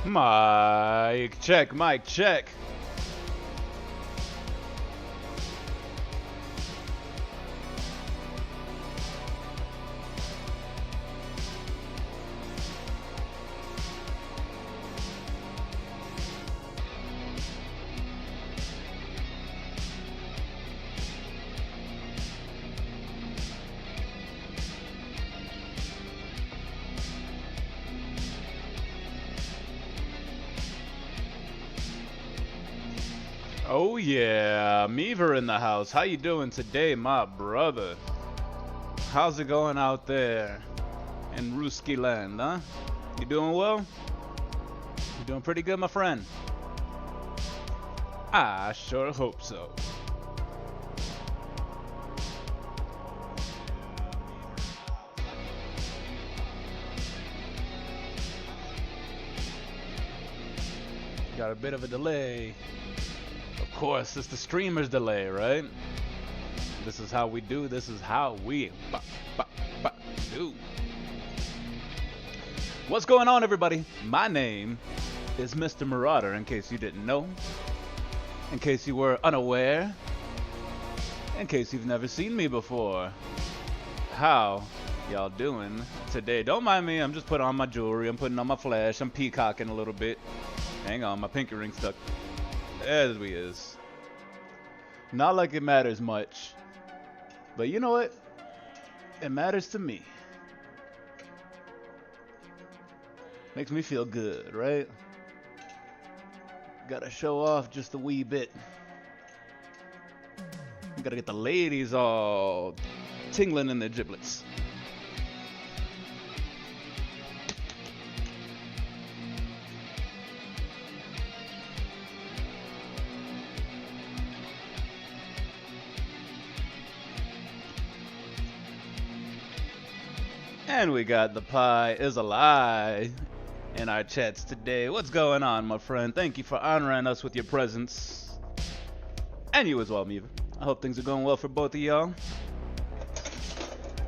Mic check, mic check. Oh yeah, Meaver in the house. How you doing today, my brother? How's it going out there in Ruski land, huh? You doing well? You doing pretty good, my friend? I sure hope so. Got a bit of a delay. Of course, it's the streamer's delay, right? This is how we do. This is how we do. What's going on, everybody? My name is Mr. Marauder, in case you didn't know. In case you were unaware. In case you've never seen me before. How y'all doing today? Don't mind me. I'm just putting on my jewelry. I'm putting on my flash. I'm peacocking a little bit. Hang on, my pinky ring stuck. As we is. Not like it matters much. But you know what? It matters to me. Makes me feel good, right? Gotta show off just a wee bit. Gotta get the ladies all tingling in their giblets. And we got the pie is a lie in our chats today. What's going on, my friend? Thank you for honoring us with your presence. And you as well, Meaver. I hope things are going well for both of y'all.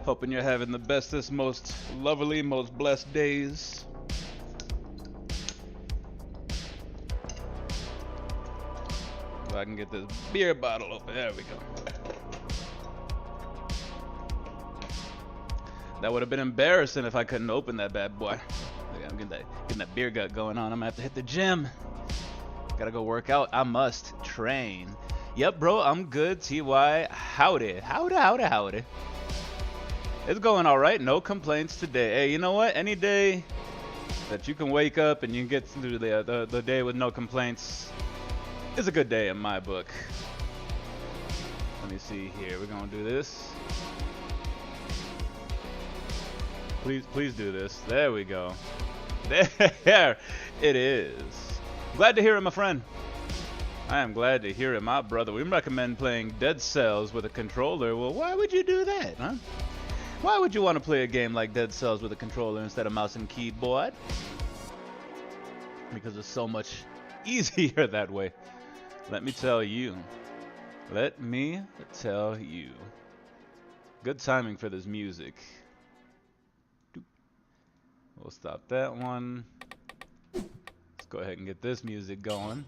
Hoping you're having the bestest, most lovely, most blessed days. If I can get this beer bottle open. There we go. That would have been embarrassing if I couldn't open that bad boy. I'm getting that beer gut going on. I'm gonna have to hit the gym. Gotta go work out. I must train. Yep, bro, I'm good. TY, howdy. Howdy. It's going all right. No complaints today. Hey, you know what? Any day that you can wake up and you can get through the day with no complaints is a good day in my book. Let me see here. We're gonna do this. Please do this. There we go. There it is. Glad to hear it, my friend. I am glad to hear it, my brother. We recommend playing Dead Cells with a controller. Well, why would you do that, huh? Why would you want to play a game like Dead Cells with a controller instead of mouse and keyboard? Because it's so much easier that way. Let me tell you. Let me tell you. Good timing for this music. We'll stop that one. Let's go ahead and get this music going.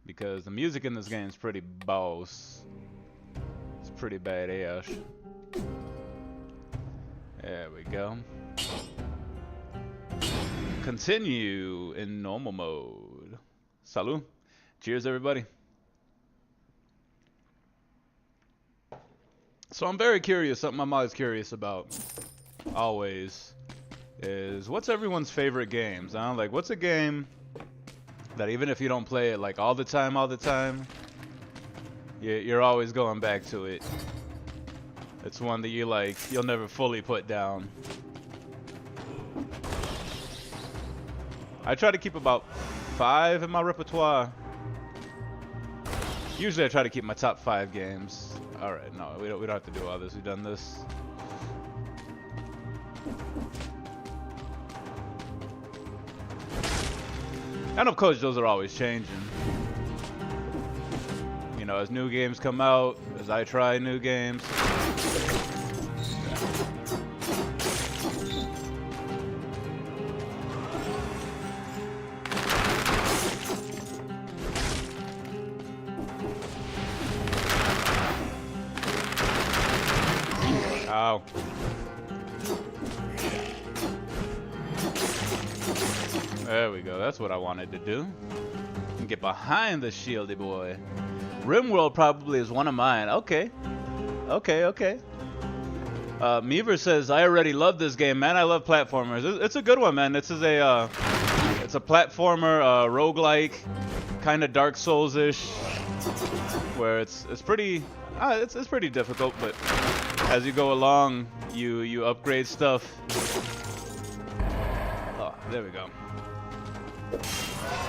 Because the music in this game is pretty boss. It's pretty badass. There we go. Continue in normal mode. Salud. Cheers, everybody. So I'm very curious, something I'm always curious about. Always. Is what's everyone's favorite games? Huh? Like, what's a game that even if you don't play it like all the time, you're always going back to it. It's one that you'll never fully put down. I try to keep about 5 in my repertoire. Usually I try to keep my top 5 games. All right, no, we don't have to do all this. We've done this. And of course, those are always changing. You know, as new games come out, as I try new games. Wow. There we go. That's what I wanted to do. And get behind the shieldy boy. Rimworld probably is one of mine. Okay. Okay, okay. Meaver says, I already love this game, man. I love platformers. It's a good one, man. This is a, it's a platformer, roguelike, kind of Dark Souls-ish, where it's pretty, it's pretty difficult, but as you go along, you upgrade stuff. Oh, there we go.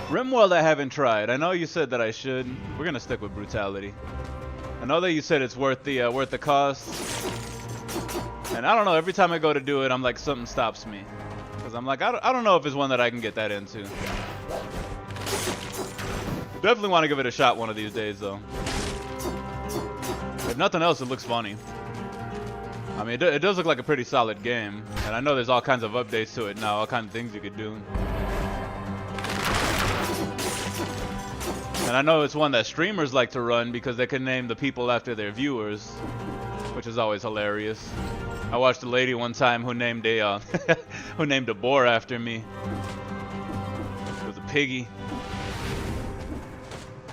Rimworld I haven't tried. I know you said that I should. We're gonna stick with brutality. I know that you said it's worth the cost. And I don't know, every time I go to do it, I'm like, something stops me. Because I'm like, I don't know if it's one that I can get that into. Definitely want to give it a shot one of these days, though. If nothing else, it looks funny. I mean, it does look like a pretty solid game. And I know there's all kinds of updates to it now, all kinds of things you could do. And I know it's one that streamers like to run because they can name the people after their viewers, which is always hilarious. I watched a lady one time who named a who named a boar after me. It was a piggy,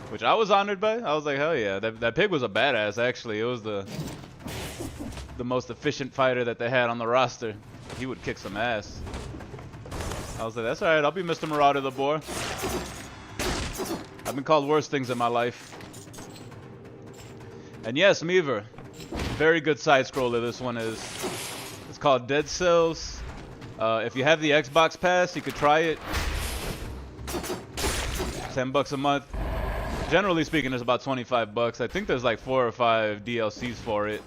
which I was honored by. I was like, hell yeah, that pig was a badass. Actually, it was the most efficient fighter that they had on the roster. He would kick some ass. I was like, that's all right. I'll be Mr. Marauder the boar. I've been called worse things in my life. And yes, Meaver. Very good side scroller this one is. It's called Dead Cells. If you have the Xbox Pass, you could try it. $10 a month. Generally speaking, it's about $25. I think there's like 4 or 5 DLCs for it.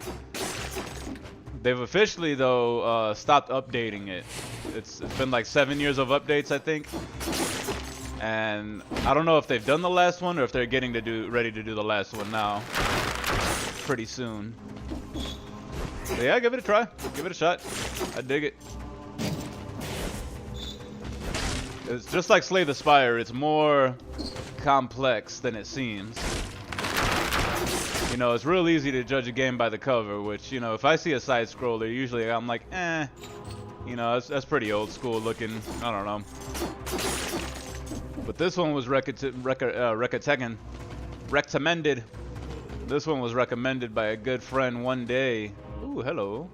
They've officially though stopped updating it. It's been like 7 years of updates, I think. And I don't know if they've done the last one or if they're getting ready to do the last one now. Pretty soon. So yeah, give it a try. Give it a shot. I dig it. It's just like Slay the Spire. It's more complex than it seems. You know, it's real easy to judge a game by the cover, which, you know, if I see a side scroller, usually I'm like, eh. You know, that's pretty old school looking. I don't know. But this one was recommended. This one was recommended by a good friend one day. Ooh, hello.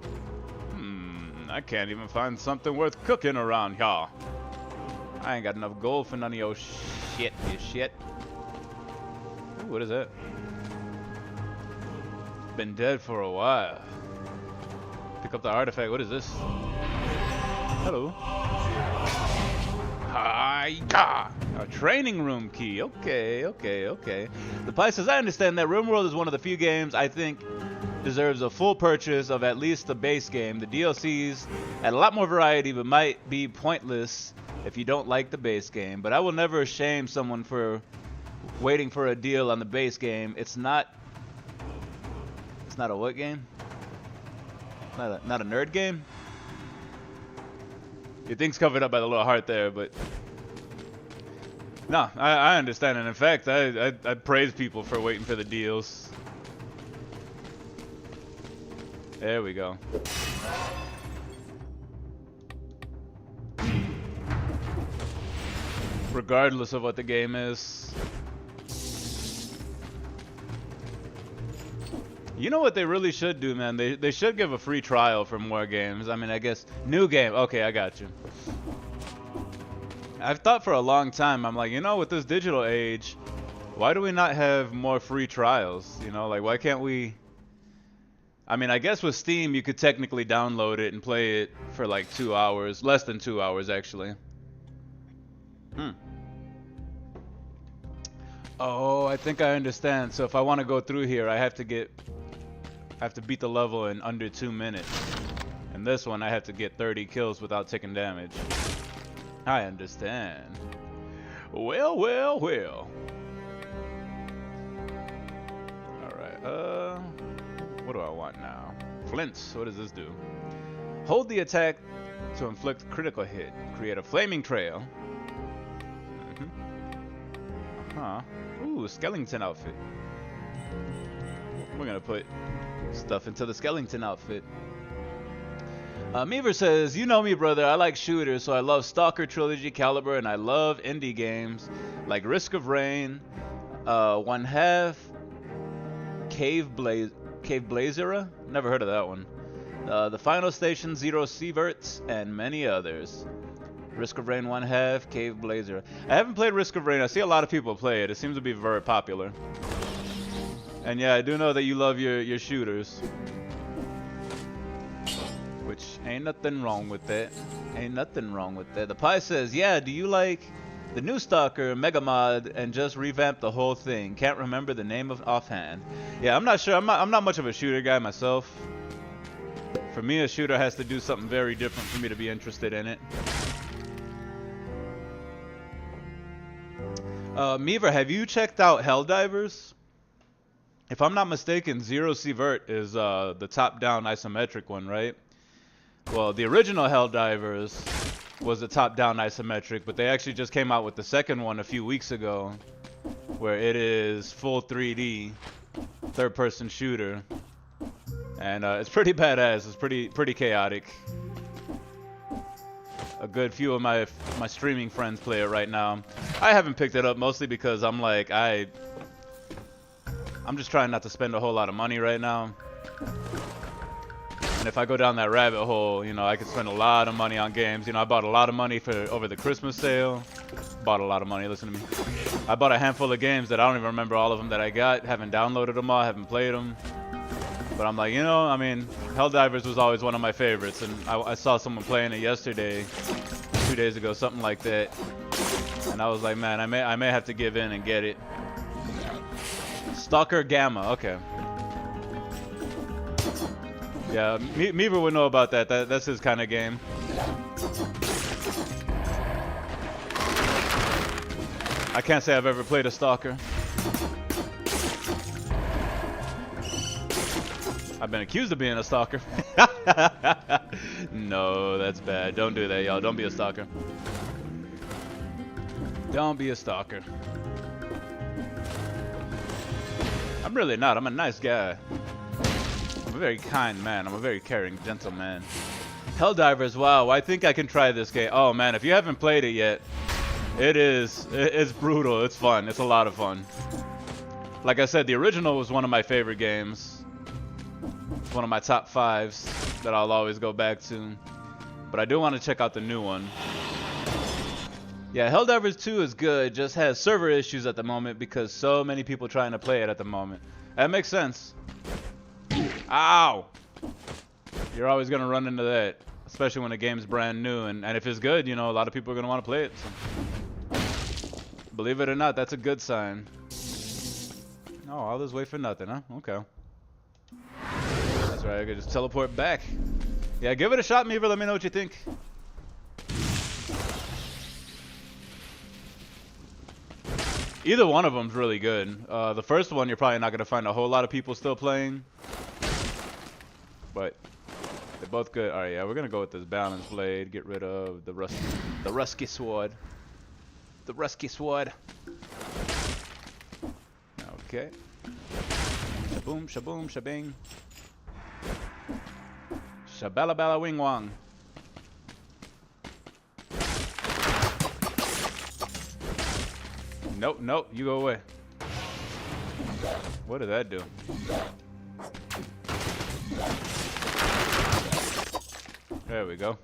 I can't even find something worth cooking around here. I ain't got enough gold for none of your shit, you shit. Ooh, what is that? Been dead for a while. Pick up the artifact. What is this? Hello. Hi-ya! A training room key. Okay, okay, okay. The Pie says, I understand that RimWorld is one of the few games I think deserves a full purchase of at least the base game. The DLCs add a lot more variety, but might be pointless if you don't like the base game. But I will never shame someone for waiting for a deal on the base game. It's not a what game? Not a nerd game? Your thing's covered up by the little heart there, but no, I understand. And in fact, I praise people for waiting for the deals. There we go. Regardless of what the game is. You know what they really should do, man? They should give a free trial for more games. I mean, I guess new game. Okay, I got you. I've thought for a long time, I'm like, you know, with this digital age, why do we not have more free trials? You know, like, why can't we? I mean, I guess with Steam, you could technically download it and play it for like 2 hours. Less than 2 hours, actually. Oh, I think I understand. So if I want to go through here, I have to beat the level in under 2 minutes. And this one, I have to get 30 kills without taking damage. I understand. Well, well, well. Alright, what do I want now? Flints, what does this do? Hold the attack to inflict critical hit. Create a flaming trail. Ooh, skeleton outfit. We're gonna put stuff into the skeleton outfit. Meaver says, you know me, brother. I like shooters, so I love Stalker Trilogy Caliber, and I love indie games like Risk of Rain, One Half, Cave Blazera? Never heard of that one. The Final Station, Zero Sieverts, and many others. Risk of Rain 1/2, Cave Blazer. I haven't played Risk of Rain. I see a lot of people play it. It seems to be very popular. And yeah, I do know that you love your shooters. Which ain't nothing wrong with that. Ain't nothing wrong with that. The Pie says, yeah, do you like the new Stalker Mega Mod and just revamp the whole thing? Can't remember the name of offhand. Yeah, I'm not sure. I'm not much of a shooter guy myself. For me, a shooter has to do something very different for me to be interested in it. Meaver, have you checked out Helldivers? If I'm not mistaken, Zero Sievert is the top-down isometric one, right? Well, the original Helldivers was the top-down isometric, but they actually just came out with the second one a few weeks ago, where it is full 3D, third-person shooter, and it's pretty badass. It's pretty chaotic. A good few of my streaming friends play it right now. I haven't picked it up mostly because I'm like I'm just trying not to spend a whole lot of money right now. And if I go down that rabbit hole, you know, I could spend a lot of money on games. You know, I bought a lot of money for over the Christmas sale. Bought a lot of money, listen to me. I bought a handful of games that I don't even remember all of them that I got. Haven't downloaded them all, haven't played them. But I'm like, you know, I mean, Helldivers was always one of my favorites. And I saw someone playing it yesterday, 2 days ago, something like that. And I was like, man, I may have to give in and get it. Stalker Gamma, okay. Yeah, Meaver would know about that. That's his kind of game. I can't say I've ever played a Stalker. I've been accused of being a stalker. No, that's bad. Don't do that, y'all. Don't be a stalker. Don't be a stalker. I'm really not. I'm a nice guy. I'm a very kind man. I'm a very caring, gentle man. Helldivers, wow. I think I can try this game. Oh, man, if you haven't played it yet, it's brutal. It's fun. It's a lot of fun. Like I said, the original was one of my favorite games. It's one of my top 5s that I'll always go back to. But I do want to check out the new one. Yeah, Helldivers 2 is good, just has server issues at the moment because so many people trying to play it at the moment. That makes sense. Ow! You're always going to run into that, especially when a game's brand new. And if it's good, you know, a lot of people are going to want to play it. So. Believe it or not, that's a good sign. Oh, all this wait for nothing, huh? Okay. That's right, I could just teleport back. Yeah, give it a shot, Meaver. Let me know what you think. Either one of them's really good. The first one, you're probably not going to find a whole lot of people still playing. But they're both good. Alright, yeah, we're going to go with this balance blade. Get rid of the rusky sword. The rusky sword. Okay. Shaboom, shaboom, shabing. Shabala bala wing wong. Nope, nope, you go away. What did that do? There we go.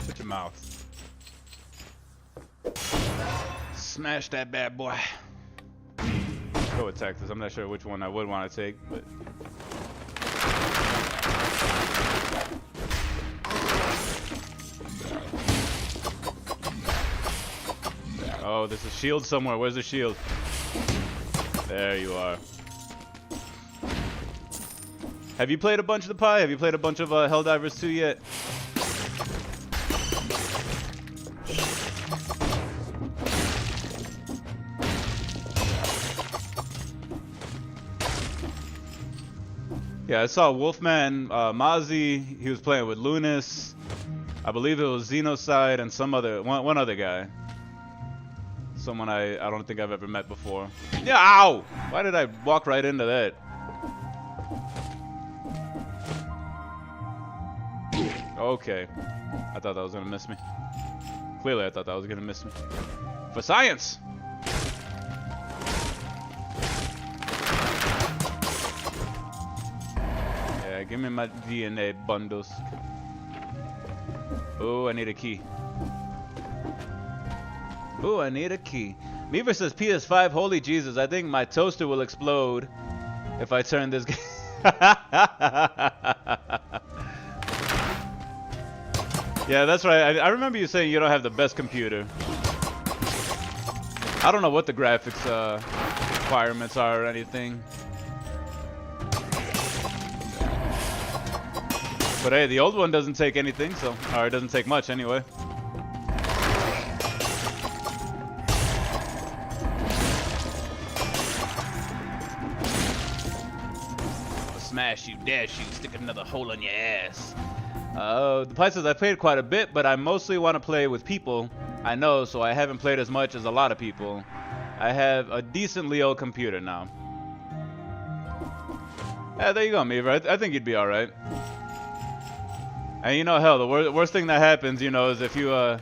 Shut your mouth. Smash that bad boy. Go with Texas. I'm not sure which one I would want to take, but. Oh, there's a shield somewhere. Where's the shield? There you are. Have you played a bunch of the Pie? Have you played a bunch of Helldivers 2 yet? Yeah, I saw Wolfman Mozzie. He was playing with Lunas. I believe it was Xenocide and some other one other guy. Someone I don't think I've ever met before. Yeah, ow! Why did I walk right into that? Okay. I thought that was gonna miss me. Clearly, I thought that was gonna miss me. For science! Yeah, give me my DNA bundles. Oh, I need a key. Oh, I need a key. Meaver says PS5, holy Jesus, I think my toaster will explode if I turn this game. Yeah, that's right. I remember you saying you don't have the best computer. I don't know what the graphics requirements are or anything. But hey, the old one doesn't take anything, so, or it doesn't take much anyway. Smash you, dash you, stick another hole in your ass. The Pipe says I played quite a bit, but I mostly want to play with people I know, so I haven't played as much as a lot of people. I have a decently old computer now. Yeah, there you go, Meaver. I think you'd be alright. And you know, hell, the worst thing that happens, you know, is if you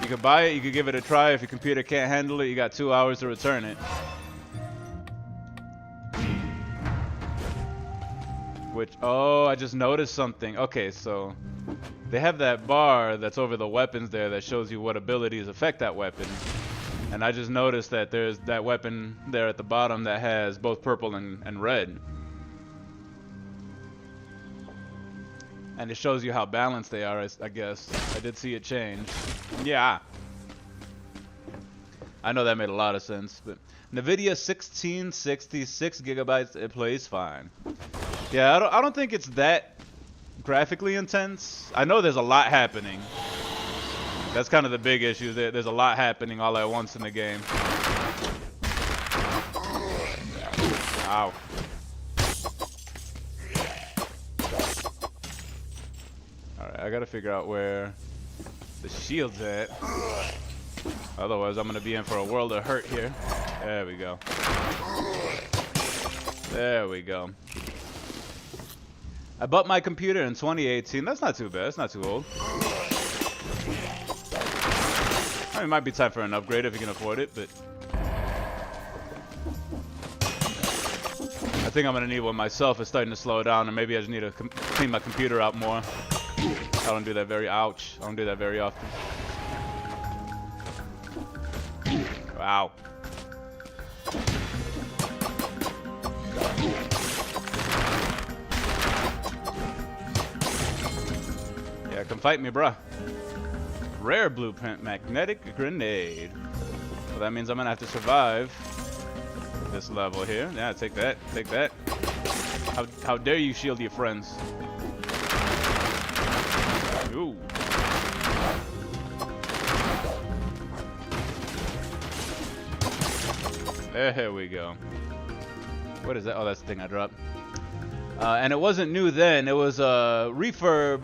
could buy it, you could give it a try. If your computer can't handle it, you got 2 hours to return it. Which, oh, I just noticed something. Okay, so they have that bar that's over the weapons there that shows you what abilities affect that weapon. And I just noticed that there's that weapon there at the bottom that has both purple and red. And it shows you how balanced they are, I guess. I did see it change. Yeah. I know that made a lot of sense, but NVIDIA 1666 gigabytes, it plays fine. Yeah, I don't think it's that graphically intense. I know there's a lot happening. That's kind of the big issue. There's a lot happening all at once in the game. Ow. Alright, I gotta figure out where the shield's at. Otherwise, I'm gonna be in for a world of hurt here. There we go. There we go. I bought my computer in 2018. That's not too bad. That's not too old. I mean, it might be time for an upgrade if you can afford it, but I think I'm gonna need one myself. It's starting to slow down, and maybe I just need to clean my computer out more. I don't do that very. Ouch! I don't do that very often. Wow. Yeah, come fight me, bruh. Rare blueprint, magnetic grenade. Well, that means I'm gonna have to survive this level here. Yeah, take that, take that. How dare you shield your friends? Ooh. There we go. What is that? Oh, that's the thing I dropped. And it wasn't new then. It was a refurb.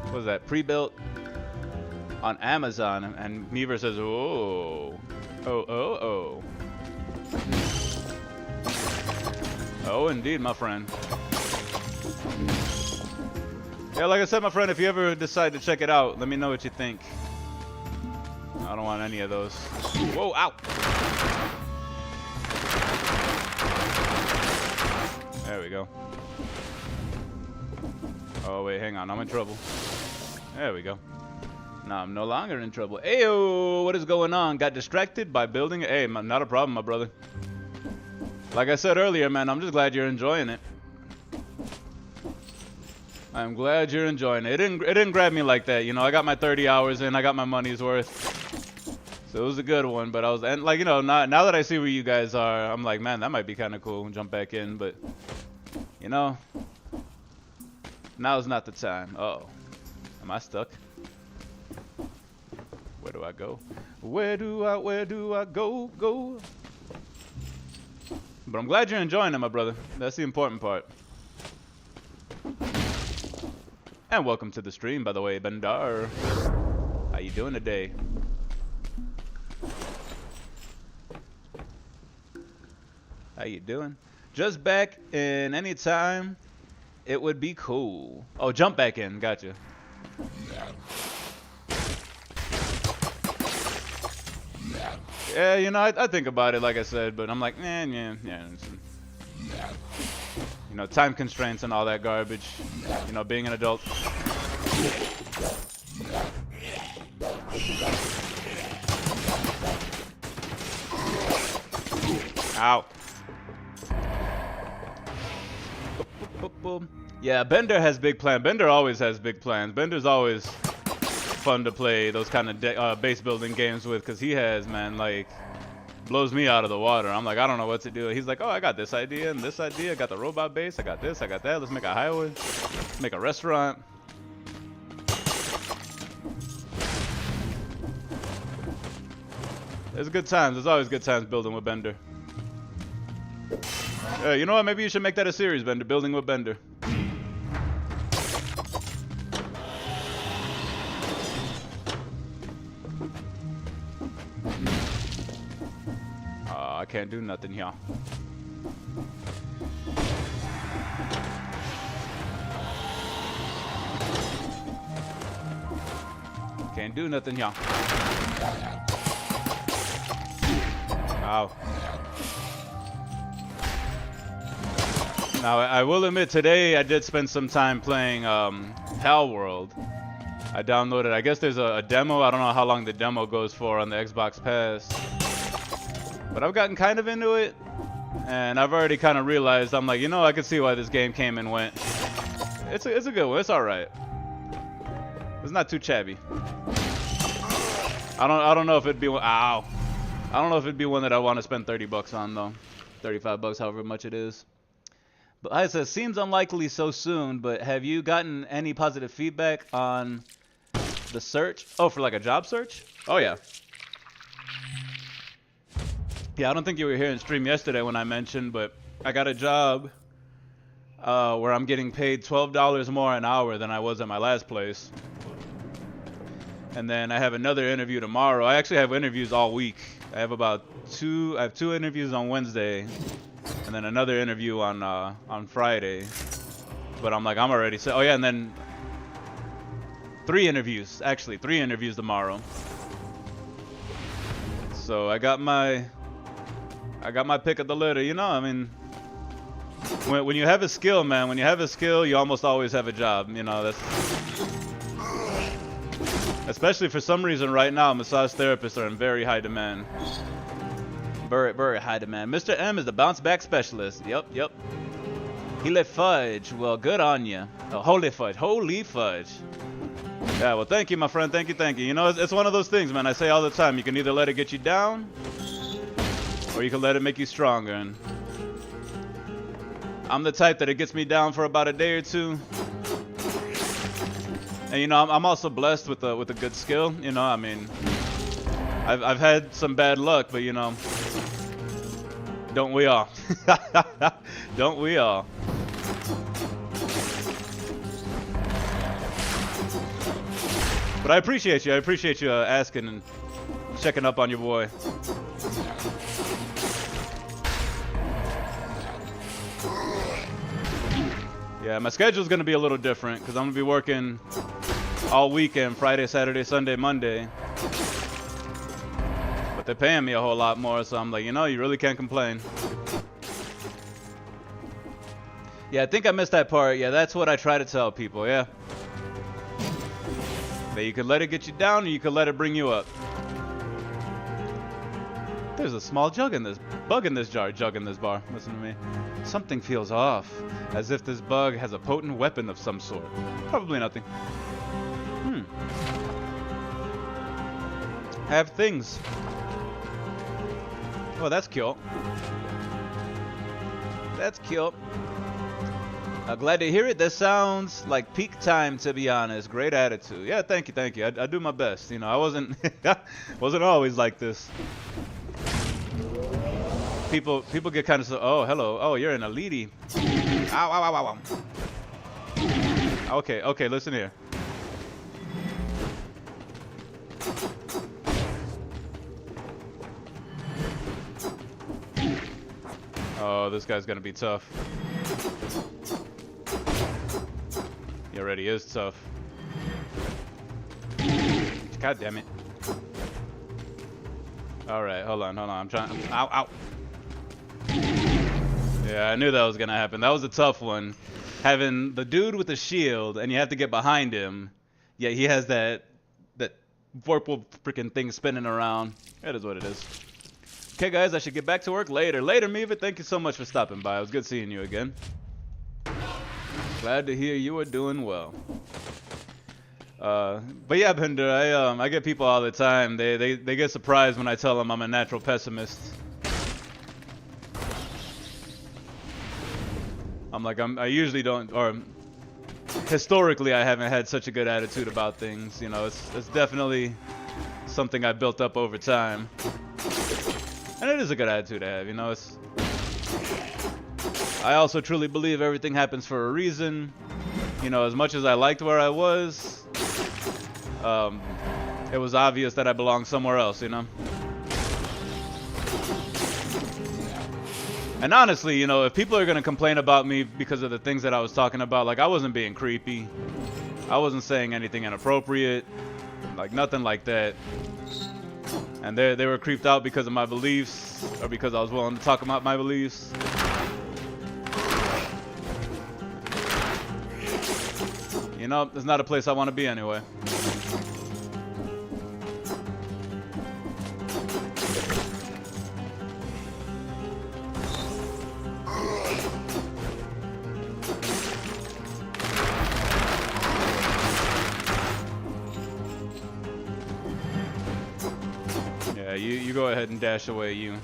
What was that? Pre-built on Amazon. And Meaver says, "Oh, oh." Oh, indeed, my friend. Yeah, like I said, my friend, if you ever decide to check it out, let me know what you think. I don't want any of those. Whoa, ow! There we go. Oh, wait, hang on. I'm in trouble. There we go. No, I'm no longer in trouble. Ayo, what is going on? Got distracted by building. Hey, not a problem, my brother. Like I said earlier, man, I'm just glad you're enjoying it. I'm glad you're enjoying it. It didn't grab me like that, you know. I got my 30 hours in. I got my money's worth. So it was a good one, but I was, and like, you know, now that I see where you guys are, I'm like, man, that might be kind of cool. Jump back in, but you know, now's not the time. Uh-oh. Am I stuck? Where do I go? Where do I go? But I'm glad you're enjoying it, my brother. That's the important part. And welcome to the stream, by the way, Bandar. How you doing today? How you doing? Just back in any time It would be cool. Oh, jump back in. Gotcha. Yeah, you know, I think about it, like I said, but I'm like, yeah. You know, time constraints and all that garbage. You know, being an adult. Ow. Yeah, Bender has big plans. Bender always has big plans. Bender's always fun to play those kind of base building games with, because he has, man, like, blows me out of the water. I'm like, I don't know what to do. He's like, oh, I got this idea and this idea. I got the robot base. I got this. I got that. Let's make a highway. Let's make a restaurant. There's good times. There's always good times building with Bender. You know what? Maybe you should make that a series, Bender. Building with Bender. I can't do nothing here. Can't do nothing here. Ow. Now, I will admit, today I did spend some time playing Hell World. I downloaded, I guess there's a demo. I don't know how long the demo goes for on the Xbox Pass. But I've gotten kind of into it, and I've already kind of realized, I'm like, you know, I can see why this game came and went. It's a good one. It's all right. It's not too chabby. I don't know if it'd be one. Ow. I don't know if it'd be one that I want to spend 30 bucks on though. 35 bucks, however much it is. But like I said, seems unlikely so soon. But have you gotten any positive feedback on the search? Oh, for like a job search? Oh yeah. Yeah, I don't think you were here in stream yesterday when I mentioned, but I got a job where I'm getting paid $12 more an hour than I was at my last place. And then I have another interview tomorrow. I actually have interviews all week. I have two interviews on Wednesday, and then another interview on Friday. But I'm like, I'm already set. Oh yeah, and then three interviews tomorrow. So I got my pick of the litter, you know. I mean, when you have a skill, man, when you have a skill, you almost always have a job. You know, that's especially for some reason right now. Massage therapists are in very high demand. Very high demand. Mr. M is the bounce back specialist. Yep. He lit fudge. Well, good on you. Oh, holy fudge. Yeah, well, thank you, my friend. Thank you. You know, it's one of those things, man. I say all the time. You can either let it get you down, or you can let it make you stronger. And I'm the type that it gets me down for about a day or two. And you know, I'm also blessed with a good skill. You know, I mean, I've had some bad luck, but you know, don't we all? Don't we all? But I appreciate you. I appreciate you asking and checking up on your boy. Yeah, my schedule's gonna be a little different because I'm gonna be working all weekend, Friday, Saturday, Sunday, Monday. But they're paying me a whole lot more, so I'm like, you know, you really can't complain. Yeah, I think I missed that part. Yeah, that's what I try to tell people, yeah. That you can let it get you down, or you can let it bring you up. There's a small bug in this bar. Listen to me. Something feels off, as if this bug has a potent weapon of some sort. Probably nothing. Have things. Oh, that's cute. That's cute. Glad to hear it. That sounds like peak time, to be honest. Great attitude. Yeah, thank you. I do my best. You know, I wasn't always like this. People get kind of so. Oh, hello. Oh, you're an elite. Ow. Okay. Listen here. Oh, this guy's gonna be tough. He already is tough. God damn it. Alright, hold on. I'm trying. Ow, ow. Yeah, I knew that was gonna happen. That was a tough one. Having the dude with the shield, and you have to get behind him. Yeah, he has that vorpal freaking thing spinning around. That is what it is. Okay, guys, I should get back to work later. Later, Miva, thank you so much for stopping by. It was good seeing you again. Glad to hear you are doing well. But yeah, Bender, I get people all the time. They get surprised when I tell them I'm a natural pessimist. I'm like, I usually don't, or historically I haven't had such a good attitude about things. You know, it's definitely something I built up over time. And it is a good attitude to have, you know. I also truly believe everything happens for a reason. You know, as much as I liked where I was, it was obvious that I belonged somewhere else, you know. And honestly, you know, if people are gonna complain about me because of the things that I was talking about, like I wasn't being creepy, I wasn't saying anything inappropriate, like nothing like that. And they were creeped out because of my beliefs, or because I was willing to talk about my beliefs. You know, it's not a place I want to be anyway. Yeah, you go ahead and dash away, you.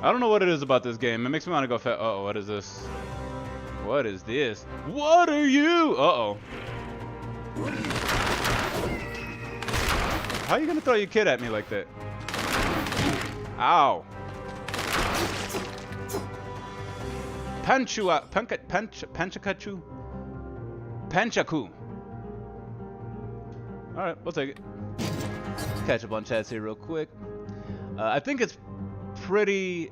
I don't know what it is about this game. It makes me want to go fast. Uh-oh, what is this? What is this? What are you? Uh-oh. How are you gonna throw your kid at me like that? Ow. Panchakachu? Panchaku. Alright, we'll take it. Let's catch up on chats here real quick. I think it's partly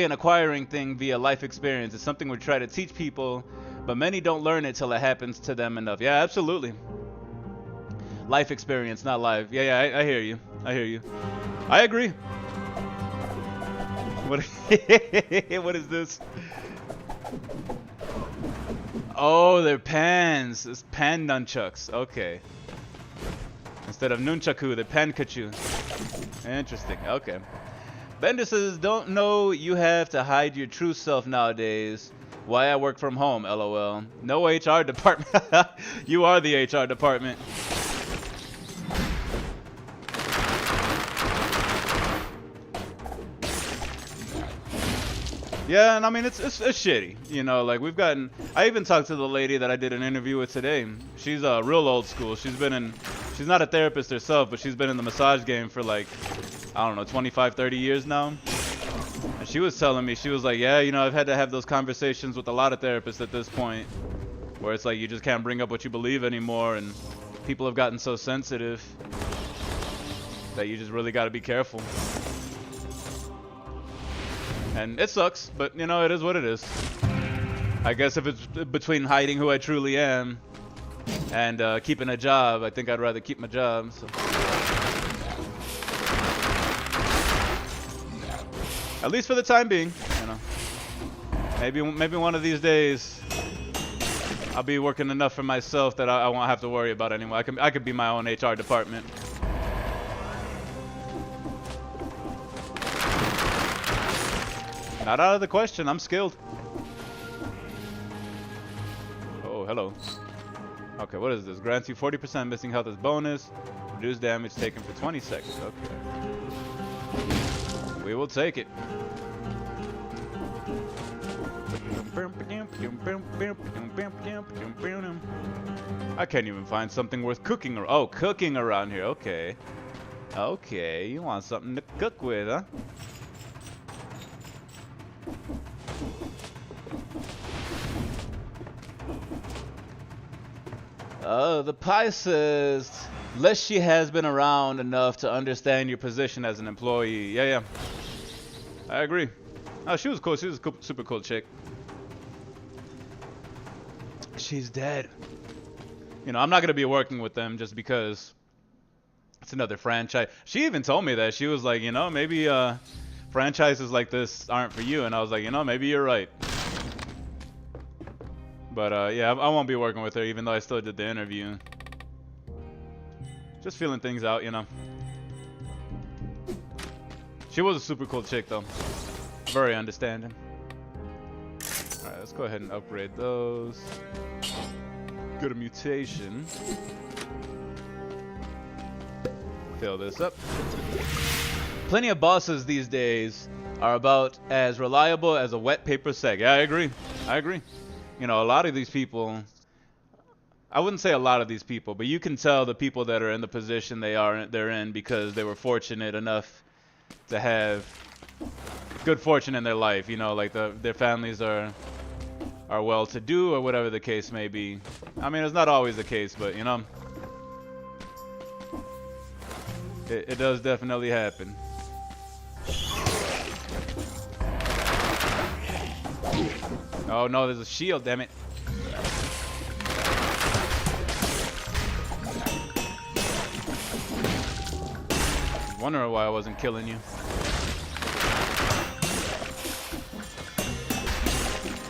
an acquiring thing via life experience. It's something we try to teach people, but many don't learn it till it happens to them enough. Yeah, absolutely. Life experience, not live. Yeah, I hear you. I hear you. I agree. What? What is this? Oh, they're pans. It's pan nunchucks. Okay. Instead of nunchaku, they're pankachu. Interesting. Okay. Bender says, don't know you have to hide your true self nowadays. Why I work from home, LOL. No HR department. You are the HR department. Yeah, and I mean, it's shitty. You know, like we've gotten... I even talked to the lady that I did an interview with today. She's real old school. She's not a therapist herself, but she's been in the massage game for like, I don't know, 25, 30 years now. And she was telling me, she was like, yeah, you know, I've had to have those conversations with a lot of therapists at this point, where it's like you just can't bring up what you believe anymore, and people have gotten so sensitive that you just really got to be careful. And it sucks, but you know, it is what it is. I guess if it's between hiding who I truly am and keeping a job, I think I'd rather keep my job. So. At least for the time being, you know. Maybe one of these days I'll be working enough for myself that I won't have to worry about anymore. I could be my own HR department. Not out of the question. I'm skilled. Oh, hello. Okay, what is this? Grants you 40% missing health as bonus. Reduce damage taken for 20 seconds. Okay. We will take it. I can't even find something worth cooking. Oh, cooking around here. Okay. Okay, you want something to cook with, huh? The pie says Unless she has been around enough to understand your position as an employee. Yeah, yeah. I agree. Oh, she was cool. She was a cool, super cool chick. She's dead. You know, I'm not going to be working with them just because it's another franchise. She even told me that. She was like, you know, maybe franchises like this aren't for you. And I was like, you know, maybe you're right. But yeah, I won't be working with her even though I still did the interview. Just feeling things out, you know. She was a super cool chick, though. Very understanding. Alright, let's go ahead and upgrade those. Go to mutation. Fill this up. Plenty of bosses these days are about as reliable as a wet paper seg. Yeah, I agree. I agree. You know, a lot of these people... I wouldn't say a lot of these people, but you can tell the people that are in the position they're in because they were fortunate enough to have good fortune in their life. You know, like their families are well-to-do or whatever the case may be. I mean, it's not always the case, but you know, it does definitely happen. Oh no, there's a shield, damn it. Wondering why I wasn't killing you.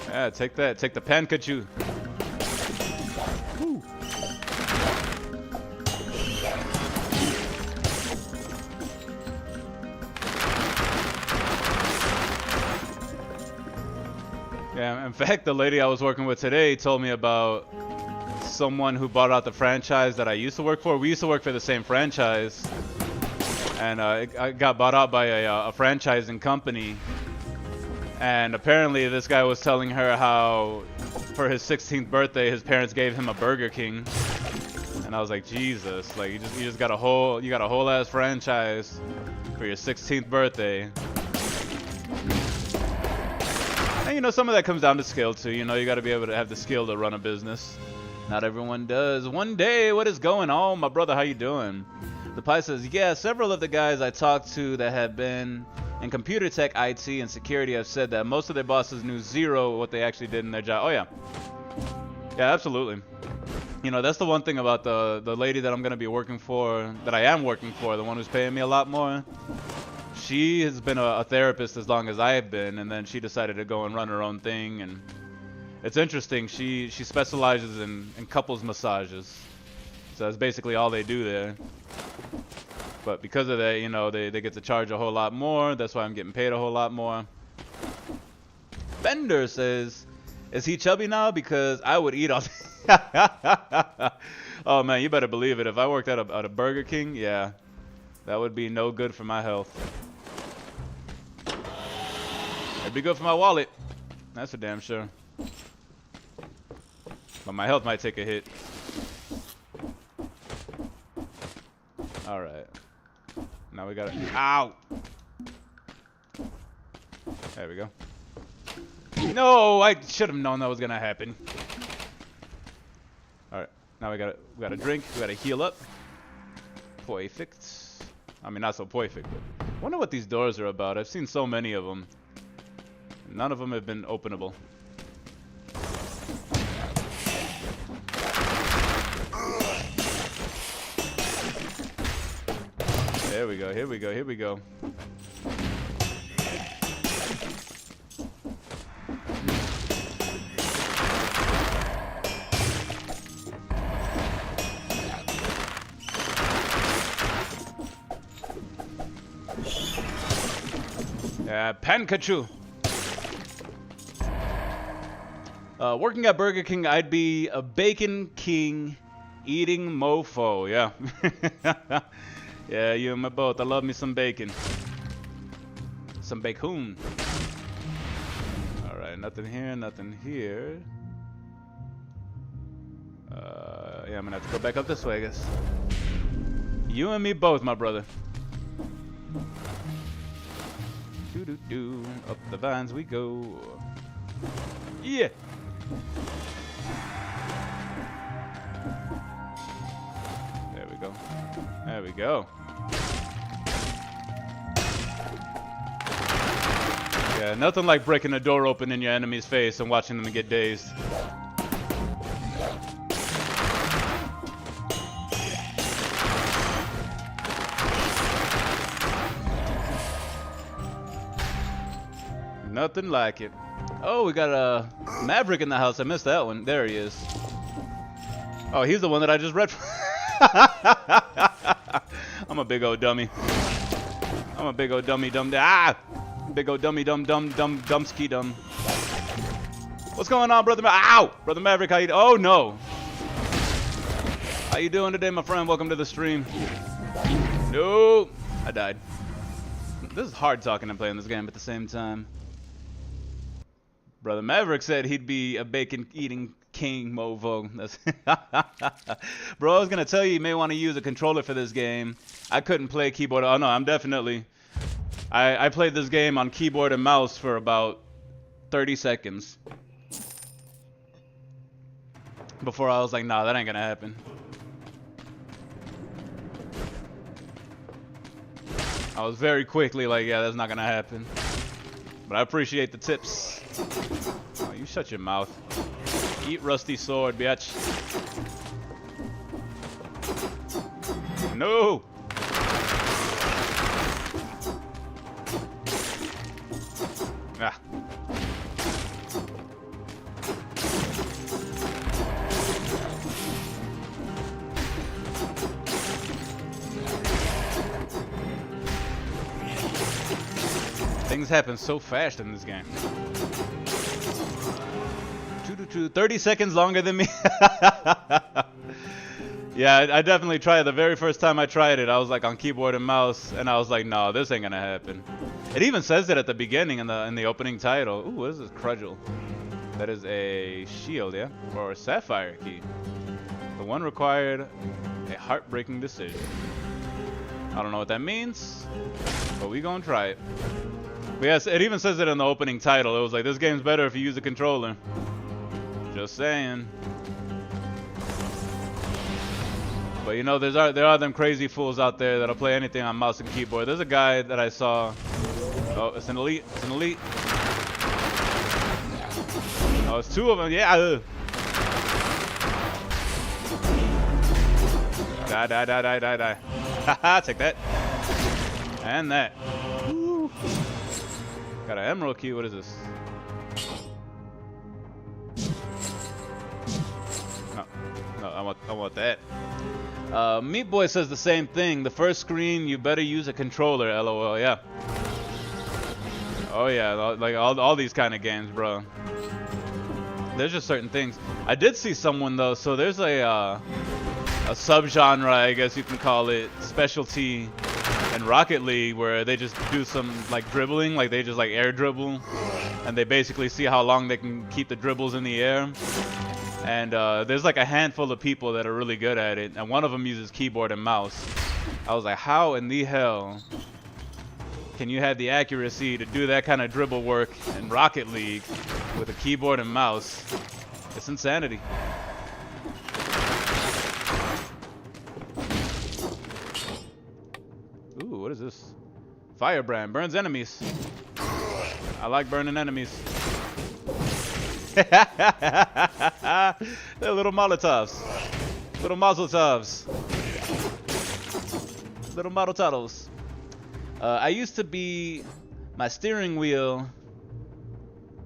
Yeah, take that. Take the Pankachu. Woo. Yeah, in fact, the lady I was working with today told me about someone who bought out the franchise that I used to work for. We used to work for the same franchise. And I got bought out by a franchising company. And apparently this guy was telling her how for his 16th birthday his parents gave him a Burger King. And I was like, Jesus, like you just got a whole ass franchise for your 16th birthday. And you know, some of that comes down to skill too. You know, you got to be able to have the skill to run a business. Not everyone does. One day, what is going on, my brother? How you doing? The Pi says, yeah, several of the guys I talked to that have been in computer tech, IT, and security have said that most of their bosses knew zero what they actually did in their job. Oh, yeah. Yeah, absolutely. You know, that's the one thing about the lady that I'm going to be working for, that I am working for, the one who's paying me a lot more. She has been a therapist as long as I have been, and then she decided to go and run her own thing. And it's interesting. She specializes in couples massages. So that's basically all they do there. But because of that, you know, they get to charge a whole lot more. That's why I'm getting paid a whole lot more. Bender says, is he chubby now? Because I would eat all Oh man, you better believe it. If I worked at a Burger King, yeah, that would be no good for my health. It'd be good for my wallet. That's for damn sure. But my health might take a hit. Alright. Now we gotta... Ow! There we go. No! I should have known that was gonna happen. Alright. Now we gotta drink. We gotta heal up. Perfect. I mean, not so perfect, but... I wonder what these doors are about. I've seen so many of them. None of them have been openable. Here we go, here we go, here we go. Pankachu. Working at Burger King, I'd be a Bacon King eating mofo. Yeah. Yeah, you and me both. I love me some bacon. Some bacon. Alright, nothing here, nothing here. Yeah, I'm gonna have to go back up this way, I guess. You and me both, my brother. Doo-doo-doo. Up the vines we go. Yeah! There we go. we go. Yeah, nothing like breaking a door open in your enemy's face and watching them get dazed. Nothing like it. Oh, we got a Maverick in the house. I missed that one. There he is. Oh, he's the one that I just read. I'm a big old dummy. I'm a big old dummy dumb. Ah! Big old dummy dumb ski dumb. What's going on, brother? Ow! Brother Maverick, how you? Oh no! How you doing today, my friend? Welcome to the stream. No, I died. This is hard talking and playing this game at the same time. Brother Maverick said he'd be a bacon-eating king, Movo. Bro, I was gonna tell you, you may want to use a controller for this game. I couldn't play keyboard. Oh no, I'm definitely. I played this game on keyboard and mouse for about 30 seconds before I was like, nah, that ain't gonna happen. I was very quickly like, yeah, that's not gonna happen. But I appreciate the tips. Oh, you shut your mouth. Eat rusty sword, bitch. No! Ah. Things happen so fast in this game. 30 seconds longer than me. Yeah, I definitely tried it. The very first time I tried it, I was like on keyboard and mouse, and I was like, no, this ain't gonna happen. It even says it at the beginning in the opening title. Ooh, what is this? Crudgel. That is a shield, yeah? Or a sapphire key. The one required a heartbreaking decision. I don't know what that means, but we gonna try it. But yes, it even says it in the opening title. It was like, this game's better if you use a controller. Just saying. But you know, there are them crazy fools out there that'll play anything on mouse and keyboard. There's a guy that I saw. Oh, it's an elite. It's an elite. Oh, it's two of them. Yeah. Die. Haha, take that. And that. Woo. Got an emerald key. What is this? No, I want that. Meat Boy says the same thing. The first screen, you better use a controller. LOL. Yeah. Oh yeah, like all these kind of games, bro. There's just certain things. I did see someone though. So there's a subgenre, I guess you can call it, specialty in Rocket League, where they just do some like dribbling, like they just like air dribble, and they basically see how long they can keep the dribbles in the air. And there's like a handful of people that are really good at it, and one of them uses keyboard and mouse. I was like, how in the hell can you have the accuracy to do that kind of dribble work in Rocket League with a keyboard and mouse? It's insanity. Ooh, what is this? Firebrand burns enemies. I like burning enemies. They're little Molotovs. Little Mazel Tovs. Little model titles. I used to be my steering wheel.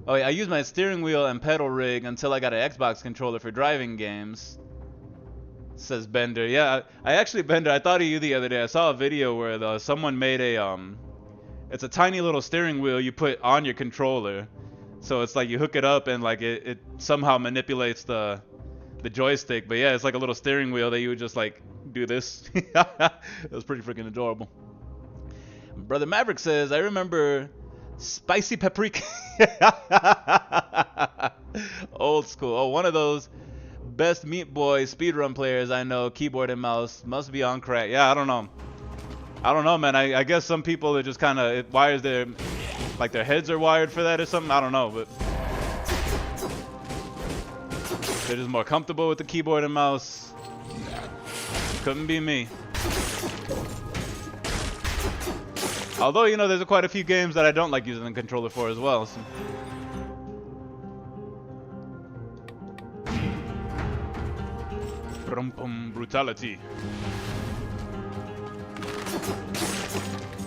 Oh yeah, I used my steering wheel and pedal rig until I got an Xbox controller for driving games. Says Bender. Yeah, I actually, Bender, I thought of you the other day. I saw a video where someone made a it's a tiny little steering wheel you put on your controller. So it's like you hook it up and like it somehow manipulates the joystick. But yeah, it's like a little steering wheel that you would just like do this. It was pretty freaking adorable. Brother Maverick says, I remember spicy paprika. Old school. Oh, one of those best Meat Boy speedrun players I know, keyboard and mouse, must be on crack. Yeah, I don't know, man. I guess some people are just kind of, it wires their, like their heads are wired for that or something. I don't know, but they're just more comfortable with the keyboard and mouse. Couldn't be me. Although, you know, there's quite a few games that I don't like using the controller for as well. So. Brutality.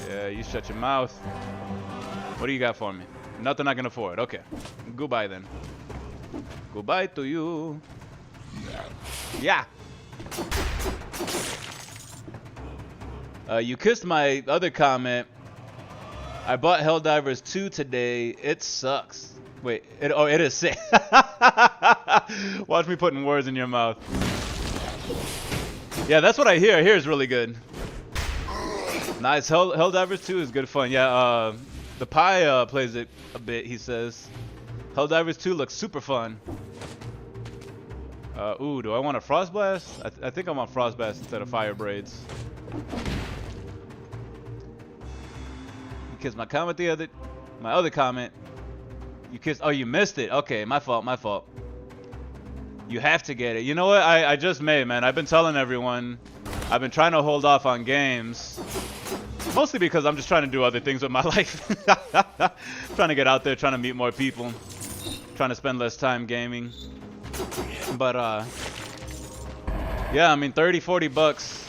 Yeah, you shut your mouth. What do you got for me? Nothing I can afford. Okay. Goodbye then. Goodbye to you. Yeah. You kissed my other comment. I bought Helldivers 2 today. It sucks. Wait. It is sick. Watch me putting words in your mouth. Yeah, that's what I hear. I hear it's really good. Nice. Helldivers 2 is good fun. Yeah, the Pi plays it a bit, he says. Helldivers 2 looks super fun. Ooh, do I want a Frost Blast? I think I want Frost Blast instead of Fire Braids. Because my other comment. You kissed, oh, you missed it. Okay, my fault. You have to get it. You know what? I just may, man. I've been telling everyone. I've been trying to hold off on games. Mostly because I'm just trying to do other things with my life. Trying to get out there, trying to meet more people. Trying to spend less time gaming. But, yeah, I mean, 30, 40 bucks.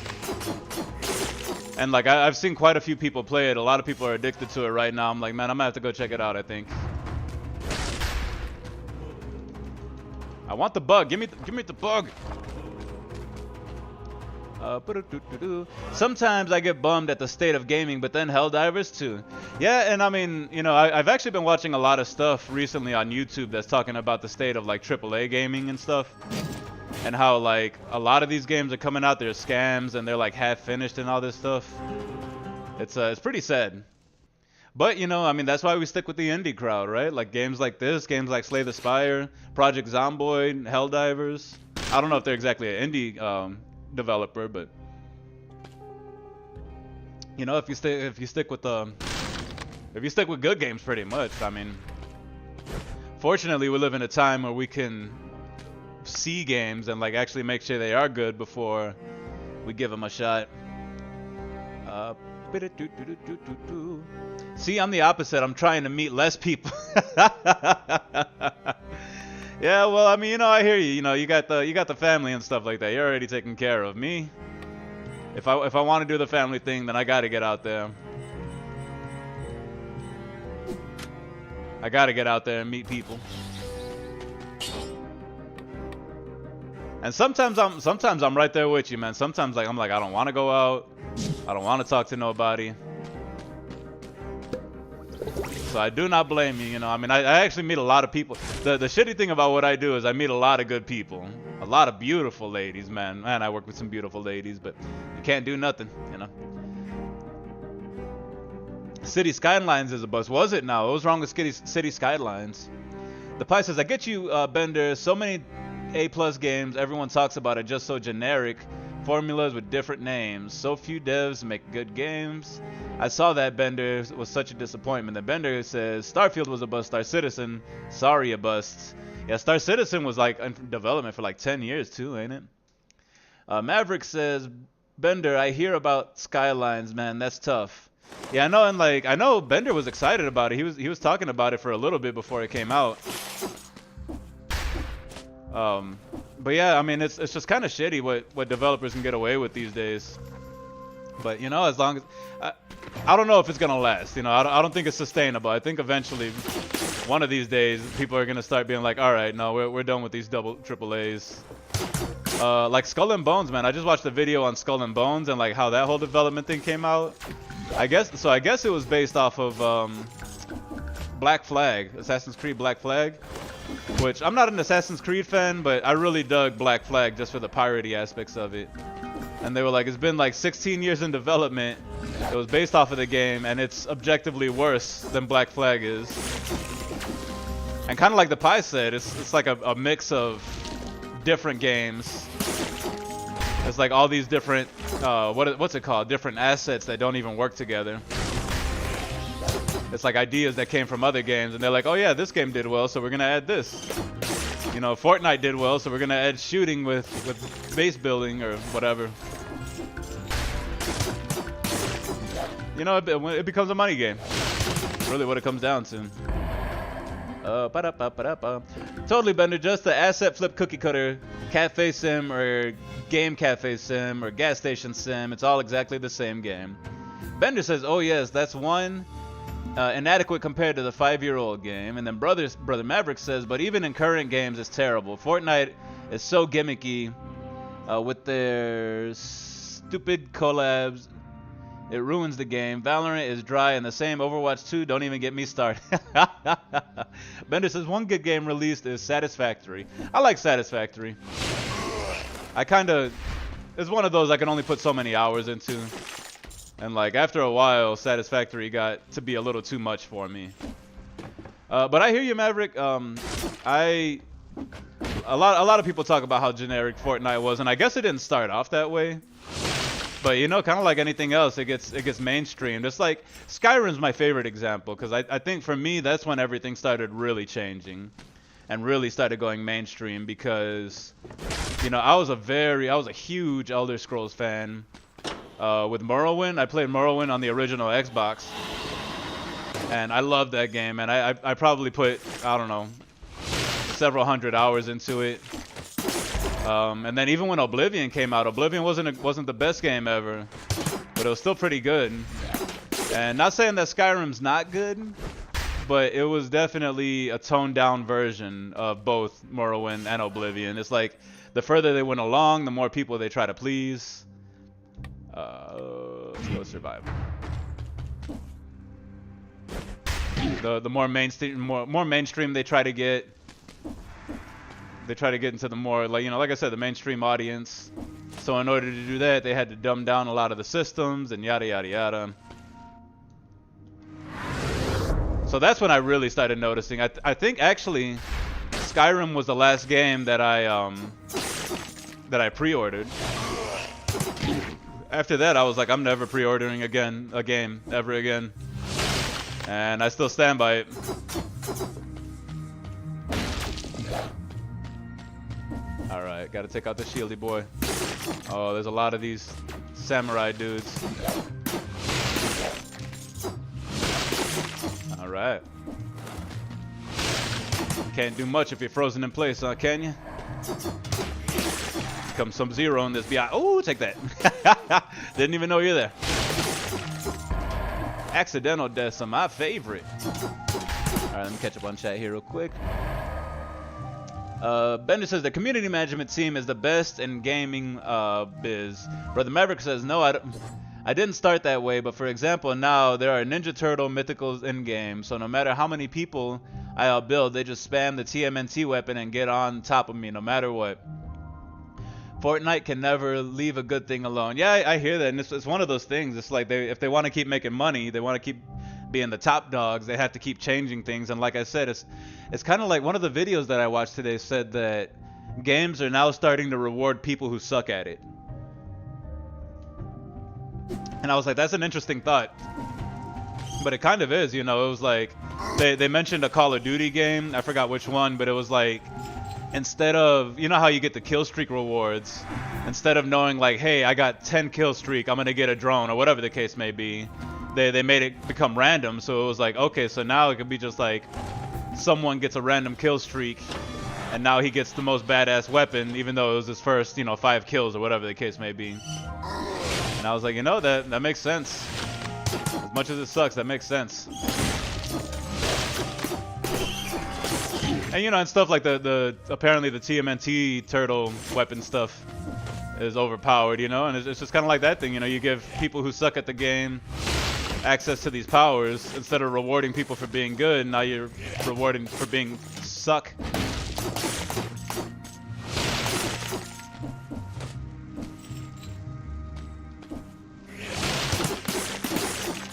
And, like, I've seen quite a few people play it. A lot of people are addicted to it right now. I'm like, man, I'm gonna have to go check it out, I think. I want the bug. Give me the bug. Sometimes I get bummed at the state of gaming, but then Helldivers too. Yeah, and I mean, you know, I've actually been watching a lot of stuff recently on YouTube that's talking about the state of like AAA gaming and stuff, and how like a lot of these games are coming out, they're scams and they're like half finished and all this stuff. It's pretty sad. But, you know, I mean, that's why we stick with the indie crowd, right? Like games like this, games like Slay the Spire, Project Zomboid, Helldivers. I don't know if they're exactly an indie developer, but you know, if you stick with good games, pretty much. I mean, fortunately, we live in a time where we can see games and like actually make sure they are good before we give them a shot. See, I'm the opposite. I'm trying to meet less people. Yeah, well, I mean, you know, I hear you. You know, you got the family and stuff like that. You're already taking care of me. If I want to do the family thing, then I got to get out there. I got to get out there and meet people. And sometimes I'm right there with you, man. Sometimes I'm like I don't want to go out. I don't want to talk to nobody. So I do not blame you, you know. I mean, I actually meet a lot of people. The shitty thing about what I do is I meet a lot of good people. A lot of beautiful ladies, man. Man, I work with some beautiful ladies, but you can't do nothing, you know. City Skylines is a bust. Was it now? What was wrong with City Skylines? The Pie says, I get you, Bender. So many A+ games. Everyone talks about it just so generic. Formulas with different names. So few devs make good games. I saw that, Bender. It was such a disappointment. The Bender says Starfield was a bust. Star Citizen, sorry, a bust. Yeah, Star Citizen was like in development for like 10 years too, ain't it? Maverick says, Bender, I hear about Skylines, man. That's tough. Yeah, I know, and like I know Bender was excited about it. He was talking about it for a little bit before it came out. But yeah, I mean, it's just kind of shitty what developers can get away with these days. But you know, as long as I don't know if it's gonna last. You know, I don't think it's sustainable. I think eventually, one of these days, people are gonna start being like, all right, no, we're done with these AAAs. Like Skull and Bones, man. I just watched a video on Skull and Bones and like how that whole development thing came out. I guess it was based off of Black Flag, Assassin's Creed Black Flag. Which, I'm not an Assassin's Creed fan, but I really dug Black Flag just for the piratey aspects of it. And they were like, it's been like 16 years in development. It was based off of the game, and it's objectively worse than Black Flag is. And kind of like the Pie said, it's like a mix of different games. It's like all these different, what's it called? Different assets that don't even work together. It's like ideas that came from other games, and they're like, oh yeah, this game did well, so we're gonna add this. You know, Fortnite did well, so we're gonna add shooting with base building or whatever. you know, it becomes a money game. Really what it comes down to. Totally, Bender. Just the asset flip cookie cutter, cafe sim or game cafe sim or gas station sim. It's all exactly the same game. Bender says, "Oh yes, that's one inadequate compared to the 5-year-old game." And then Brother Maverick says, "But even in current games, it's terrible. Fortnite is so gimmicky with their stupid collabs. It ruins the game. Valorant is dry, and the same Overwatch 2. Don't even get me started." Bender says, "One good game released is Satisfactory." I like Satisfactory. It's one of those I can only put so many hours into. And like after a while, Satisfactory got to be a little too much for me. But I hear you, Maverick. A lot of people talk about how generic Fortnite was, and I guess it didn't start off that way. But you know, kind of like anything else, it gets mainstreamed. It's like Skyrim's my favorite example because I think for me that's when everything started really changing, and really started going mainstream because, you know, I was a huge Elder Scrolls fan. With Morrowind, I played Morrowind on the original Xbox, and I loved that game. And I probably put, I don't know, several hundred hours into it. And then even when Oblivion came out, Oblivion wasn't the best game ever, but it was still pretty good. And not saying that Skyrim's not good, but it was definitely a toned down version of both Morrowind and Oblivion. It's like the further they went along, the more people they try to please. Let's go survival. The more mainstream they try to get. They try to get into the more, like, you know, like I said, the mainstream audience. So in order to do that, they had to dumb down a lot of the systems and yada yada yada. So that's when I really started noticing. I think actually Skyrim was the last game that I pre-ordered. After that, I was like, I'm never pre-ordering a game ever again. And I still stand by it. Alright, gotta take out the shieldy boy. Oh, there's a lot of these samurai dudes. Alright. Can't do much if you're frozen in place, huh, can you? Come Sub-Zero in this BI. Oh, take that. Didn't even know you're there. Accidental deaths are my favorite. Alright, let me catch up on chat here real quick. Bender says the community management team is the best in gaming biz. Brother Maverick says, no, I didn't start that way, but for example, now there are Ninja Turtle mythicals in game, so no matter how many people I outbuild, they just spam the TMNT weapon and get on top of me no matter what. Fortnite can never leave a good thing alone. Yeah, I hear that, and it's one of those things. It's like if they want to keep making money, they want to keep being the top dogs, they have to keep changing things. And like I said, it's kind of like one of the videos that I watched today said that games are now starting to reward people who suck at it. And I was like, that's an interesting thought. But it kind of is, you know. It was like they mentioned a Call of Duty game, I forgot which one, but it was like, instead of, you know how you get the kill streak rewards, instead of knowing like, hey, I got 10 kill streak, I'm gonna get a drone or whatever the case may be, they made it become random. So it was like, okay, so now it could be just like someone gets a random kill streak and now he gets the most badass weapon, even though it was his first, you know, 5 kills or whatever the case may be. And I was like, you know, that makes sense. As much as it sucks, that makes sense. And you know, and stuff like the apparently the TMNT turtle weapon stuff is overpowered, you know, and it's just kind of like that thing, you know, you give people who suck at the game access to these powers instead of rewarding people for being good. Now you're rewarding for being suck.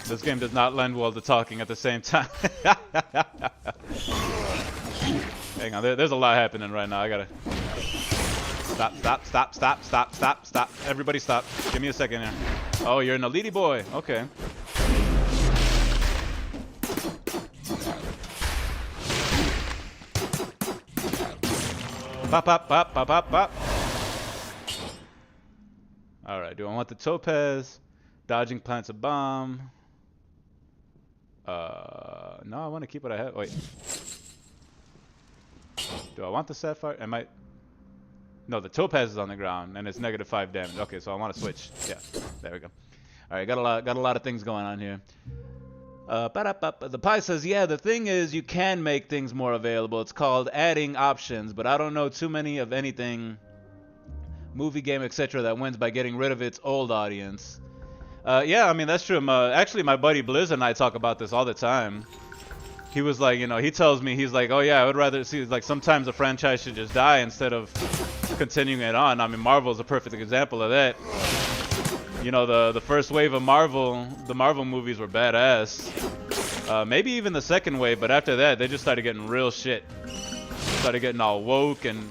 This game does not lend well to talking at the same time. Hang on, there's a lot happening right now. I gotta stop. Everybody stop. Give me a second here. Oh, you're an elite boy. Okay. Pop. All right. Do I want the topaz? Dodging plants a bomb. No, I want to keep what I have. Wait. Do I want the sapphire? Am I? No, the topaz is on the ground and it's -5 damage. Okay, so I want to switch. Yeah, there we go. All right, got a lot of things going on here. The Pie says, yeah, the thing is you can make things more available. It's called adding options, but I don't know too many of anything, movie, game, etc. that wins by getting rid of its old audience. Yeah, I mean, that's true. Actually, my buddy Blizz and I talk about this all the time. He was like, you know, he tells me, he's like, oh yeah, I would rather see, like, sometimes a franchise should just die instead of continuing it on. I mean, Marvel's a perfect example of that. You know, the first wave of Marvel, the Marvel movies were badass. Maybe even the second wave, but after that, they just started getting real shit. Started getting all woke and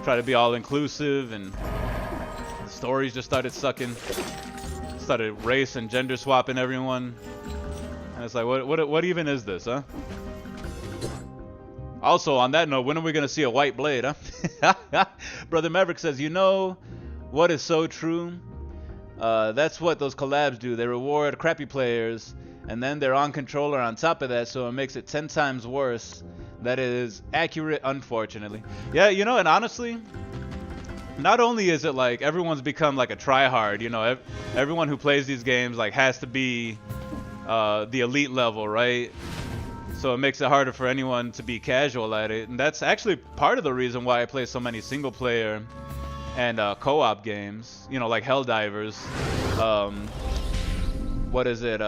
try to be all inclusive, and the stories just started sucking. Started race and gender swapping everyone. And it's like, what even is this, huh? Also, on that note, when are we gonna see a white blade, huh? Brother Maverick says, you know what is so true? That's what those collabs do. They reward crappy players, and then they're on controller on top of that, so it makes it 10 times worse. That is accurate, unfortunately. Yeah, you know, and honestly, not only is it like everyone's become like a tryhard, you know, everyone who plays these games like has to be the elite level, right? So it makes it harder for anyone to be casual at it, and that's actually part of the reason why I play so many single player and co-op games, you know, like Helldivers. What is it?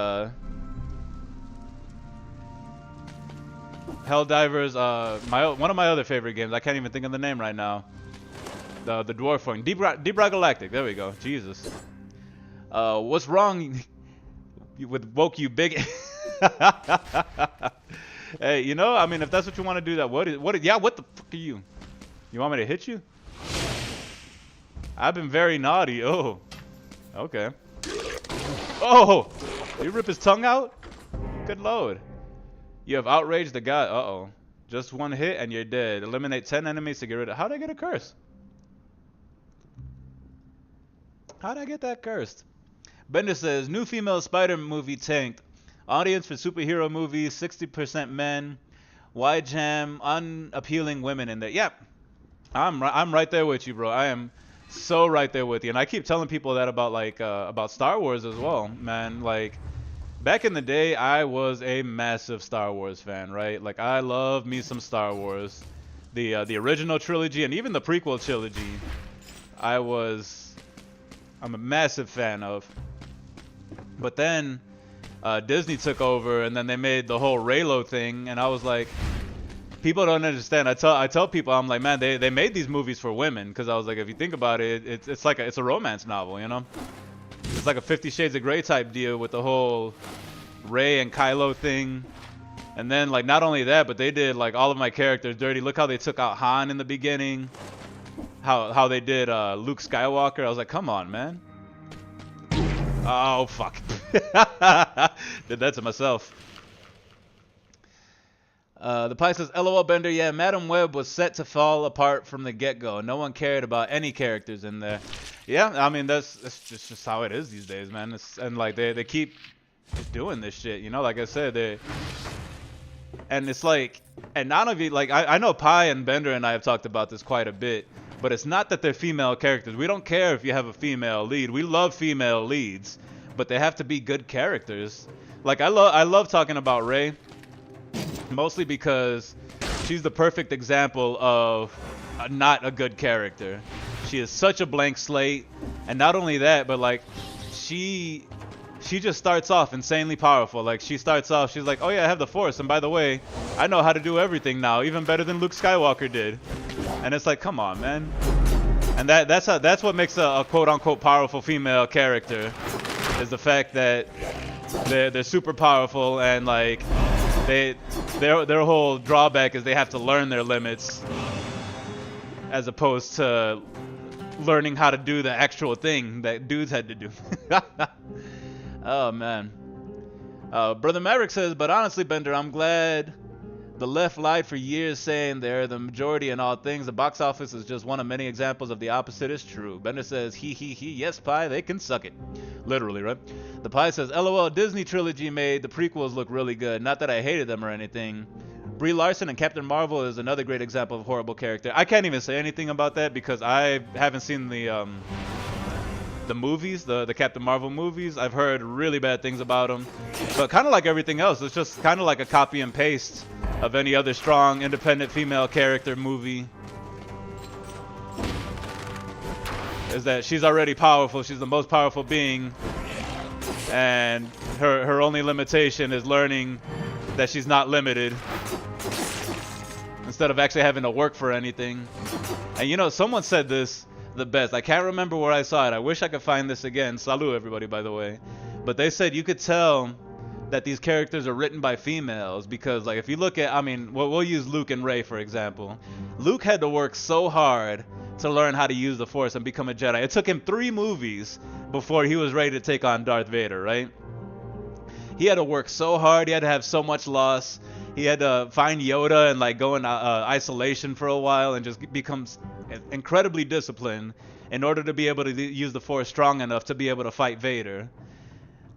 Helldivers. One of my other favorite games. I can't even think of the name right now. The dwarf one. Deep Rock Galactic. There we go. Jesus. What's wrong with woke you big? Hey, you know, I mean, if that's what you want to do, yeah, what the fuck are you? You want me to hit you? I've been very naughty. Oh, okay. Oh, you rip his tongue out? Good lord. You have outraged the god. Uh-oh. Just one hit and you're dead. Eliminate 10 enemies to get rid of. How'd I get a curse? How'd I get that cursed? Bender says, new female Spider movie tanked. Audience for superhero movies, 60% men. Wide jam, unappealing women in there. Yep. I'm right there with you, bro. I am so right there with you. And I keep telling people that about about Star Wars as well, man. Like, back in the day, I was a massive Star Wars fan, right? Like, I love me some Star Wars. The original trilogy and even the prequel trilogy, I'm a massive fan of. But then Disney took over, and then they made the whole Reylo thing, and I was like, people don't understand. I tell people, I'm like, man, they made these movies for women, because I was like, if you think about it, it's like it's a romance novel, you know? It's like a 50 Shades of Grey type deal with the whole Rey and Kylo thing. And then, like, not only that, but they did like all of my characters dirty. Look how they took out Han in the beginning. How they did Luke Skywalker. I was like, come on, man. Oh, fuck. Did that to myself. The Pie says, LOL Bender, yeah, Madam Web was set to fall apart from the get-go. No one cared about any characters in there. Yeah, I mean, that's just how it is these days, man. And, like, they keep doing this shit, you know? Like I said, and it's like, and none of you, like, I know Pie and Bender and I have talked about this quite a bit, but it's not that they're female characters. We don't care if you have a female lead. We love female leads, but they have to be good characters. Like, I love talking about Rey, mostly because she's the perfect example of not a good character. She is such a blank slate, and not only that, but like she just starts off insanely powerful. Like, she starts off, she's like, oh yeah, I have the Force, and by the way, I know how to do everything now, even better than Luke Skywalker did. And it's like, come on, man. And that's what makes a quote-unquote powerful female character, is the fact that they're super powerful, and like their whole drawback is they have to learn their limits, as opposed to learning how to do the actual thing that dudes had to do. Oh man. Brother Maverick says, but honestly, Bender, I'm glad The left lied for years saying they're the majority in all things. The box office is just one of many examples of the opposite is true. Bender says, he, yes, Pie, they can suck it. Literally, right? The Pie says, LOL, Disney trilogy made the prequels look really good. Not that I hated them or anything. Brie Larson and Captain Marvel is another great example of horrible character. I can't even say anything about that because I haven't seen the movies, the Captain Marvel movies. I've heard really bad things about them. But kind of like everything else, it's just kind of like a copy and paste of any other strong, independent female character movie. Is that she's already powerful, she's the most powerful being, and her only limitation is learning that she's not limited, instead of actually having to work for anything. And you know, someone said this the best. I can't remember where I saw it. I wish I could find this again. Salut everybody, by the way. But they said you could tell that these characters are written by females because, like, if you look at, I mean, we'll use Luke and Rey for example. Luke had to work so hard to learn how to use the Force and become a Jedi. It took him 3 movies before he was ready to take on Darth Vader, right? He had to work so hard. He had to have so much loss. He had to find Yoda and like go in isolation for a while and just become incredibly disciplined in order to be able to use the Force strong enough to be able to fight Vader.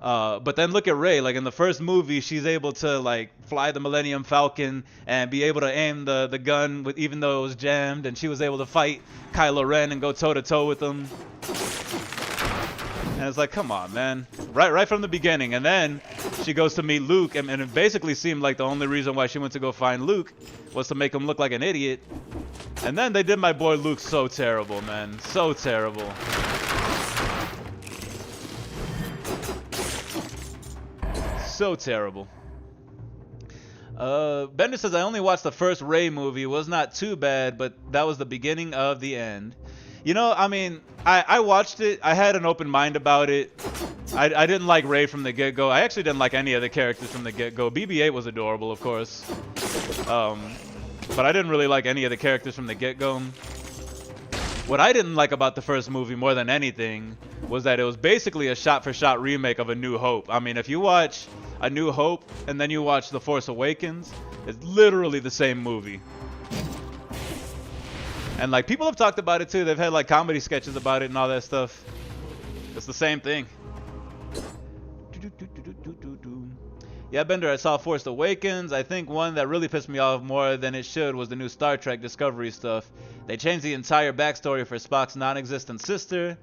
But then look at Rey. Like in the first movie, she's able to like fly the Millennium Falcon and be able to aim the gun with, even though it was jammed, and she was able to fight Kylo Ren and go toe to toe with him. And it's like, come on, man. Right from the beginning. And then she goes to meet Luke, and it basically seemed like the only reason why she went to go find Luke was to make him look like an idiot. And then they did my boy Luke so terrible, man. So terrible. So terrible. Bender says, I only watched the first Rey movie. It was not too bad, but that was the beginning of the end. You know, I mean, I watched it. I had an open mind about it. I didn't like Rey from the get-go. I actually didn't like any of the characters from the get-go. BB-8 was adorable, of course. But I didn't really like any of the characters from the get-go. What I didn't like about the first movie more than anything was that it was basically a shot-for-shot remake of A New Hope. I mean, if you watch A New Hope and then you watch The Force Awakens, it's literally the same movie. And like people have talked about it too. They've had like comedy sketches about it and all that stuff. It's the same thing. Yeah, Bender, I saw Force Awakens. I think one that really pissed me off more than it should was the new Star Trek Discovery stuff. They changed the entire backstory for Spock's non-existent sister.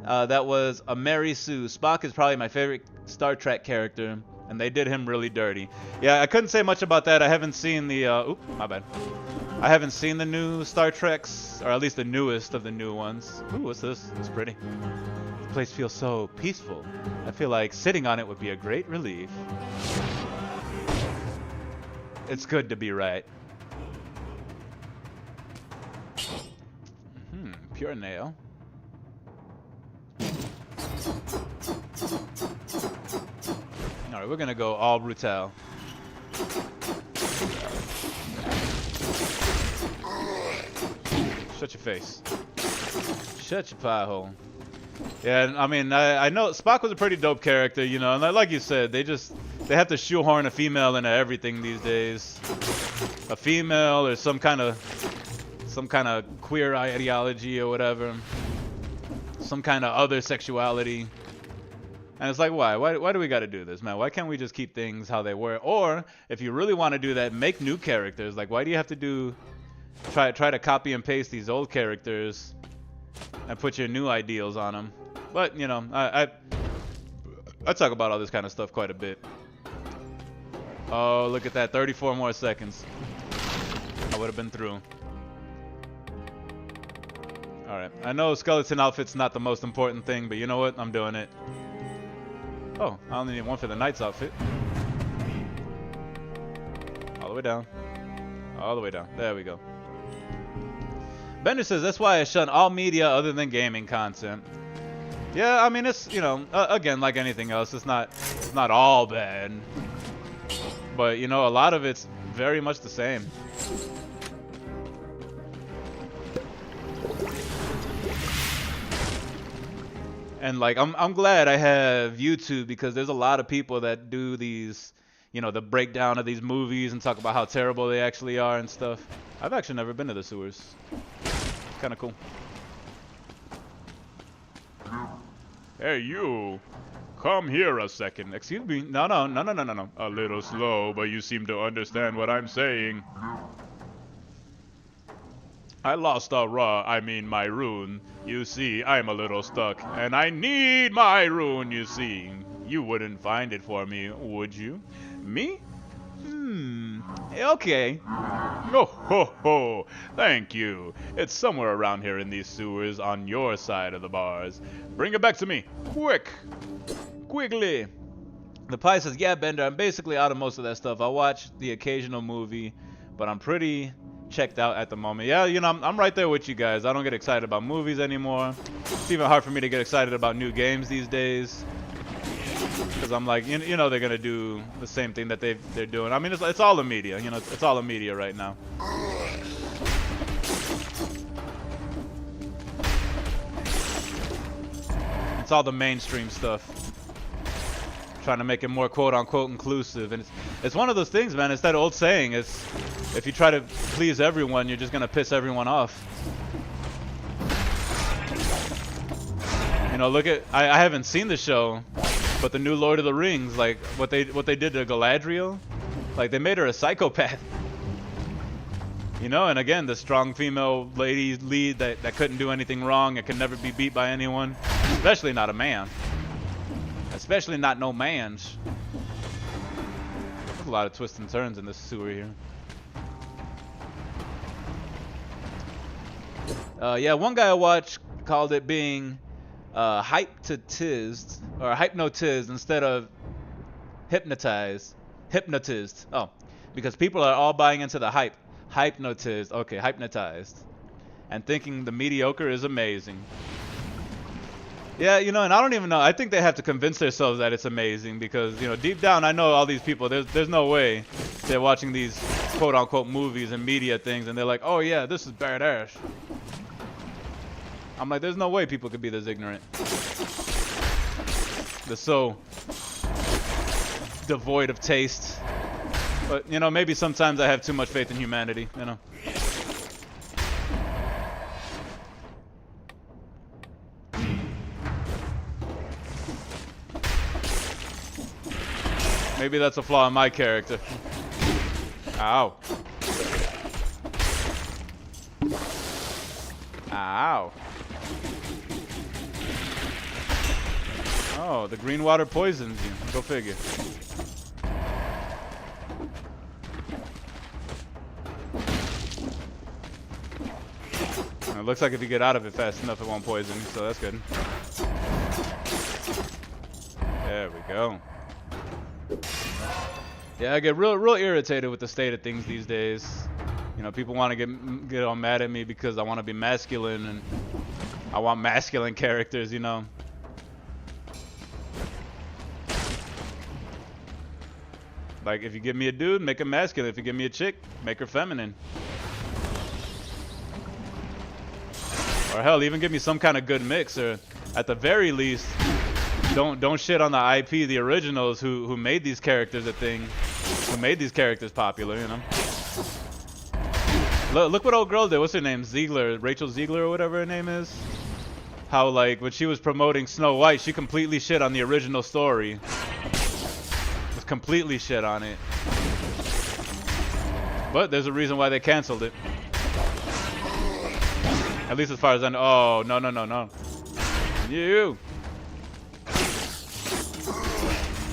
That was a Mary Sue. Spock is probably my favorite Star Trek character, and they did him really dirty. Yeah, I couldn't say much about that. I haven't seen the... Oop, my bad. I haven't seen the new Star Treks, or at least the newest of the new ones. Ooh, what's this? It's pretty. The place feels so peaceful. I feel like sitting on it would be a great relief. It's good to be right. Pure nail. Alright, we're gonna go all brutal. Shut your face. Shut your pie hole. Yeah, I mean, I know Spock was a pretty dope character, you know, and like you said, they have to shoehorn a female into everything these days. A female or some kind of queer ideology or whatever. Some kind of other sexuality. And it's like, why? Why do we got to do this, man? Why can't we just keep things how they were? Or if you really want to do that, make new characters. Like, why do you have to try to copy and paste these old characters and put your new ideals on them? But you know, I talk about all this kind of stuff quite a bit. Oh, look at that! 34 more seconds. I would have been through. All right. I know skeleton outfit's not the most important thing, but you know what? I'm doing it. Oh, I only need one for the knight's outfit. All the way down. All the way down. There we go. Bender says, that's why I shun all media other than gaming content. Yeah, I mean, it's, you know, again, like anything else, it's not all bad. But, you know, a lot of it's very much the same. And like I'm glad I have YouTube, because there's a lot of people that do these, you know, the breakdown of these movies and talk about how terrible they actually are and stuff. I've actually never been to the sewers. It's kind of cool. Hey, you. Come here a second. Excuse me. No. A little slow, but you seem to understand what I'm saying. I lost my rune. You see, I'm a little stuck, and I need my rune, you see. You wouldn't find it for me, would you? Me? Okay. Oh, ho, ho. Thank you. It's somewhere around here in these sewers on your side of the bars. Bring it back to me. Quick. Quickly. The pie says, yeah, Bender, I'm basically out of most of that stuff. I watch the occasional movie, but I'm pretty checked out at the moment. Yeah, you know, I'm right there with you guys. I don't get excited about movies anymore. It's even hard for me to get excited about new games these days. Because I'm like, you know, they're going to do the same thing that they're doing. I mean, it's all the media. You know, it's all the media right now. It's all the mainstream stuff. Trying to make it more quote-unquote inclusive. And it's one of those things, man. It's that old saying. It's if you try to please everyone, you're just going to piss everyone off. You know, look at... I haven't seen the show, but the new Lord of the Rings, like, what they did to Galadriel, like, they made her a psychopath. You know, and again, the strong female lady lead that couldn't do anything wrong and could never be beat by anyone, especially not a man. Especially not no man's. There's a lot of twists and turns in this sewer here. Yeah, one guy I watched called it being hypnotized instead of hypnotized. Hypnotized. Oh, because people are all buying into the hype. Hypnotized. Okay, hypnotized. And thinking the mediocre is amazing. Yeah, you know, and I don't even know. I think they have to convince themselves that it's amazing because, you know, deep down I know all these people. There's no way they're watching these quote-unquote movies and media things and they're like, oh yeah, this is badass. I'm like, there's no way people could be this ignorant. They're so devoid of taste. But, you know, maybe sometimes I have too much faith in humanity, you know. Maybe that's a flaw in my character. Ow. Ow. Oh, the green water poisons you. Go figure. It looks like if you get out of it fast enough, it won't poison you, so that's good. There we go. Yeah, I get real irritated with the state of things these days. You know, people want to get all mad at me because I want to be masculine and I want masculine characters, you know. Like, if you give me a dude, make him masculine. If you give me a chick, make her feminine. Or hell, even give me some kind of good mix, or at the very least, don't shit on the IP, the originals who made these characters a thing, who made these characters popular, you know. Look what old girl did. What's her name? Ziegler, Rachel Ziegler or whatever her name is. How, like, when she was promoting Snow White, she completely shit on the original story. Just completely shit on it. But there's a reason why they canceled it. At least as far as I know. Oh, no. You.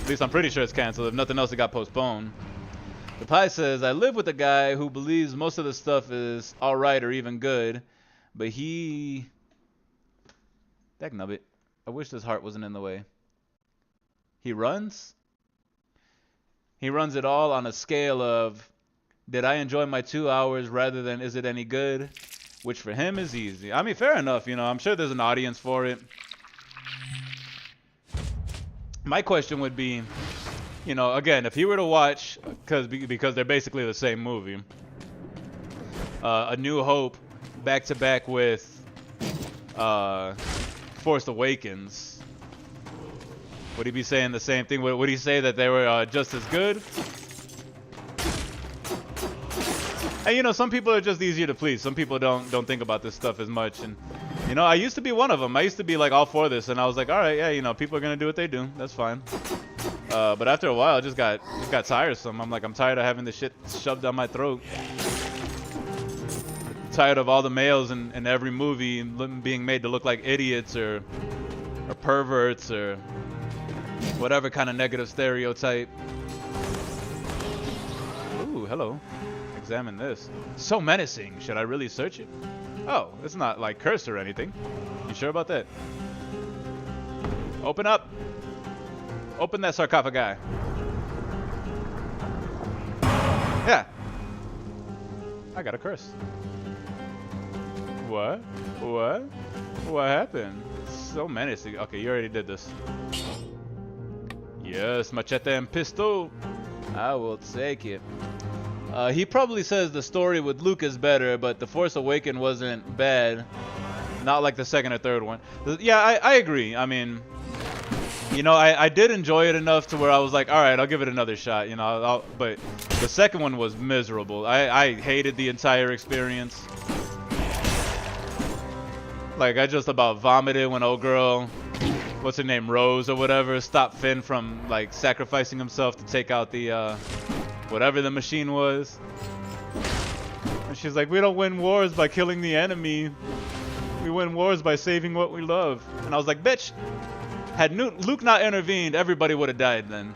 At least I'm pretty sure it's canceled. If nothing else, it got postponed. The Pie says, I live with a guy who believes most of the stuff is alright or even good, but he... Dagnubbit. I wish this heart wasn't in the way. He runs? He runs it all on a scale of, did I enjoy my 2 hours rather than is it any good? Which for him is easy. I mean, fair enough, you know. I'm sure there's an audience for it. My question would be, you know, again, if he were to watch, because they're basically the same movie, A New Hope back to back with Force Awakens, Would he be saying the same thing? Would he say that they were just as good? And you know, some people are just easier to please. Some people don't think about this stuff as much. And you know, I used to be one of them. I used to be like all for this, and I was like, all right, yeah, you know, people are gonna do what they do. That's fine. But after a while, it just got tiresome. I'm like, I'm tired of having this shit shoved down my throat. Tired of all the males in every movie being made to look like idiots or perverts or whatever kind of negative stereotype. Ooh, hello. Examine this. So menacing. Should I really search it? Oh, it's not like cursed or anything. You sure about that? Open up. Open that sarcophagi. Yeah. I got a curse. What? What? What happened? So menacing. Okay, you already did this. Yes, machete and pistol. I will take it. He probably says the story with Luke is better, but The Force Awakens wasn't bad. Not like the second or third one. Yeah, I agree. I mean, you know, I did enjoy it enough to where I was like, all right, I'll give it another shot. You know, but the second one was miserable. I hated the entire experience. Like, I just about vomited when old girl, what's her name, Rose or whatever, stopped Finn from, like, sacrificing himself to take out the, whatever the machine was. And she's like, we don't win wars by killing the enemy. We win wars by saving what we love. And I was like, bitch, had Luke not intervened, everybody would have died then.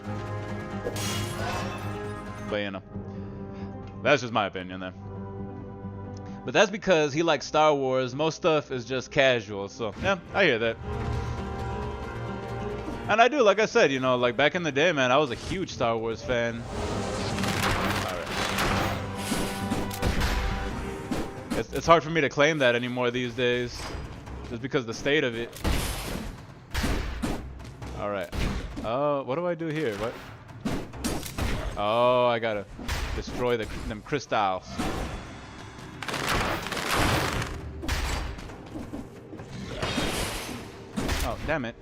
But, you know, that's just my opinion then. But that's because he likes Star Wars. Most stuff is just casual. So, yeah, I hear that. And I do, like I said, you know, like back in the day, man, I was a huge Star Wars fan. Alright. It's hard for me to claim that anymore these days. Just because of the state of it. Alright. What do I do here? What? Oh, I gotta destroy them crystals. Oh, damn it.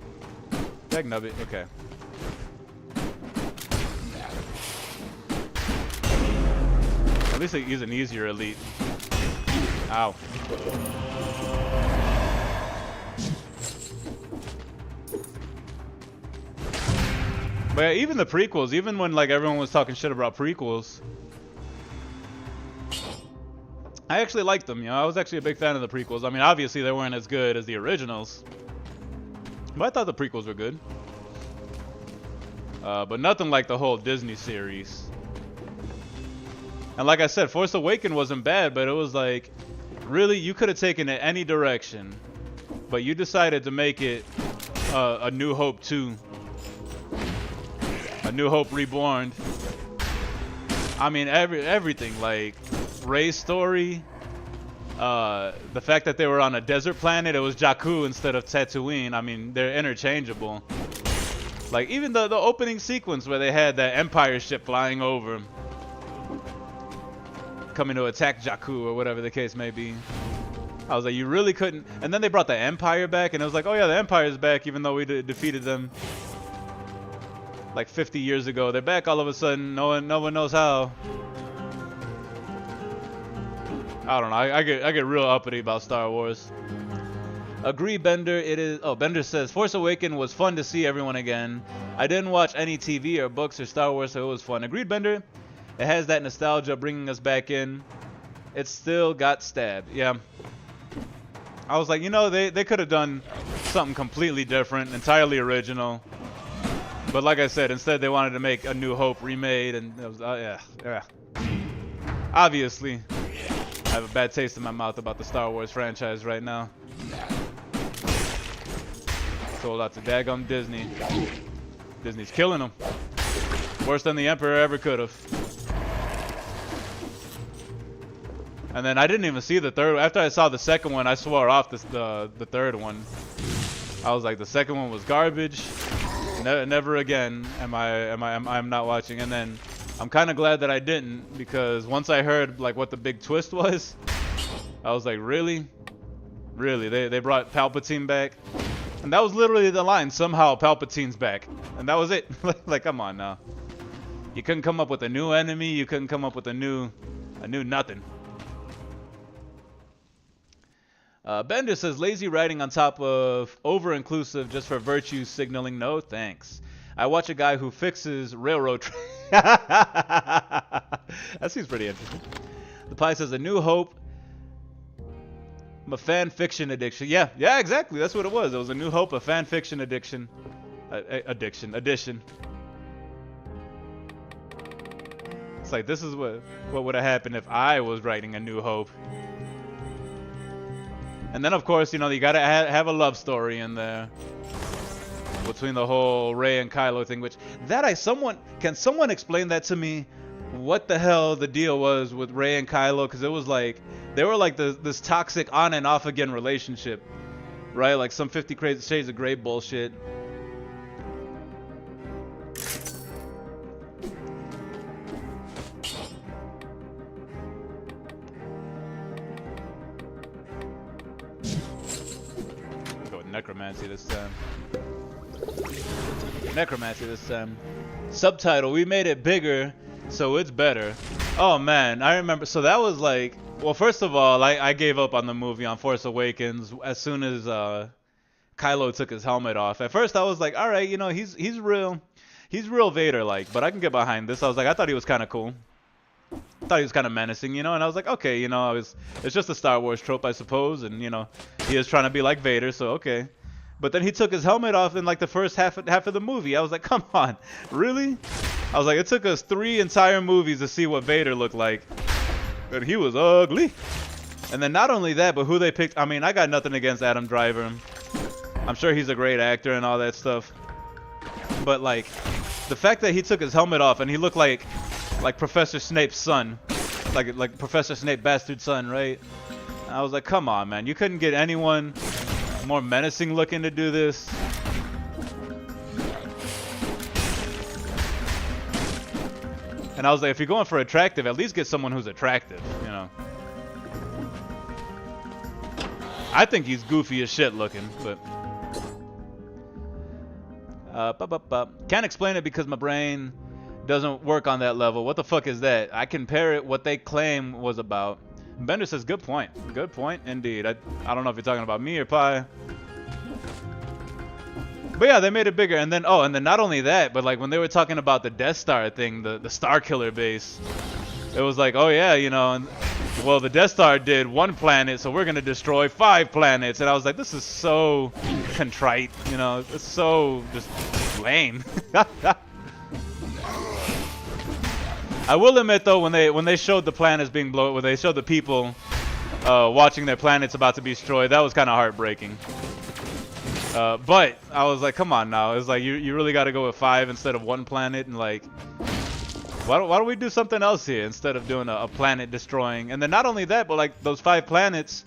Dagnub okay. At least he's an easier elite. Ow. But yeah, even the prequels, even when like everyone was talking shit about prequels, I actually liked them, you know. I was actually a big fan of the prequels. I mean, obviously they weren't as good as the originals. But I thought the prequels were good. But nothing like the whole Disney series. And like I said, Force Awakens wasn't bad, but it was like, really, you could have taken it any direction. But you decided to make it A New Hope 2. A New Hope Reborn. I mean, everything, like Rey's story. The fact that they were on a desert planet, it was Jakku instead of Tatooine. I mean, they're interchangeable. Like, even the opening sequence where they had that Empire ship flying over, coming to attack Jakku or whatever the case may be. I was like, you really couldn't. And then they brought the Empire back, and it was like, oh yeah, the Empire's back, even though we defeated them like 50 years ago. They're back all of a sudden. No one knows how. I don't know. I get real uppity about Star Wars. Agree, Bender. It is. Oh, Bender says Force Awakens was fun to see everyone again. I didn't watch any TV or books or Star Wars, so it was fun. Agreed, Bender. It has that nostalgia bringing us back in. It still got stabbed. Yeah. I was like, you know, they could have done something completely different, entirely original. But like I said, instead they wanted to make A New Hope remade, and it was yeah. Obviously, I have a bad taste in my mouth about the Star Wars franchise right now. Sold out to daggum Disney. Disney's killing them. Worse than the Emperor ever could have. And then I didn't even see the third. After I saw the second one, I swore off the third one. I was like, the second one was garbage. Never again I'm not watching. And then I'm kind of glad that I didn't, because once I heard like what the big twist was, I was like, really? Really? They brought Palpatine back? And that was literally the line. Somehow Palpatine's back. And that was it. Like, come on now. You couldn't come up with a new enemy. You couldn't come up with a new nothing. Bender says, lazy writing on top of over-inclusive just for virtue signaling. No thanks. I watch a guy who fixes railroad that seems pretty interesting. The Pie says, A New Hope. A fan fiction addiction. Yeah, exactly. That's what it was. It was A New Hope, a fan fiction addiction. Addition. It's like, this is what would have happened if I was writing A New Hope. And then, of course, you know, you gotta have a love story in there between the whole Rey and Kylo thing. Which can someone explain that to me? What the hell the deal was with Rey and Kylo? Because it was like they were like this toxic on and off again relationship, right? Like some 50 Shades of Grey bullshit. Necromancy this time. Subtitle, we made it bigger, so it's better. Oh man, I remember. So that was like, well, first of all, I gave up on the movie on Force Awakens as soon as Kylo took his helmet off. At first I was like, all right, you know, he's real Vader-like, but I can get behind this. I was like, I thought he was kind of cool. I thought he was kind of menacing, you know, and I was like, okay, you know, it's just a Star Wars trope, I suppose, and, you know, he is trying to be like Vader, so okay. But then he took his helmet off in, like, the first half of the movie. I was like, come on, really? I was like, it took us 3 entire movies to see what Vader looked like, and he was ugly. And then not only that, but who they picked, I mean, I got nothing against Adam Driver. I'm sure he's a great actor and all that stuff. But, like, the fact that he took his helmet off and he looked like Professor Snape's son, like Professor Snape bastard son, right? And I was like, come on, man, you couldn't get anyone more menacing looking to do this. And I was like, if you're going for attractive, at least get someone who's attractive, you know. I think he's goofy as shit looking, but can't explain it because my brain doesn't work on that level. What the fuck is that? I compare it what they claim was about. Bender says, good point. Good point indeed. I don't know if you're talking about me or Pi. But yeah, they made it bigger. And then not only that, but like when they were talking about the Death Star thing, the Star Killer base, it was like, oh yeah, you know, well, the Death Star did 1 planet, so we're going to destroy 5 planets. And I was like, this is so contrite, you know, it's so just lame. I will admit though, when they showed the planets being blown, when they showed the people watching their planets about to be destroyed, that was kind of heartbreaking. But I was like, come on now, it's like you really got to go with 5 instead of 1 planet, and like, why don't we do something else here instead of doing a planet destroying? And then not only that, but like those 5 planets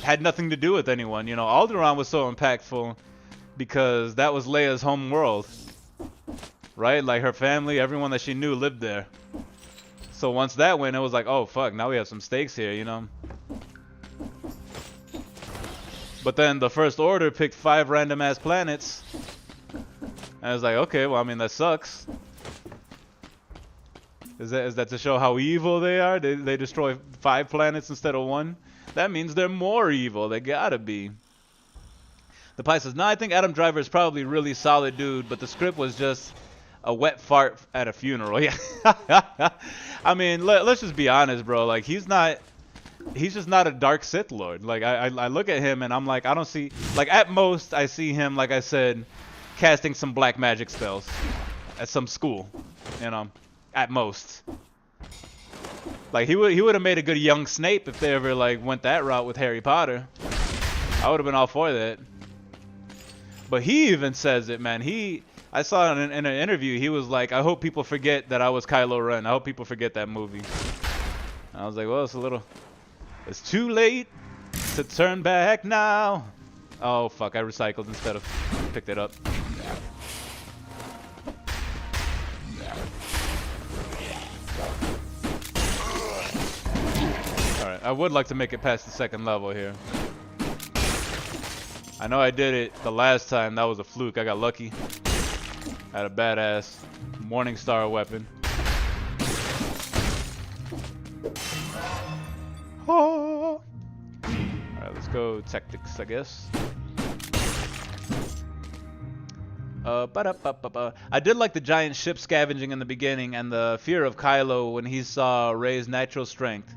had nothing to do with anyone. You know, Alderaan was so impactful because that was Leia's home world. Right? Like her family, everyone that she knew lived there. So once that went, it was like, oh fuck, now we have some stakes here, you know? But then the First Order picked 5 random ass planets. And I was like, okay, well, I mean, that sucks. Is that to show how evil they are? They destroy 5 planets instead of 1? That means they're more evil. They gotta be. The Pie says, no, I think Adam Driver is probably a really solid dude, but the script was just a wet fart at a funeral. Yeah. I mean, let's just be honest, bro. Like, he's just not a dark Sith Lord. Like, I look at him and I'm like, I don't see, like, at most I see him, like I said, casting some black magic spells at some school, you know, at most. Like, he would have made a good young Snape if they ever, like, went that route with Harry Potter. I would have been all for that. But he even says it, man. I saw in an interview, he was like, I hope people forget that I was Kylo Ren. I hope people forget that movie. And I was like, well, it's too late to turn back now. Oh, fuck, I recycled instead of picked it up. Alright, I would like to make it past the 2nd level here. I know I did it the last time. That was a fluke. I got lucky. I had a badass Morningstar weapon. Oh. Alright, let's go tactics, I guess. I did like the giant ship scavenging in the beginning and the fear of Kylo when he saw Rey's natural strength.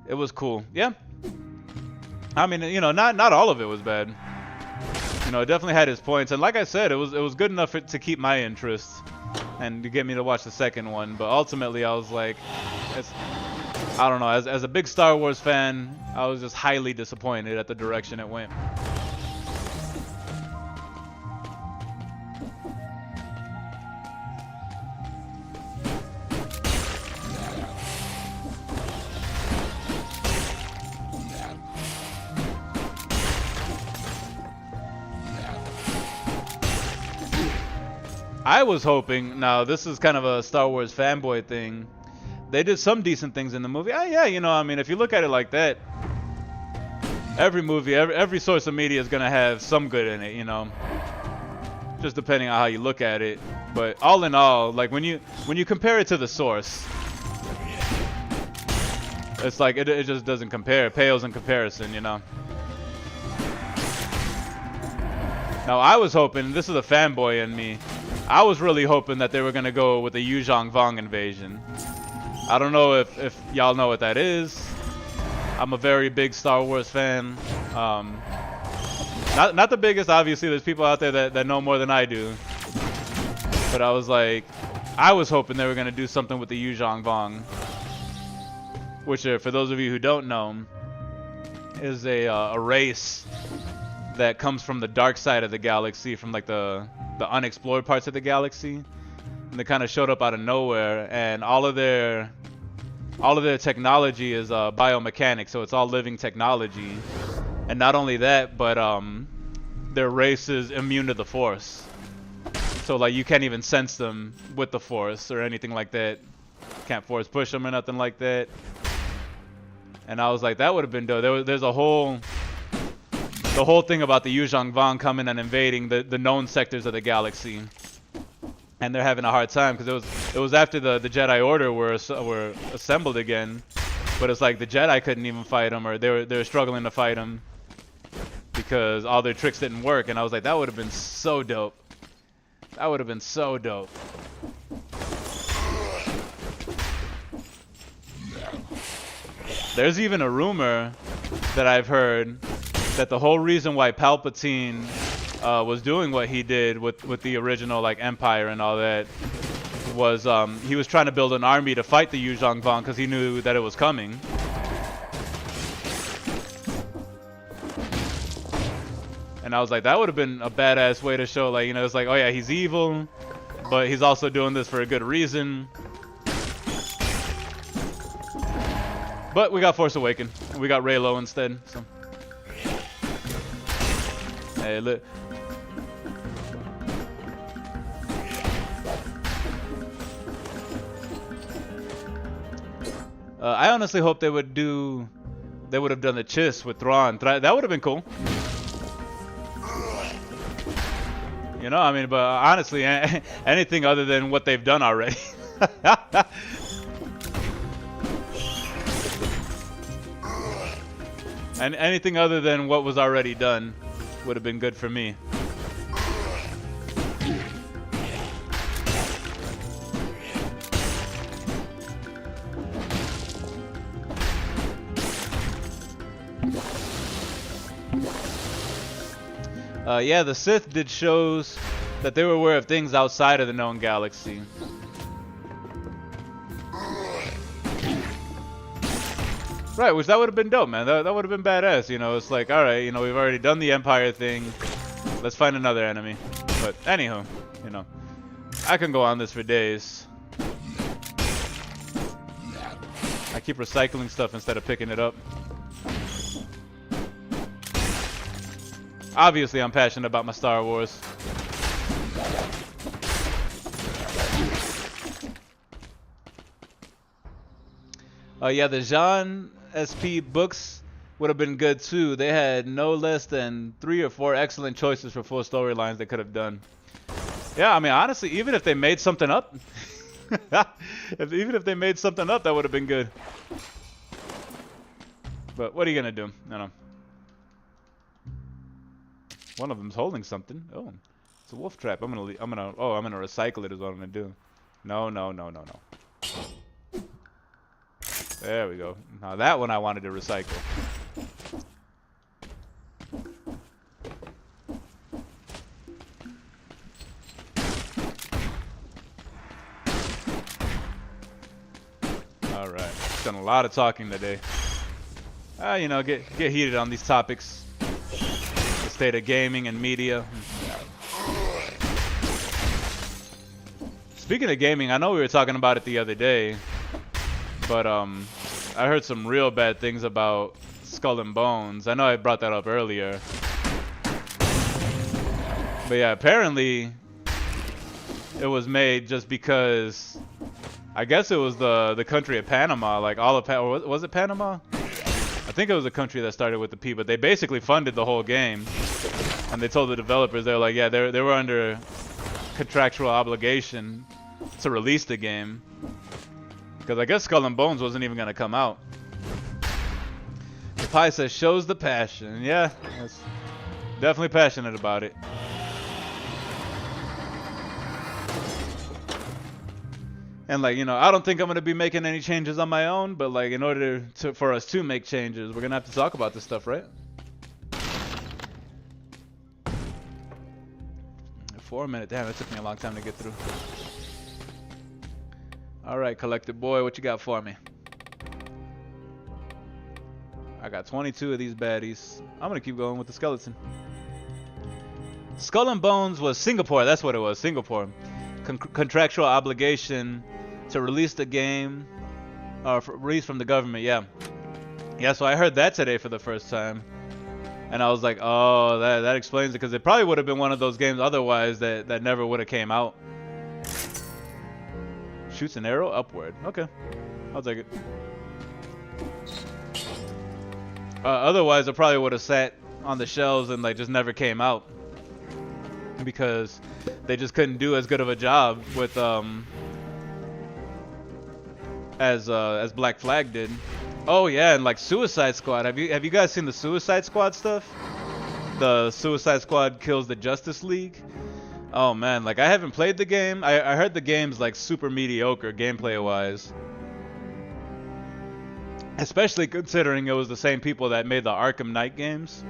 It was cool. Yeah. I mean, you know, not all of it was bad. You know, it definitely had its points, and like I said, it was good enough to keep my interest and to get me to watch the second one. But ultimately, I was like, I don't know. As a big Star Wars fan, I was just highly disappointed at the direction it went. I was hoping, now this is kind of a Star Wars fanboy thing, they did some decent things in the movie. Yeah, you know, I mean, if you look at it like that, every movie, every source of media is going to have some good in it, you know, just depending on how you look at it. But all in all, like when you compare it to the source, it's like it just doesn't compare. It pales in comparison, you know. Now I was hoping, this is a fanboy in me, I was really hoping that they were going to go with the Yuuzhan Vong invasion. I don't know if y'all know what that is. I'm a very big Star Wars fan. Not the biggest, obviously. There's people out there that know more than I do. But I was hoping they were going to do something with the Yuuzhan Vong. Which, for those of you who don't know, is a race that comes from the dark side of the galaxy, from like the unexplored parts of the galaxy, and they kind of showed up out of nowhere, and all of their technology is biomechanics, so it's all living technology. And not only that, but their race is immune to the Force, so like you can't even sense them with the Force or anything like that. Can't Force push them or nothing like that. And I was like, that would have been dope. There's the whole thing about the Yuuzhan Vong coming and invading the known sectors of the galaxy, and they're having a hard time because it was after the Jedi Order were assembled again, but it's like the Jedi couldn't even fight them, or they were struggling to fight them because all their tricks didn't work. And I was like, that would have been so dope. That would have been so dope. There's even a rumor that I've heard that the whole reason why Palpatine was doing what he did with the original like Empire and all that was he was trying to build an army to fight the Yuuzhan Vong because he knew that it was coming. And I was like, that would have been a badass way to show, like, you know, it's like, oh yeah, he's evil, but he's also doing this for a good reason. But we got Force Awakens. We got Reylo instead. So. Hey, look. I honestly hope they would have done the Chiss with Thrawn. That would have been cool. You know, I mean, but honestly, anything other than what they've done already. And anything other than what was already done would have been good for me. Yeah, the Sith did shows that they were aware of things outside of the known galaxy. Right, which that would have been dope, man. That would have been badass. You know, it's like, all right, you know, we've already done the Empire thing. Let's find another enemy. But anywho, you know, I can go on this for days. I keep recycling stuff instead of picking it up. Obviously, I'm passionate about my Star Wars. Yeah, the Jean SP books would have been good too. They had no less than 3 or 4 excellent choices for full storylines they could have done. Yeah, I mean, honestly, even if they made something up, even if they made something up, that would have been good. But what are you gonna do? I don't know. One of them's holding something. Oh, it's a wolf trap. I'm gonna recycle it is what I'm gonna do. No. There we go. Now that one I wanted to recycle. All right, done a lot of talking today. You know, get heated on these topics. The state of gaming and media. Speaking of gaming, I know we were talking about it the other day, but I heard some real bad things about Skull and Bones. I know I brought that up earlier. But yeah, apparently it was made just because I guess it was the country of Panama, like all of was it Panama? I think it was a country that started with the P, but they basically funded the whole game. And they told the developers, they were like, yeah, they were under contractual obligation to release the game. Because I guess Skull and Bones wasn't even going to come out. The Pie says, shows the passion. Yeah, that's definitely passionate about it. And like, you know, I don't think I'm going to be making any changes on my own, but like in order for us to make changes, we're going to have to talk about this stuff, right? 4 minutes. Damn, it took me a long time to get through. All right, Collected Boy, what you got for me? I got 22 of these baddies. I'm going to keep going with the skeleton. Skull and Bones was Singapore. That's what it was, Singapore. Contractual obligation to release the game, or release from the government, yeah. Yeah, so I heard that today for the first time. And I was like, oh, that explains it, because it probably would have been one of those games otherwise that never would have came out. Shoots an arrow upward. Okay, I'll take it. Otherwise, it probably would have sat on the shelves and like just never came out. Because they just couldn't do as good of a job with as Black Flag did. Oh yeah, and like Suicide Squad. Have you guys seen the Suicide Squad stuff? The Suicide Squad kills the Justice League. Oh man, like I haven't played the game. I heard the game's like super mediocre gameplay wise. Especially considering it was the same people that made the Arkham Knight games.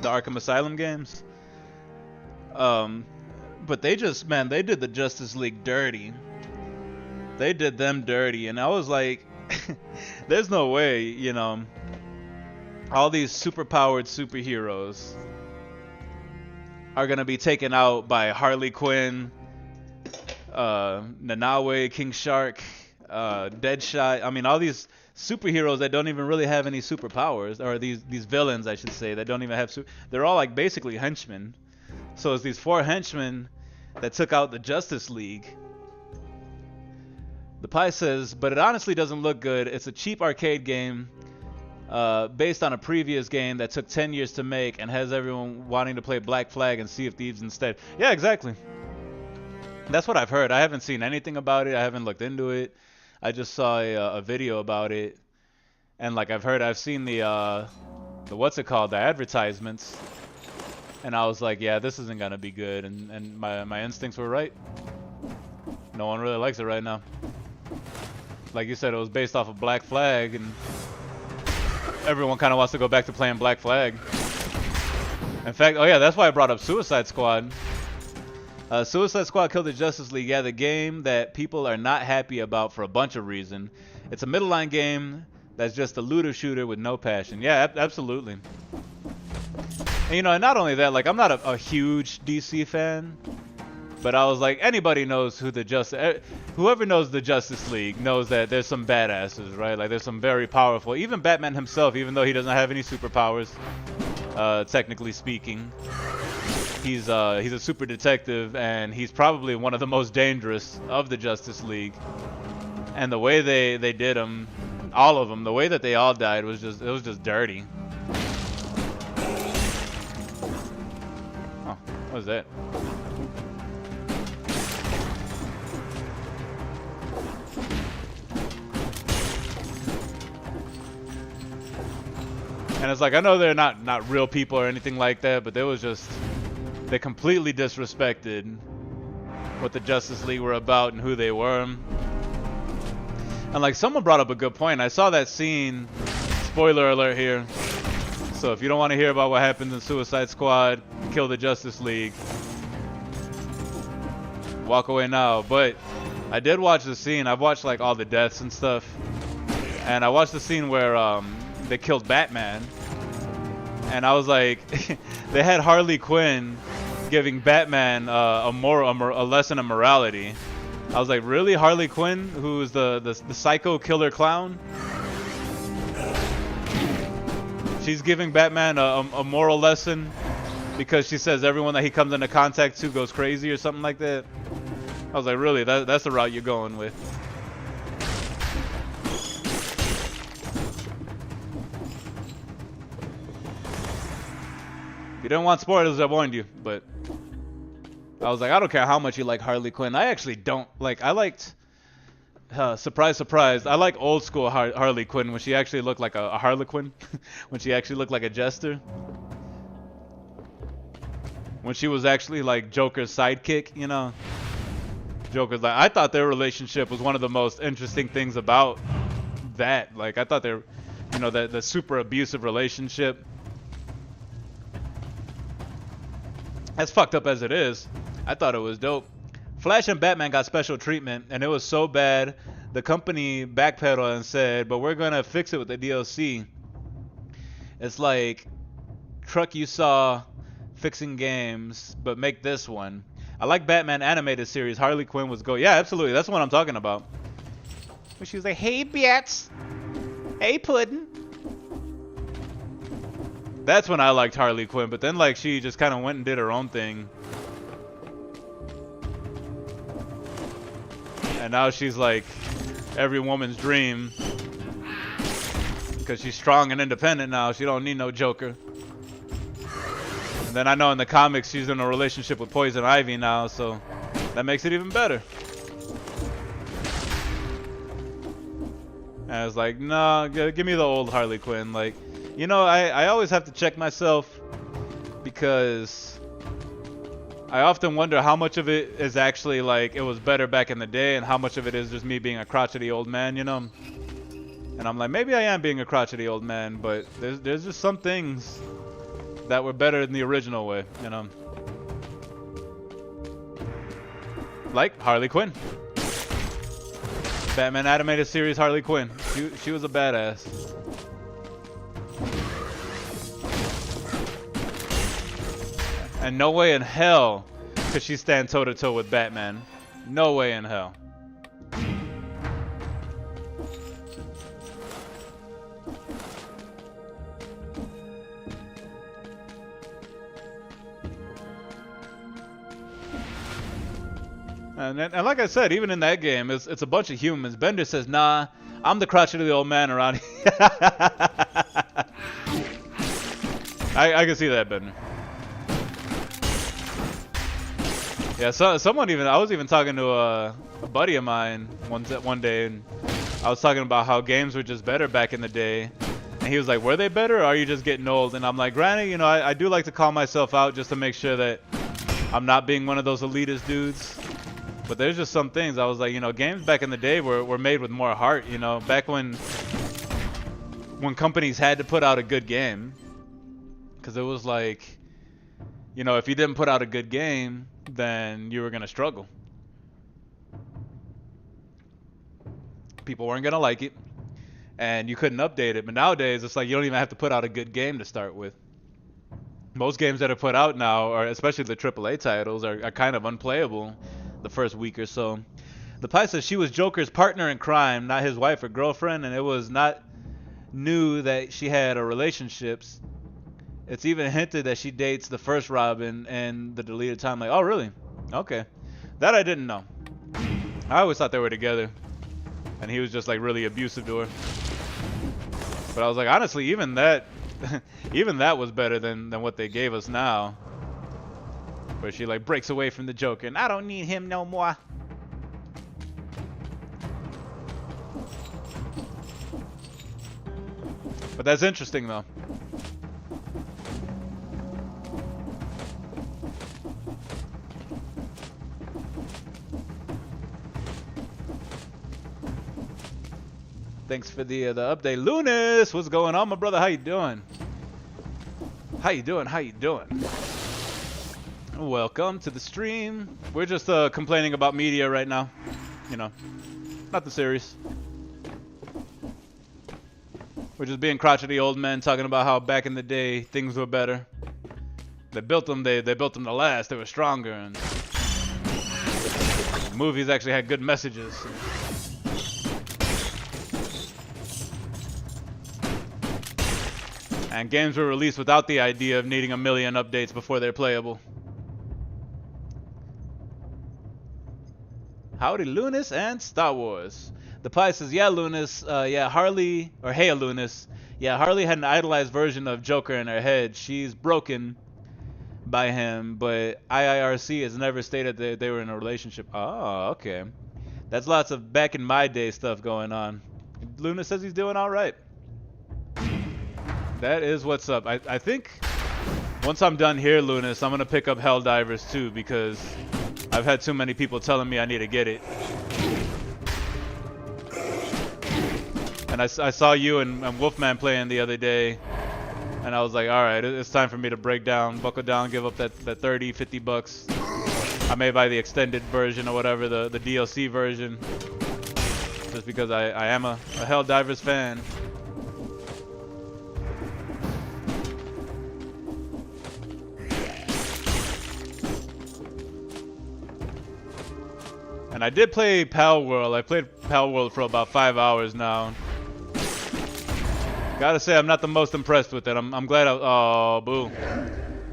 The Arkham Asylum games. But they just, man, they did the Justice League dirty. They did them dirty, and I was like, there's no way, you know, all these super-powered superheroes are gonna be taken out by Harley Quinn, Nanaue, King Shark, Deadshot. I mean, all these superheroes that don't even really have any superpowers, or these villains, I should say, that don't even have they're all like basically henchmen. So it's these 4 henchmen that took out the Justice League. The Pie says, but it honestly doesn't look good. It's a cheap arcade game based on a previous game that took 10 years to make and has everyone wanting to play Black Flag and Sea of Thieves instead. Yeah, exactly. That's what I've heard. I haven't seen anything about it. I haven't looked into it. I just saw a video about it. And like I've seen the what's it called? The advertisements. And I was like, yeah, this isn't gonna be good, and my instincts were right. No one really likes it right now. Like you said, it was based off of Black Flag, and everyone kind of wants to go back to playing Black Flag. In fact, oh yeah, that's why I brought up Suicide Squad. Suicide Squad killed the Justice League. Yeah, the game that people are not happy about for a bunch of reasons. It's a middle line game that's just a looter shooter with no passion. Yeah, absolutely. And, you know, and not only that, like, I'm not a huge DC fan, but I was like, anybody knows who whoever knows the Justice League knows that there's some badasses, right? Like, there's some very powerful, even Batman himself, even though he doesn't have any superpowers, technically speaking. He's a super detective, and he's probably one of the most dangerous of the Justice League. And the way they did him, All of them. The way that they all died was just, it was just dirty. Oh, what was that? And it's like, I know they're not real people or anything like that, but they was just, they completely disrespected what the Justice League were about and who they were. And like, someone brought up a good point. I saw that scene, spoiler alert here. So if you don't want to hear about what happens in Suicide Squad, Kill the Justice League, walk away now. But I did watch the scene. I've watched like all the deaths and stuff. And I watched the scene where they killed Batman. And I was like, they had Harley Quinn giving Batman a lesson of morality. I was like, really? Harley Quinn, who's the psycho killer clown? She's giving Batman a moral lesson because she says everyone that he comes into contact to goes crazy or something like that. I was like, really? That's the route you're going with? You didn't want spoilers, I warned you, but I was like, I don't care how much you like Harley Quinn. I actually don't. Like, I liked, surprise, surprise, I like old school Harley Quinn when she actually looked like a Harlequin, when she actually looked like a jester. When she was actually like Joker's sidekick, you know? Joker's like, I thought their relationship was one of the most interesting things about that. Like, I thought they're, you know, the super abusive relationship. As fucked up as it is, I thought it was dope. Flash and Batman got special treatment, and it was so bad, the company backpedaled and said, but we're gonna fix it with the DLC. It's like, truck you saw fixing games, but make this one. I like Batman animated series. Harley Quinn was go. Yeah, absolutely. That's what I'm talking about. Where she was like, hey, Bats. Hey, Puddin'. That's when I liked Harley Quinn, but then like she just kind of went and did her own thing. And now she's like every woman's dream because she's strong and independent now. She don't need no Joker. And then I know in the comics she's in a relationship with Poison Ivy now, so that makes it even better. And I was like, no, give me the old Harley Quinn. Like, you know, I always have to check myself because I often wonder how much of it is actually like it was better back in the day and how much of it is just me being a crotchety old man, you know? And I'm like, maybe I am being a crotchety old man, but there's just some things that were better in the original way, you know? Like Harley Quinn. Batman animated series Harley Quinn. She was a badass. And no way in hell could she stand toe-to-toe with Batman. No way in hell. And like I said, even in that game, it's a bunch of humans. Bender says, nah, I'm the crotchety old man around here. I can see that, Bender. Yeah, so someone even, I was even talking to a buddy of mine one day, and I was talking about how games were just better back in the day. And he was like, were they better, or are you just getting old? And I'm like, granted, you know, I do like to call myself out just to make sure that I'm not being one of those elitist dudes. But there's just some things I was like, you know, games back in the day were made with more heart, you know, back when companies had to put out a good game. Because it was like, you know, if you didn't put out a good game, then you were going to struggle. People weren't going to like it, and you couldn't update it. But nowadays, it's like you don't even have to put out a good game to start with. Most games that are put out now, or especially the AAA titles, are kind of unplayable the first week or so. The Pie says she was Joker's partner in crime, not his wife or girlfriend, and it was not new that she had a relationships. It's even hinted that she dates the first Robin in the deleted timeline. Oh, really? Okay. That I didn't know. I always thought they were together. And he was just like really abusive to her. But I was like, honestly, even that, even that was better than what they gave us now. Where she like breaks away from the Joker and I don't need him no more. But that's interesting though. Thanks for the update, Lunas. What's going on, my brother? How you doing? How you doing? How you doing? Welcome to the stream. We're just complaining about media right now. You know, nothing serious. We're just being crotchety old men talking about how back in the day things were better. They built them. They built them to last. They were stronger, and movies actually had good messages. And games were released without the idea of needing a million updates before they're playable. Howdy, Lunas and Star Wars. The Pie says, yeah, Lunas, yeah, Harley, or hey, Lunas. Yeah, Harley had an idolized version of Joker in her head. She's broken by him, but IIRC has never stated that they were in a relationship. Oh, okay. That's lots of back in my day stuff going on. Lunas says he's doing all right. That is what's up. I think once I'm done here, Lunas, I'm going to pick up Helldivers too, because I've had too many people telling me I need to get it. And I saw you and Wolfman playing the other day, and I was like, alright, it's time for me to break down, buckle down, give up that 30, 50 bucks. I may buy the extended version or whatever, the DLC version, just because I am a Helldivers fan. And I did play Pal World. I played Pal World for about 5 hours now. Gotta say, I'm not the most impressed with it. I'm glad oh, boo.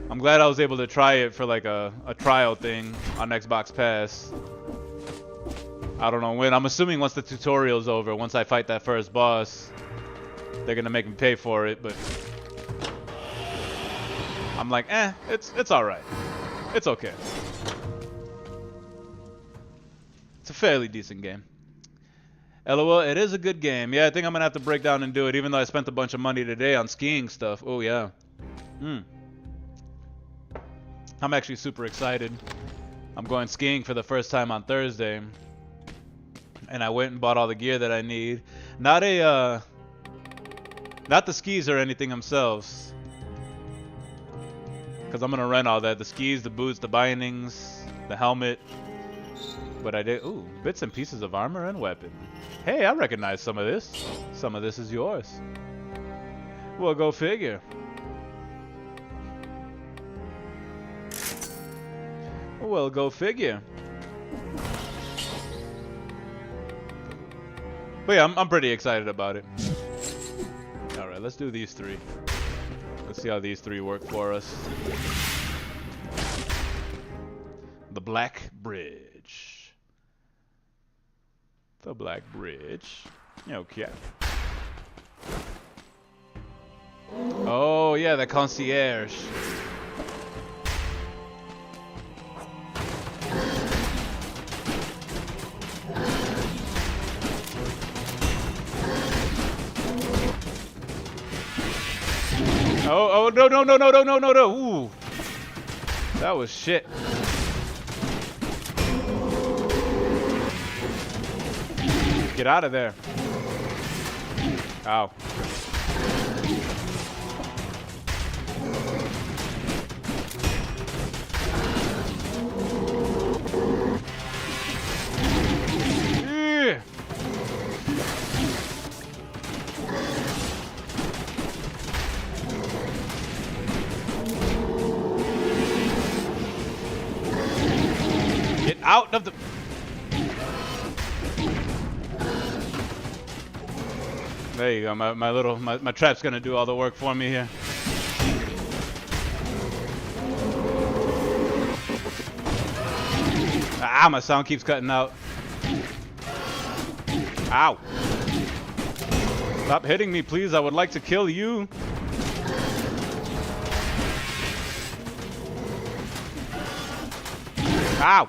I'm glad I was able to try it for like a trial thing on Xbox Pass. I don't know when. I'm assuming once the tutorial's over, once I fight that first boss, they're gonna make me pay for it, but I'm like, it's alright. It's okay. It's a fairly decent game. LOL, it is a good game. Yeah, I think I'm gonna have to break down and do it, even though I spent a bunch of money today on skiing stuff. Oh yeah. I'm actually super excited. I'm going skiing for the first time on Thursday. And I went and bought all the gear that I need. Not the skis or anything themselves. Because I'm gonna rent all that. The skis, the boots, the bindings, the helmet. But I did, ooh, bits and pieces of armor and weapon. Hey, I recognize some of this. Some of this is yours. Well, go figure. Well, go figure. But yeah, I'm pretty excited about it. Alright, let's do these three. Let's see how these three work for us. The Black Bridge. The Black Bridge. Okay. Oh, yeah, the concierge. Oh, no. Ooh. That was shit. Get out of there. Ow. Get out of the... There you go, my trap's gonna do all the work for me here. Ah, my sound keeps cutting out. Ow. Stop hitting me, please. I would like to kill you. Ow!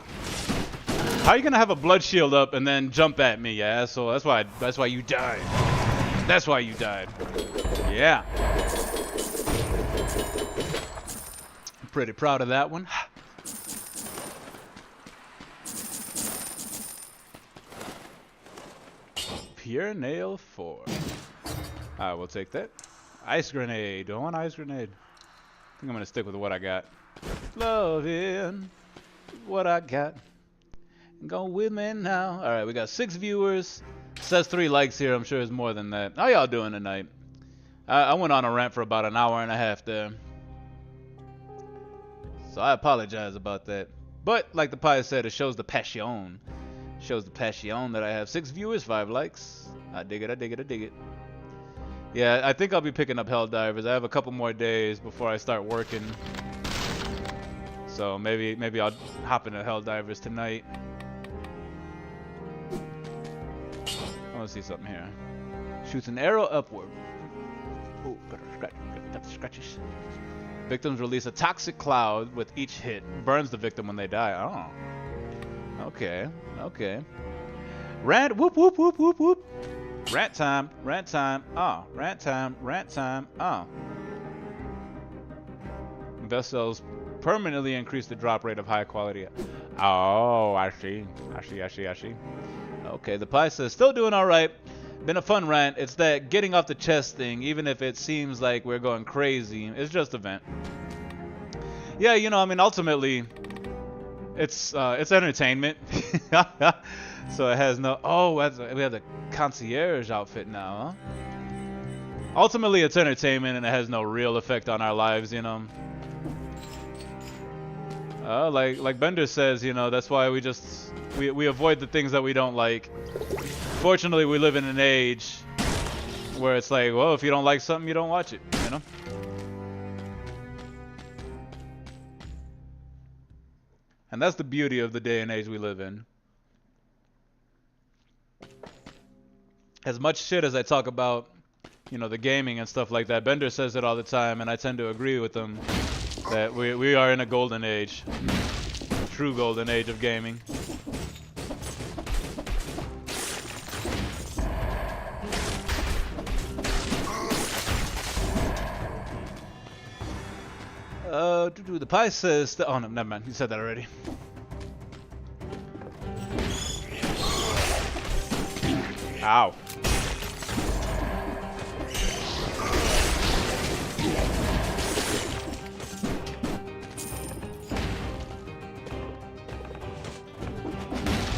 How are you gonna have a blood shield up and then jump at me, you asshole? That's why you died. That's why you died. Yeah. I'm pretty proud of that one. Pure nail 4. Alright, we'll take that. Ice grenade. Do I want ice grenade? I think I'm gonna stick with what I got. Loving what I got. Go with me now. Alright, we got 6 viewers. Says 3 likes here. I'm sure it's more than that. How y'all doing tonight? I went on a rant for about an hour and a half there. So I apologize about that. But, like the pie said, it shows the passion. Shows the passion that I have 6 viewers, 5 likes. I dig it, I dig it, I dig it. Yeah, I think I'll be picking up Helldivers. I have a couple more days before I start working. So maybe I'll hop into Helldivers tonight. I want to see something here. Shoots an arrow upward. Oh, got the scratches. Victims release a toxic cloud with each hit. Burns the victim when they die. Oh. Okay. Okay. Rant. Whoop, whoop, whoop, whoop, whoop. Rant time. Rant time. Oh. Rant time. Rant time. Oh. Vessels permanently increase the drop rate of high quality. Oh, I see. I see, I see, I see. Okay, the pie says, still doing alright. Been a fun rant. It's that getting off the chest thing, even if it seems like we're going crazy. It's just a vent. Yeah, you know, I mean, ultimately, it's entertainment. So it has no... Oh, we have the concierge outfit now, huh? Ultimately, it's entertainment, and it has no real effect on our lives, you know? Like Bender says, you know, that's why we avoid the things that we don't like. Fortunately, we live in an age where it's like, well, if you don't like something, you don't watch it, you know? And that's the beauty of the day and age we live in. As much shit as I talk about, you know, the gaming and stuff like that, Bender says it all the time, and I tend to agree with him that we are in a golden age. A true golden age of gaming. The pie says... Oh, no, never mind. You said that already. Ow.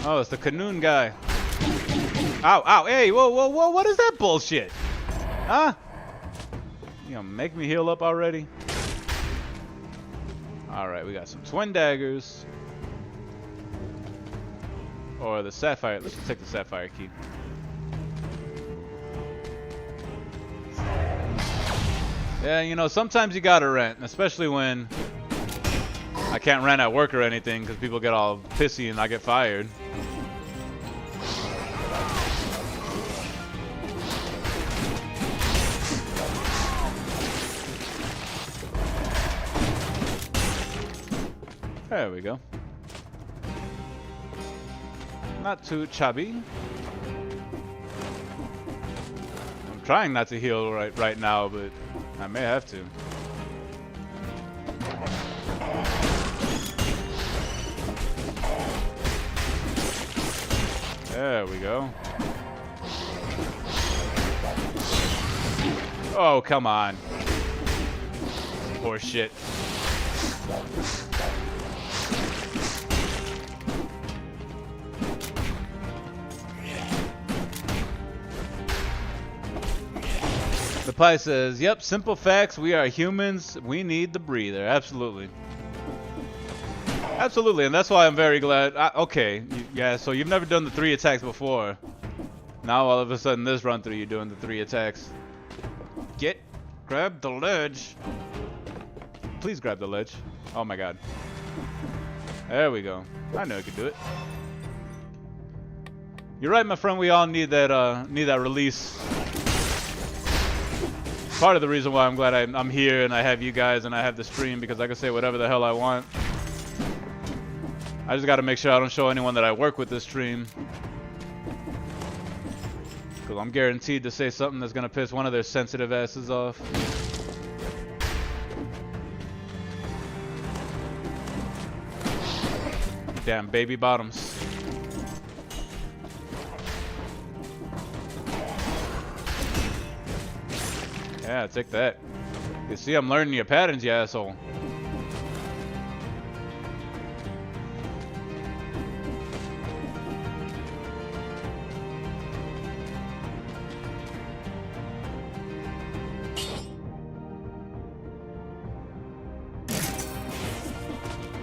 Oh, it's the Killin guy. Ow, ow, hey, whoa, whoa, whoa, what is that bullshit? Huh? You gonna make me heal up already? Alright, we got some twin daggers. Or the sapphire. Let's take the sapphire key. Yeah, you know, sometimes you gotta rent, especially when I can't rent at work or anything because people get all pissy and I get fired. There we go. Not too chubby. I'm trying not to heal right now, but I may have to. There we go. Oh, come on. Poor shit. The pie says, yep, simple facts. We are humans. We need the breather. Absolutely. Absolutely, and that's why I'm very glad. Okay, yeah, so you've never done the 3 attacks before. Now all of a sudden this run through you're doing the 3 attacks. Grab the ledge. Please grab the ledge. Oh my god. There we go. I know I could do it. You're right, my friend. We all need that release part of the reason why I'm glad I'm here and I have you guys and I have the stream, because I can say whatever the hell I want. I just got to make sure I don't show anyone that I work with this stream, because I'm guaranteed to say something that's going to piss one of their sensitive asses off. Damn baby bottoms. Yeah, take that. You see, I'm learning your patterns, you asshole.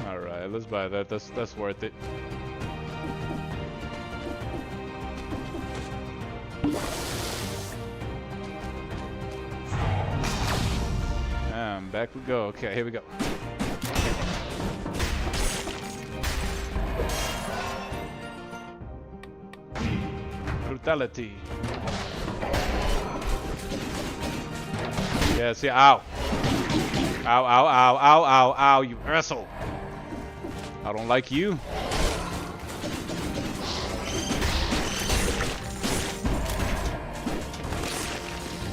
Alright, let's buy that. That's worth it. Back we go. Okay, here we go. Brutality. Yeah, see, ow. Ow, ow, ow, ow, ow, ow, you asshole. I don't like you.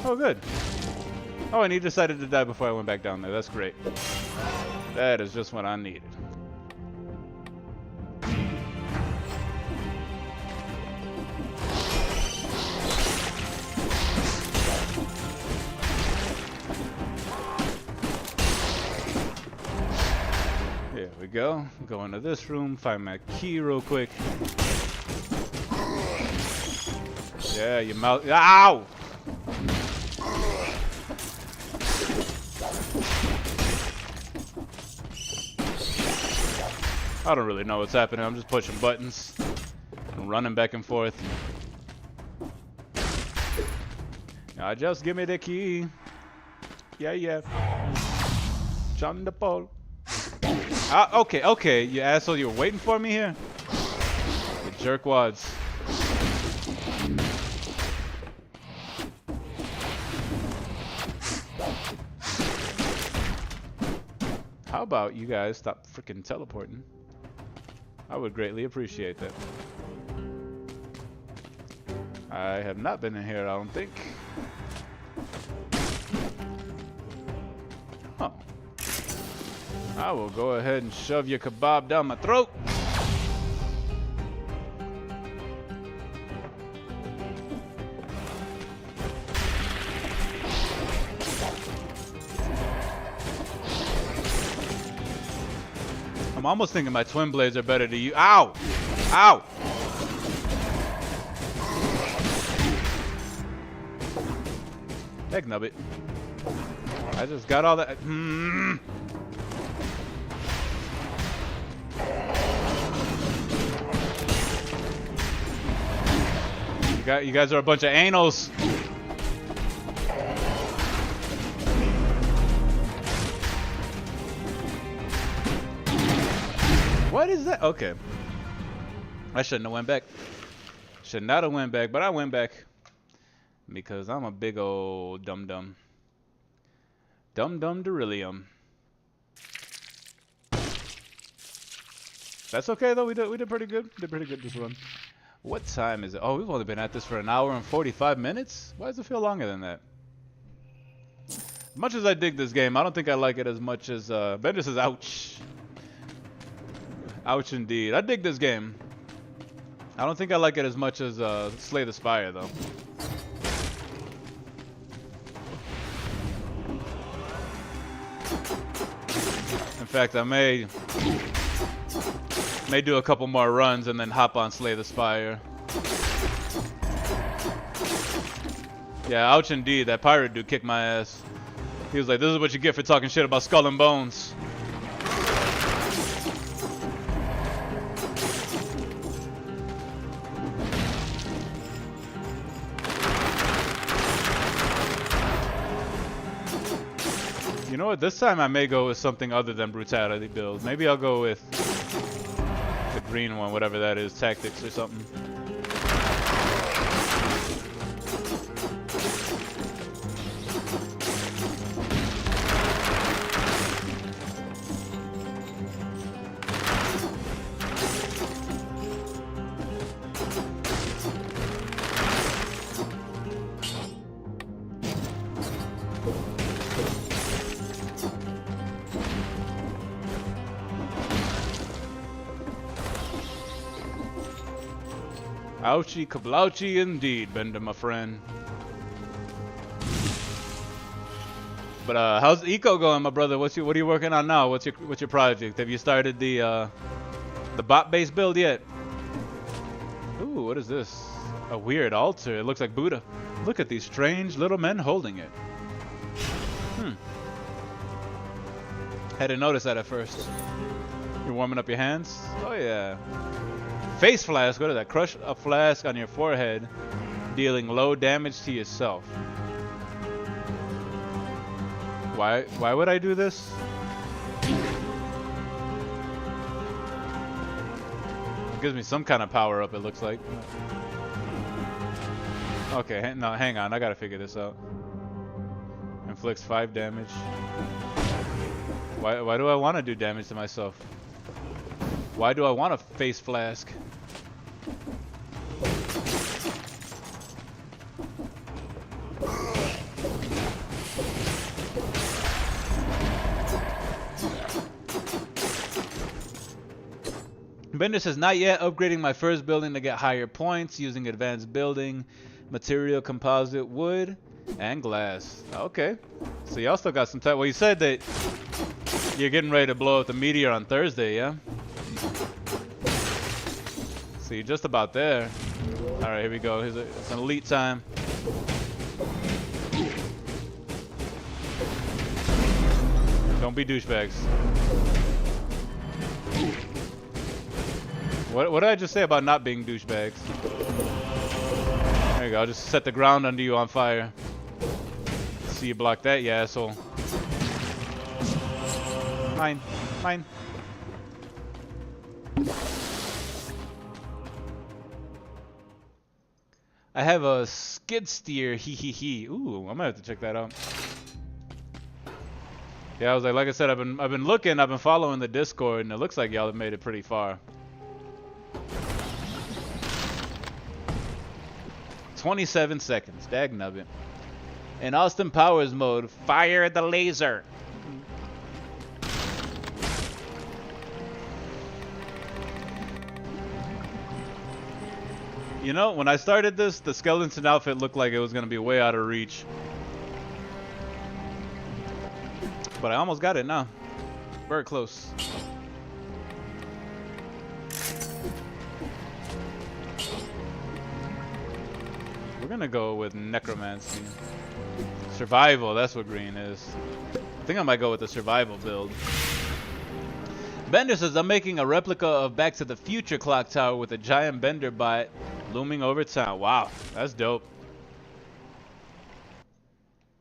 Oh, good. Oh, and he decided to die before I went back down there. That's great. That is just what I needed. Here we go. Go into this room, find my key real quick. Yeah, you mouth. Ow! I don't really know what's happening. I'm just pushing buttons and running back and forth. Now just give me the key. Yeah, yeah. John the Paul. Ah, okay, okay. You asshole, you were waiting for me here? You jerkwads. How about you guys stop freaking teleporting? I would greatly appreciate that. I have not been in here, I don't think. Oh. I will go ahead and shove your kebab down my throat. I'm almost thinking my twin blades are better to you. Ow! Ow! Heck nubbit. I just got all that. You guys are a bunch of anals. What is that? Okay. I shouldn't have went back. Should not have went back, but I went back. Because I'm a big old dum-dum. Dum-dum Derillium. That's okay though, we did pretty good. Did pretty good this run. What time is it? Oh, we've only been at this for an hour and 45 minutes? Why does it feel longer than that? As much as I dig this game, I don't think I like it as much as Bender says ouch. Ouch indeed. I dig this game. I don't think I like it as much as Slay the Spire though. In fact, I may do a couple more runs and then hop on Slay the Spire. Yeah, ouch indeed. That pirate dude kicked my ass. He was like, this is what you get for talking shit about Skull and Bones. You know what? This time I may go with something other than brutality build. Maybe I'll go with the green one, whatever that is, tactics or something. Ouchie kablauchie indeed, Bender, my friend. But how's Eco going, my brother? What are you working on now? What's your project? Have you started the bot-based build yet? Ooh, what is this? A weird altar. It looks like Buddha. Look at these strange little men holding it. Hadn't noticed that at first. You're warming up your hands? Oh yeah. Face flask. What is that? Crush a flask on your forehead, dealing low damage to yourself. Why would I do this? It gives me some kind of power up, it looks like. Okay, no, hang on. I gotta figure this out. Inflicts 5 damage. Why do I want to do damage to myself? Why do I want a face flask? Bender says, not yet. Upgrading my first building to get higher points using advanced building, material, composite, wood, and glass. Okay. So y'all still got some time. Well, you said that you're getting ready to blow up the meteor on Thursday, yeah? So you're just about there. All right, here we go. It's an elite time. Don't be douchebags. What did I just say about not being douchebags? There you go. I'll just set the ground under you on fire. See you block that, you asshole. Mine. Mine. I have a skid steer. Hee hee hee. Ooh, I might have to check that out. Yeah, I was like I said, I've been looking, I've been following the Discord, and it looks like y'all have made it pretty far. 27 seconds. Dagnubbit. In Austin Powers mode, fire the laser. You know, when I started this, the skeleton outfit looked like it was going to be way out of reach. But I almost got it now. Very close. We're going to go with necromancy. Survival, that's what green is. I think I might go with the survival build. Bender says, I'm making a replica of Back to the Future clock tower with a giant Bender bot looming over town. Wow, that's dope.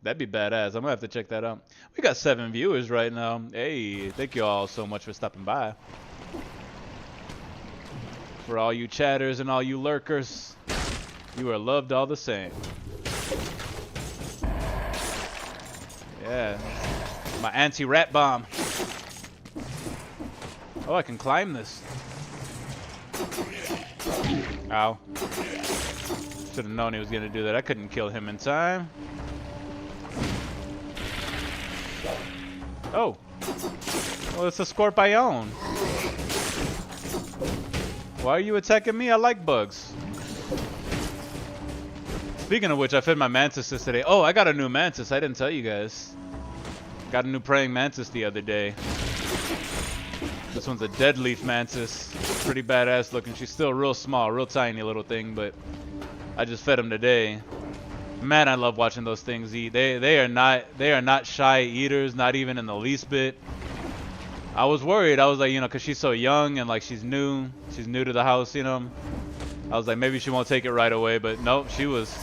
That'd be badass. I'm gonna have to check that out. We got 7 viewers right now. Hey, thank you all so much for stopping by. For all you chatters and all you lurkers, you are loved all the same. Yeah, my anti-rat bomb. Oh, I can climb this. Ow. Should have known he was gonna do that. I couldn't kill him in time. Oh. Well, it's a Scorpion. Why are you attacking me? I like bugs. Speaking of which, I fed my mantises today. Oh, I got a new mantis. I didn't tell you guys. Got a new praying mantis the other day. This one's a dead leaf mantis. Pretty badass looking. She's still real small, real tiny little thing, but I just fed him today. Man, I love watching those things eat. They are not shy eaters, not even in the least bit. I was worried. I was like, you know, cause she's so young and like she's new to the house, you know. I was like, maybe she won't take it right away, but nope, she was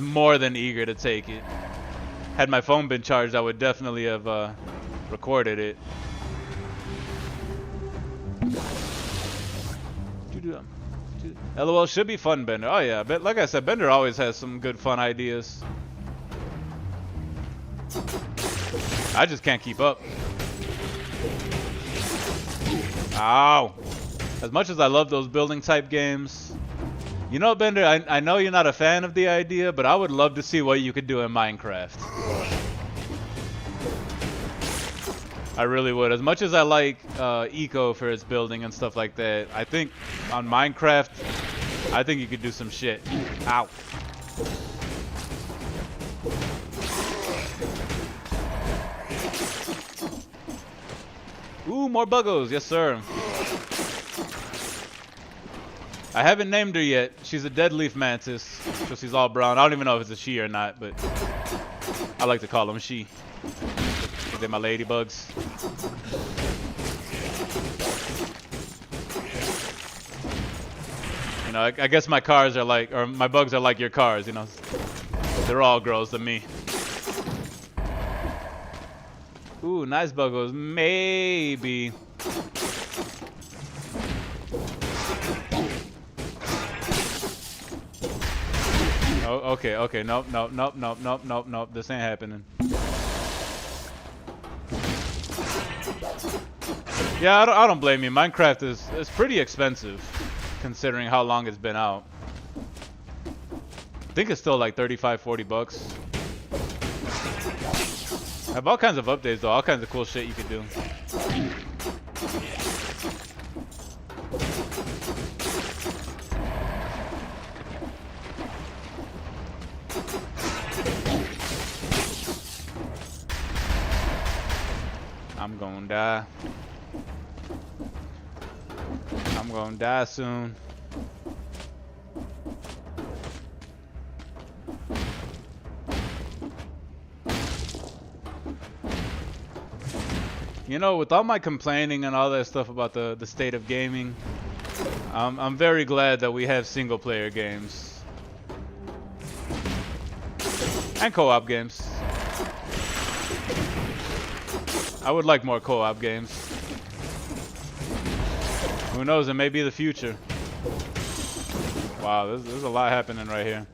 more than eager to take it. Had my phone been charged, I would definitely have recorded it. LOL should be fun, Bender. Oh yeah, but like I said, Bender always has some good fun ideas. I just can't keep up. Ow. As much as I love those building type games, you know, Bender, I know you're not a fan of the idea, but I would love to see what you could do in Minecraft. I really would. As much as I like Eco for its building and stuff like that, I think on Minecraft, I think you could do some shit. Ow. Ooh, more buggos. Yes, sir. I haven't named her yet. She's a dead leaf mantis, so she's all brown. I don't even know if it's a she or not, but I like to call them she. They're my ladybugs. You know, I guess my cars are like, or my bugs are like your cars, you know. They're all girls to me. Ooh, nice buggos. Maybe. Oh, okay. Nope. This ain't happening. Yeah, I don't blame you. Minecraft is pretty expensive, considering how long it's been out. I think it's still like 35, 40 bucks. Have all kinds of updates though, all kinds of cool shit you could do. I'm gonna die. I'm gonna die soon. You know, with all my complaining and all that stuff about the state of gaming, I'm very glad that we have single player games. And co-op games. I would like more co-op games. Who knows, it may be the future. Wow, there's a lot happening right here.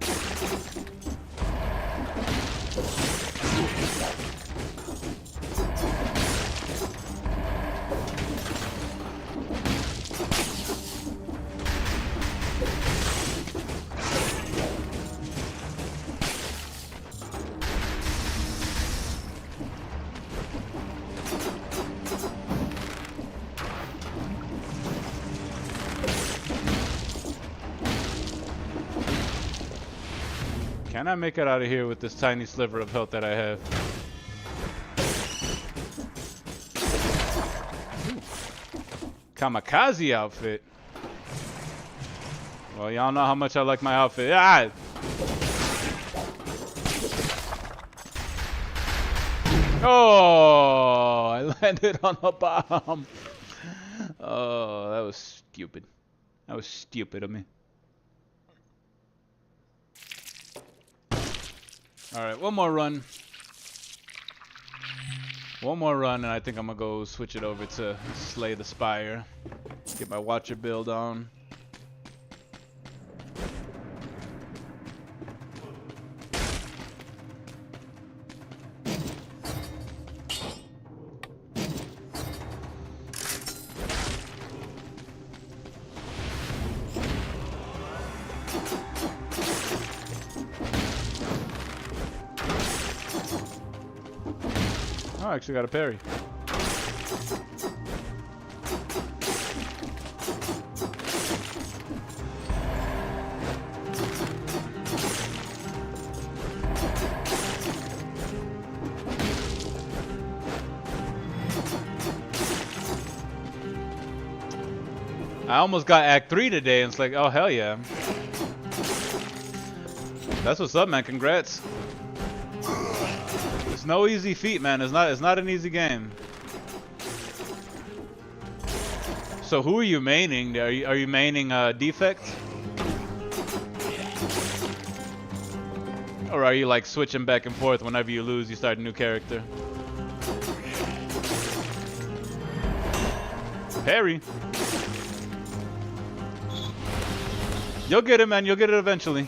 Can I make it out of here with this tiny sliver of health that I have? Ooh. Kamikaze outfit. Well, y'all know how much I like my outfit. Ah! Oh, I landed on a bomb. Oh, that was stupid. That was stupid of me. Alright, one more run. One more run, and I think I'm gonna go switch it over to Slay the Spire. Get my Watcher build on. Oh, I actually got a parry. I almost got Act 3 today, and it's like, oh hell yeah. That's what's up, man. Congrats. It's no easy feat, man. It's not an easy game. So who are you maining? Are you maining Defect? Or are you like switching back and forth whenever you lose, you start a new character? Parry. You'll get it, man. You'll get it eventually.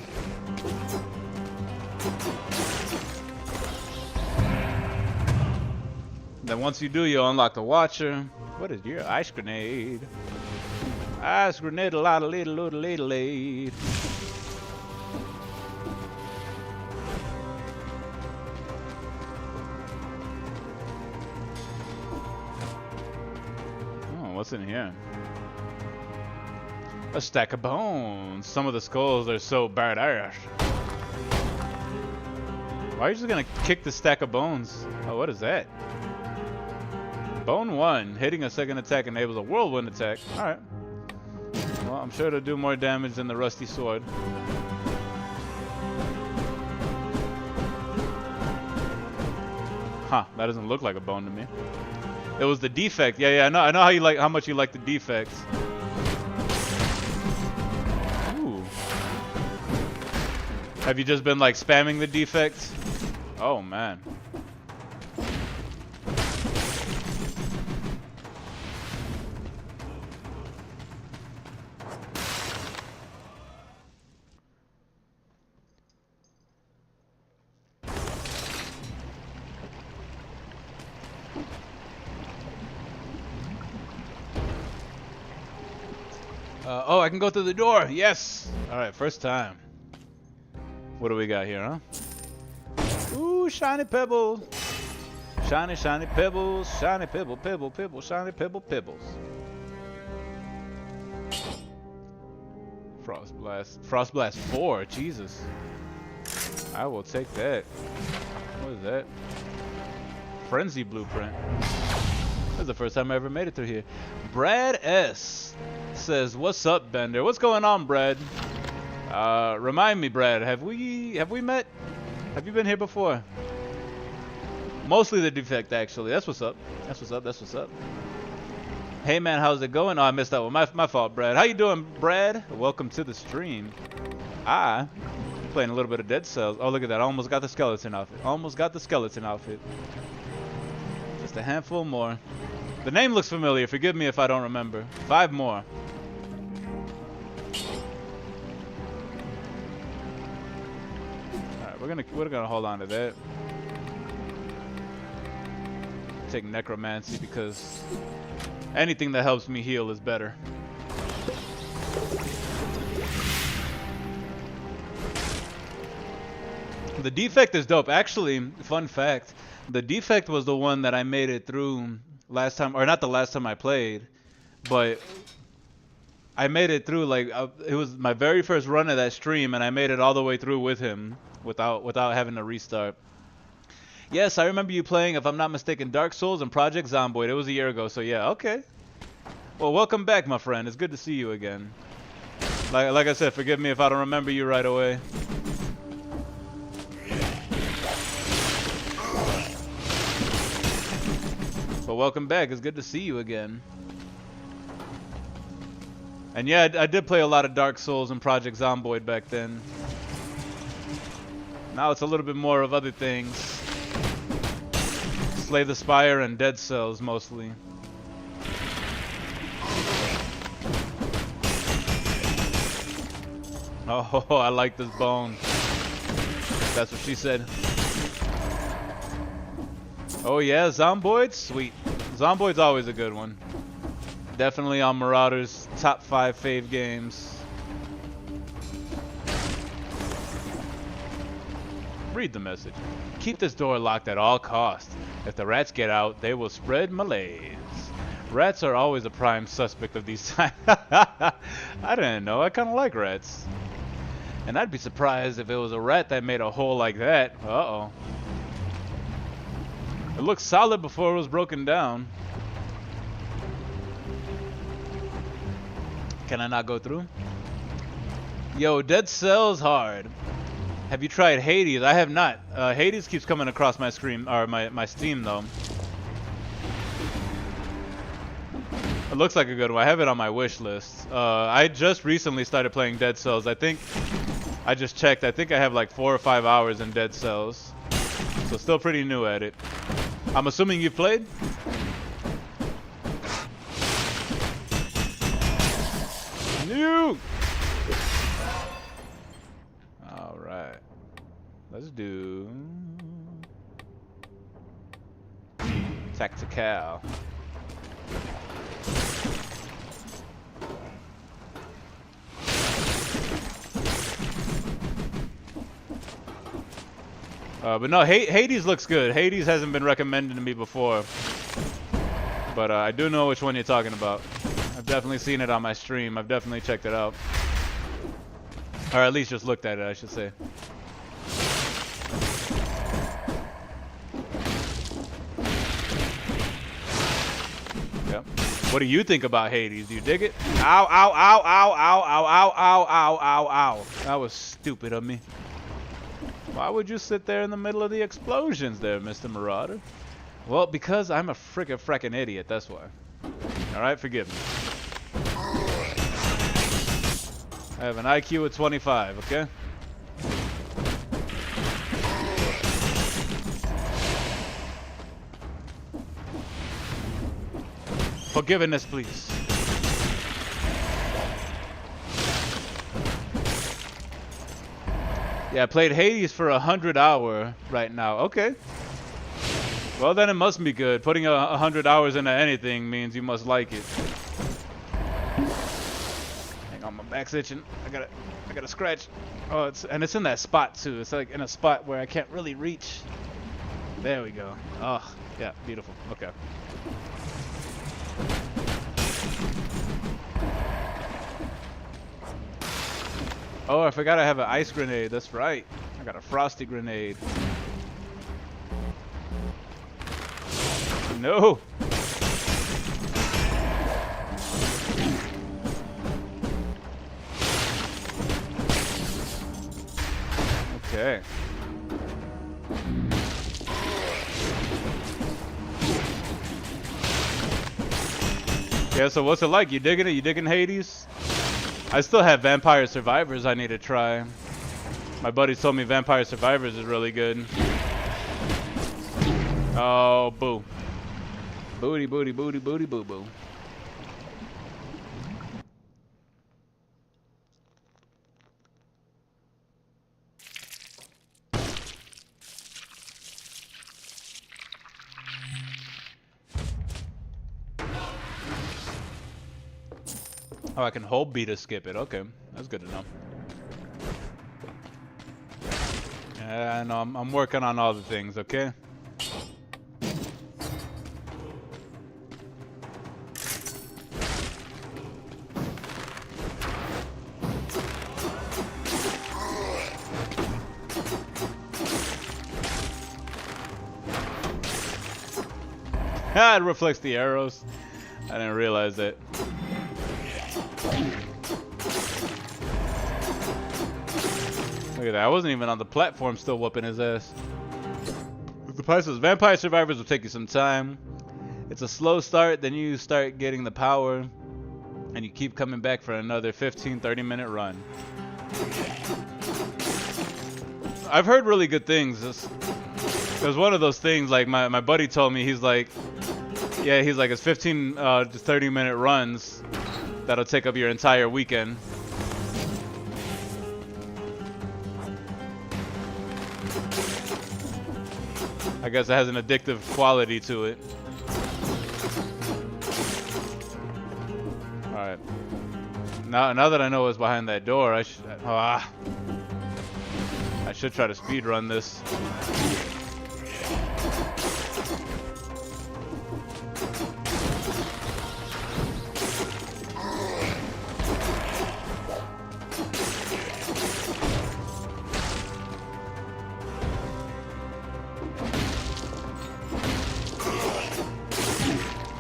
Then once you do, you'll unlock the Watcher. What is your ice grenade? Ice grenade, a lot of little lady. Oh, what's in here? A stack of bones. Some of the skulls are so badass. Why are you just gonna kick the stack of bones? Oh, what is that? Bone 1. Hitting a second attack enables a whirlwind attack. Alright. Well, I'm sure it'll do more damage than the rusty sword. Huh, that doesn't look like a bone to me. It was the defect. Yeah, I know how much you like the defects. Ooh. Have you just been like spamming the defects? Oh man. Oh, I can go through the door. Yes. All right, first time. What do we got here, huh? Ooh, shiny pebble. Shiny, shiny pebbles. Shiny pebble, pebble, pebble. Shiny pebble, pebbles. Frost Blast. Frost Blast 4. Jesus. I will take that. What is that? Frenzy Blueprint. That's the first time I ever made it through here. Brad S. says, "What's up, Bender?" What's going on, Brad? Remind me, Brad. Have we met? Have you been here before? Mostly the defect, actually. That's what's up. That's what's up. That's what's up. Hey, man, how's it going? Oh, I missed that one. My fault, Brad. How you doing, Brad? Welcome to the stream. I'm playing a little bit of Dead Cells. Oh, look at that. I almost got the skeleton outfit. Almost got the skeleton outfit. Just a handful more. The name looks familiar. Forgive me if I don't remember. 5 more. Alright, we're gonna hold on to that. Take necromancy because anything that helps me heal is better. The defect is dope. Actually, fun fact, the defect was the one that I made it through last time, or not the last time I played, but I made it through, like, it was my very first run of that stream, and I made it all the way through with him without having to restart. Yes, I remember you playing, if I'm not mistaken, Dark Souls and Project Zomboid. It was a year ago, so yeah, okay. Well, welcome back, my friend. It's good to see you again. Like I said, forgive me if I don't remember you right away. But welcome back. It's good to see you again. And yeah, I did play a lot of Dark Souls and Project Zomboid back then. Now it's a little bit more of other things. Slay the Spire and Dead Cells mostly. Oh, I like this bone. That's what she said. Oh yeah, Zomboid? Sweet. Zomboid's always a good one. Definitely on Marauder's top 5 fave games. Read the message. Keep this door locked at all costs. If the rats get out, they will spread malaise. Rats are always a prime suspect of these times. I didn't know. I kind of like rats. And I'd be surprised if it was a rat that made a hole like that. Uh-oh. It looked solid before it was broken down. Can I not go through? Yo, Dead Cells hard. Have you tried Hades? I have not. Hades keeps coming across my screen, or my Steam though. It looks like a good one. I have it on my wish list. I just recently started playing Dead Cells. I think I just checked. I think I have like 4 or 5 hours in Dead Cells, so still pretty new at it. I'm assuming you've played? New! Alright. Let's do... Tactical. But no, Hades looks good. Hades hasn't been recommended to me before. But I do know which one you're talking about. I've definitely seen it on my stream. I've definitely checked it out. Or at least just looked at it, I should say. Yep. What do you think about Hades? Do you dig it? Ow, ow, ow, ow, ow, ow, ow, ow, ow, ow, ow. That was stupid of me. Why would you sit there in the middle of the explosions there, Mr. Marauder? Well, because I'm a frickin' idiot, that's why. Alright, forgive me. I have an IQ of 25, okay? Forgiveness, please. Yeah, I played Hades for 100 hours right now. Okay. Well, then it must be good. Putting 100 hours into anything means you must like it. Hang on, my back's itching. I gotta scratch. Oh, it's in that spot too. It's like in a spot where I can't really reach. There we go. Oh, yeah, beautiful. Okay. Oh, I forgot I have an ice grenade. That's right. I got a frosty grenade. No. Okay. Yeah, so what's it like? You digging it? You digging Hades? I still have Vampire Survivors I need to try. My buddy told me Vampire Survivors is really good. Oh, boo. Booty, booty, booty, booty, boo, boo. Oh, I can hold B to skip it. Okay, that's good to know. Yeah, I know. I'm working on all the things. Okay. Ah, it reflects the arrows. I didn't realize that. Look at that. I wasn't even on the platform still whooping his ass. The price is Vampire Survivors will take you some time. It's a slow start, then you start getting the power, and you keep coming back for another 15-30 minute run. I've heard really good things. There's one of those things, like my buddy told me, he's like, yeah, he's like, it's 15 to 30 minute runs that'll take up your entire weekend. I guess it has an addictive quality to it. Alright. Now that I know what's behind that door, I should try to speed run this.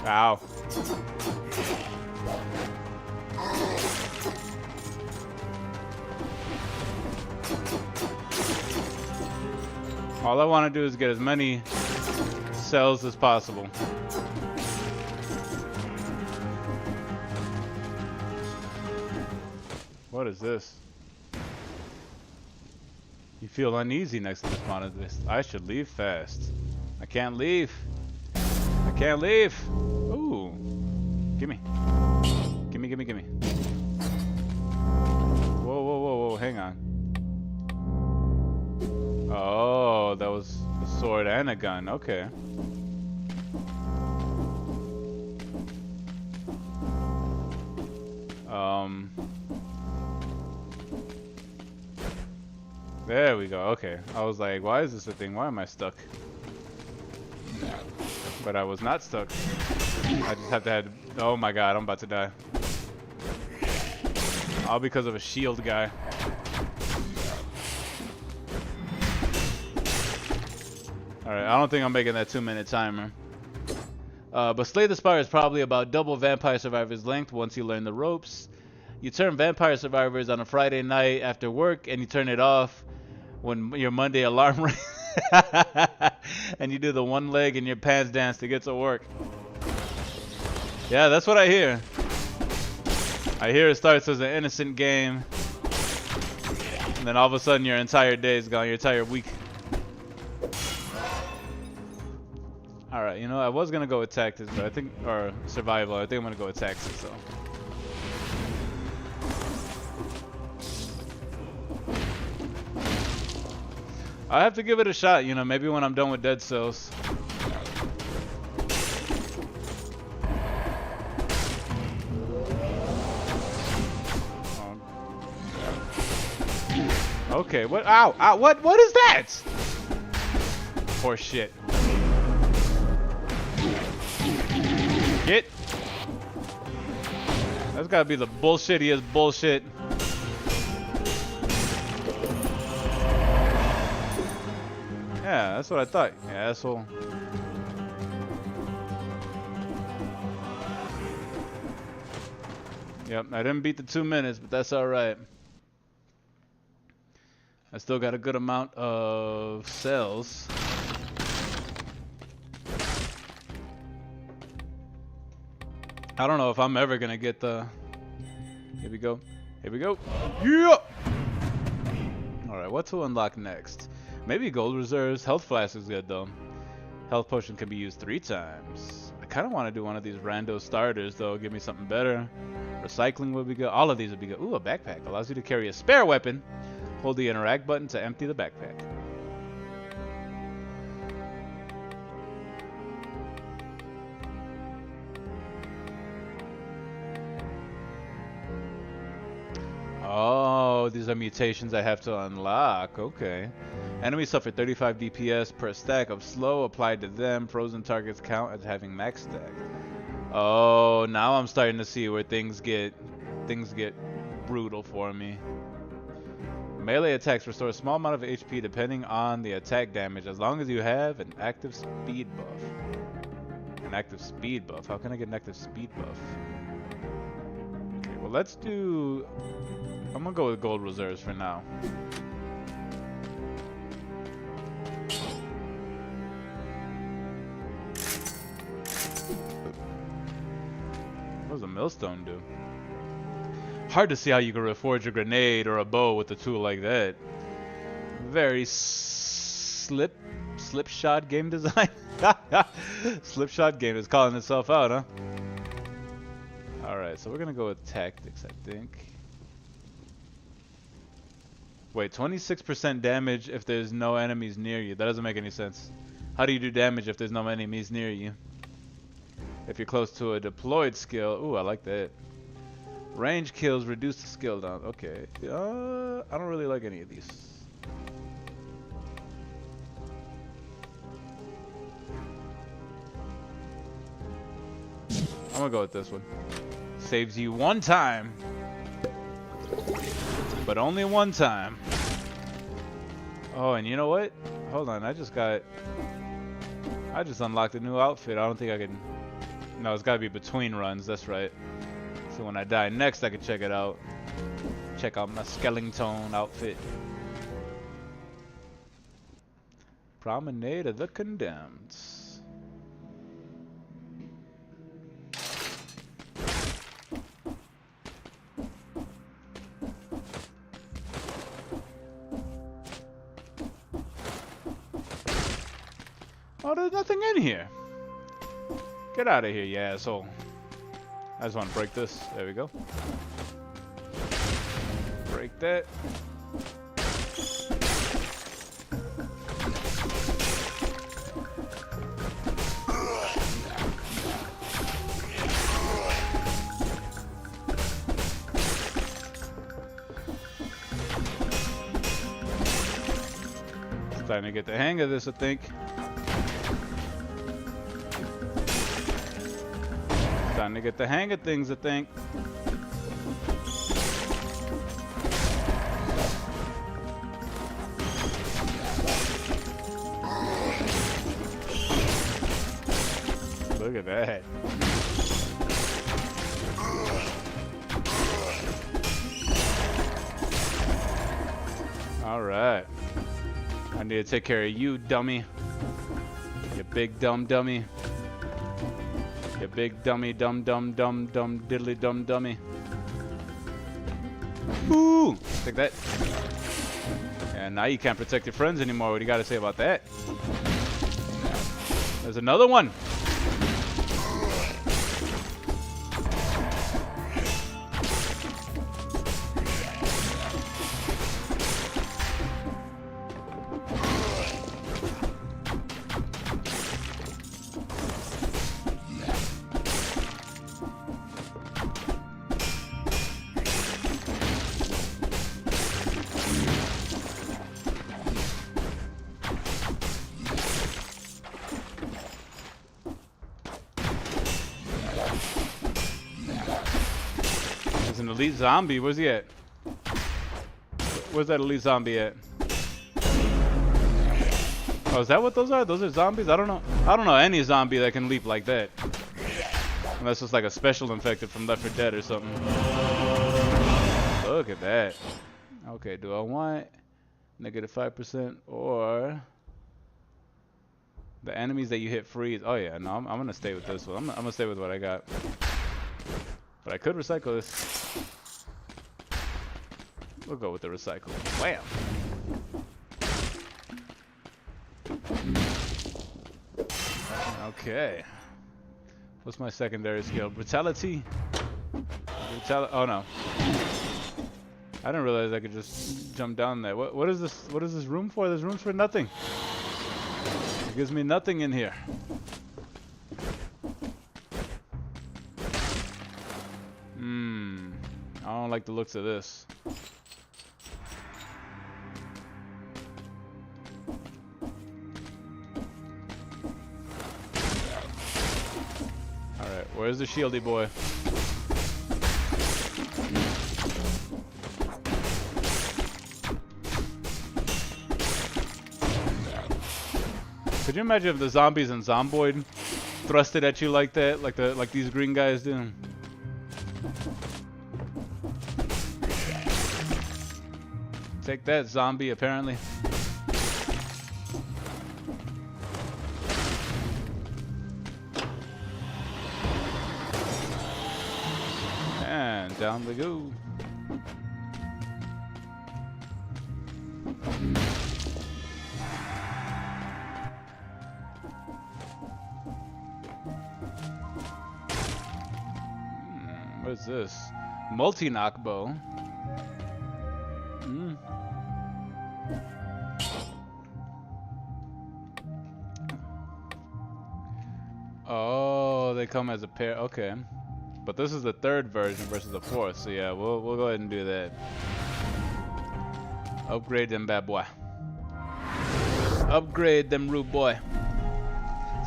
Ow. All I want to do is get as many cells as possible. What is this? You feel uneasy next to this monitor. I should leave fast. I can't leave. I can't leave. Ooh. Gimme. Gimme, gimme, gimme. Whoa, whoa, whoa, whoa. Hang on. Oh, that was a sword and a gun. Okay. There we go. Okay. I was like, why is this a thing? Why am I stuck? But I was not stuck. I just have to have... Oh my god, I'm about to die. All because of a shield guy. Alright, I don't think I'm making that 2-minute timer. But Slay the Spire is probably about double Vampire Survivor's length once you learn the ropes. You turn Vampire Survivors on a Friday night after work, and you turn it off when your Monday alarm rings. And you do the one leg in your pants dance to get to work. Yeah, that's what I hear. I hear it starts as an innocent game, and then all of a sudden your entire day is gone, your entire week. Alright, you know, I was gonna go with tactics, but I think, or survival, I think I'm gonna go with tactics though. I have to give it a shot, you know, maybe when I'm done with Dead Cells. Okay, what? Ow! Ow! What is that? Horse shit. Get. That's gotta be the bullshittiest bullshit. Yeah, that's what I thought. Yeah, asshole. Yep, I didn't beat the 2 minutes, but that's alright. I still got a good amount of cells. I don't know if I'm ever gonna get the... Here we go. Here we go. Yeah! Alright, what to unlock next? Maybe gold reserves. Health flask is good though. Health potion can be used 3 times. I kind of want to do one of these rando starters though. Give me something better. Recycling would be good. All of these would be good. Ooh, a backpack. Allows you to carry a spare weapon. Hold the interact button to empty the backpack. Oh, these are mutations I have to unlock. Okay. Enemies suffer 35 DPS per stack of slow applied to them. Frozen targets count as having max stack. Oh, now I'm starting to see where things get brutal for me. Melee attacks restore a small amount of HP depending on the attack damage, as long as you have an active speed buff. An active speed buff? How can I get an active speed buff? Okay, well let's do... I'm gonna go with gold reserves for now. What does a millstone do? Hard to see how you can reforge a grenade or a bow with a tool like that. Very slipshod game design. Slipshod game is calling itself out, huh? Alright, so we're gonna go with tactics, I think. Wait, 26% damage if there's no enemies near you. That doesn't make any sense. How do you do damage if there's no enemies near you? If you're close to a deployed skill. Ooh, I like that. Range kills reduce the skill down. Okay. I don't really like any of these. I'm gonna go with this one. Saves you 1 time. But only 1 time. Oh, and you know what? Hold on, I just unlocked a new outfit. I don't think I can... No, it's gotta be between runs, that's right. So when I die next, I can check it out. Check out my skeleton outfit. Promenade of the Condemned. Oh, there's nothing in here. Get out of here, you asshole. I just want to break this. There we go. Break that. Starting to get the hang of this, I think. Starting to get the hang of things, I think. Look at that. Alright. I need to take care of you, dummy. You big dumb dummy. You big dummy dumb diddly dumb dummy. Woo! Take that. And now you can't protect your friends anymore. What do you got to say about that? There's another one. There's an elite zombie. Where's he at? Where's that elite zombie at? Oh, is that what those are? Those are zombies? I don't know. I don't know any zombie that can leap like that. Unless it's like a special infected from Left 4 Dead or something. Look at that. Okay, do I want -5% or the enemies that you hit freeze? Oh yeah, no, I'm gonna stay with this one. I'm gonna stay with what I got. But I could recycle this. We'll go with the recycle. Wham! Okay. What's my secondary skill? Brutality? Oh no. I didn't realize I could just jump down there. What is this? What is this room for? There's rooms for nothing. It gives me nothing in here. I don't like the looks of this. Alright, where's the shieldy boy? Could you imagine if the zombies in Zomboid thrusted at you like that, like these green guys do? Take that, zombie, apparently. And down we go. What's this? Multi-knock bow. Oh, they come as a pair. Okay. But this is the third version versus the fourth. So yeah, we'll go ahead and do that. Upgrade them bad boy. Upgrade them rude boy.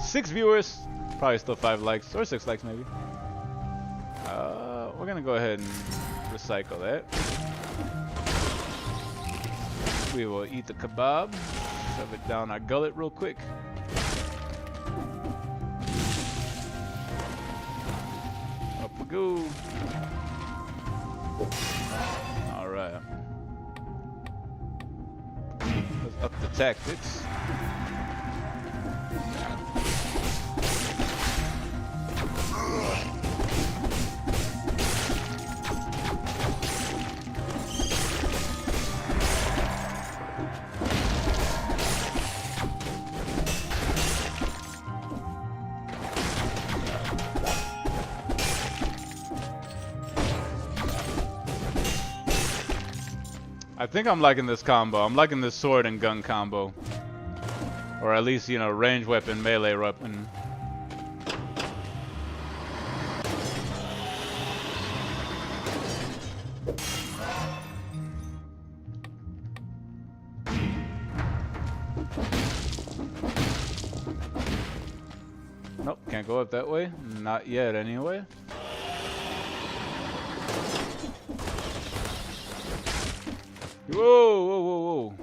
6 viewers. Probably still 5 likes or 6 likes maybe. We're gonna go ahead and recycle that. We will eat the kebab. Shove it down our gullet real quick. Up we go. Alright. Let's up the tactics. I think I'm liking this combo. I'm liking this sword and gun combo. Or at least, you know, range weapon, melee weapon. Nope, can't go up that way. Not yet, anyway. Whoa, whoa, whoa,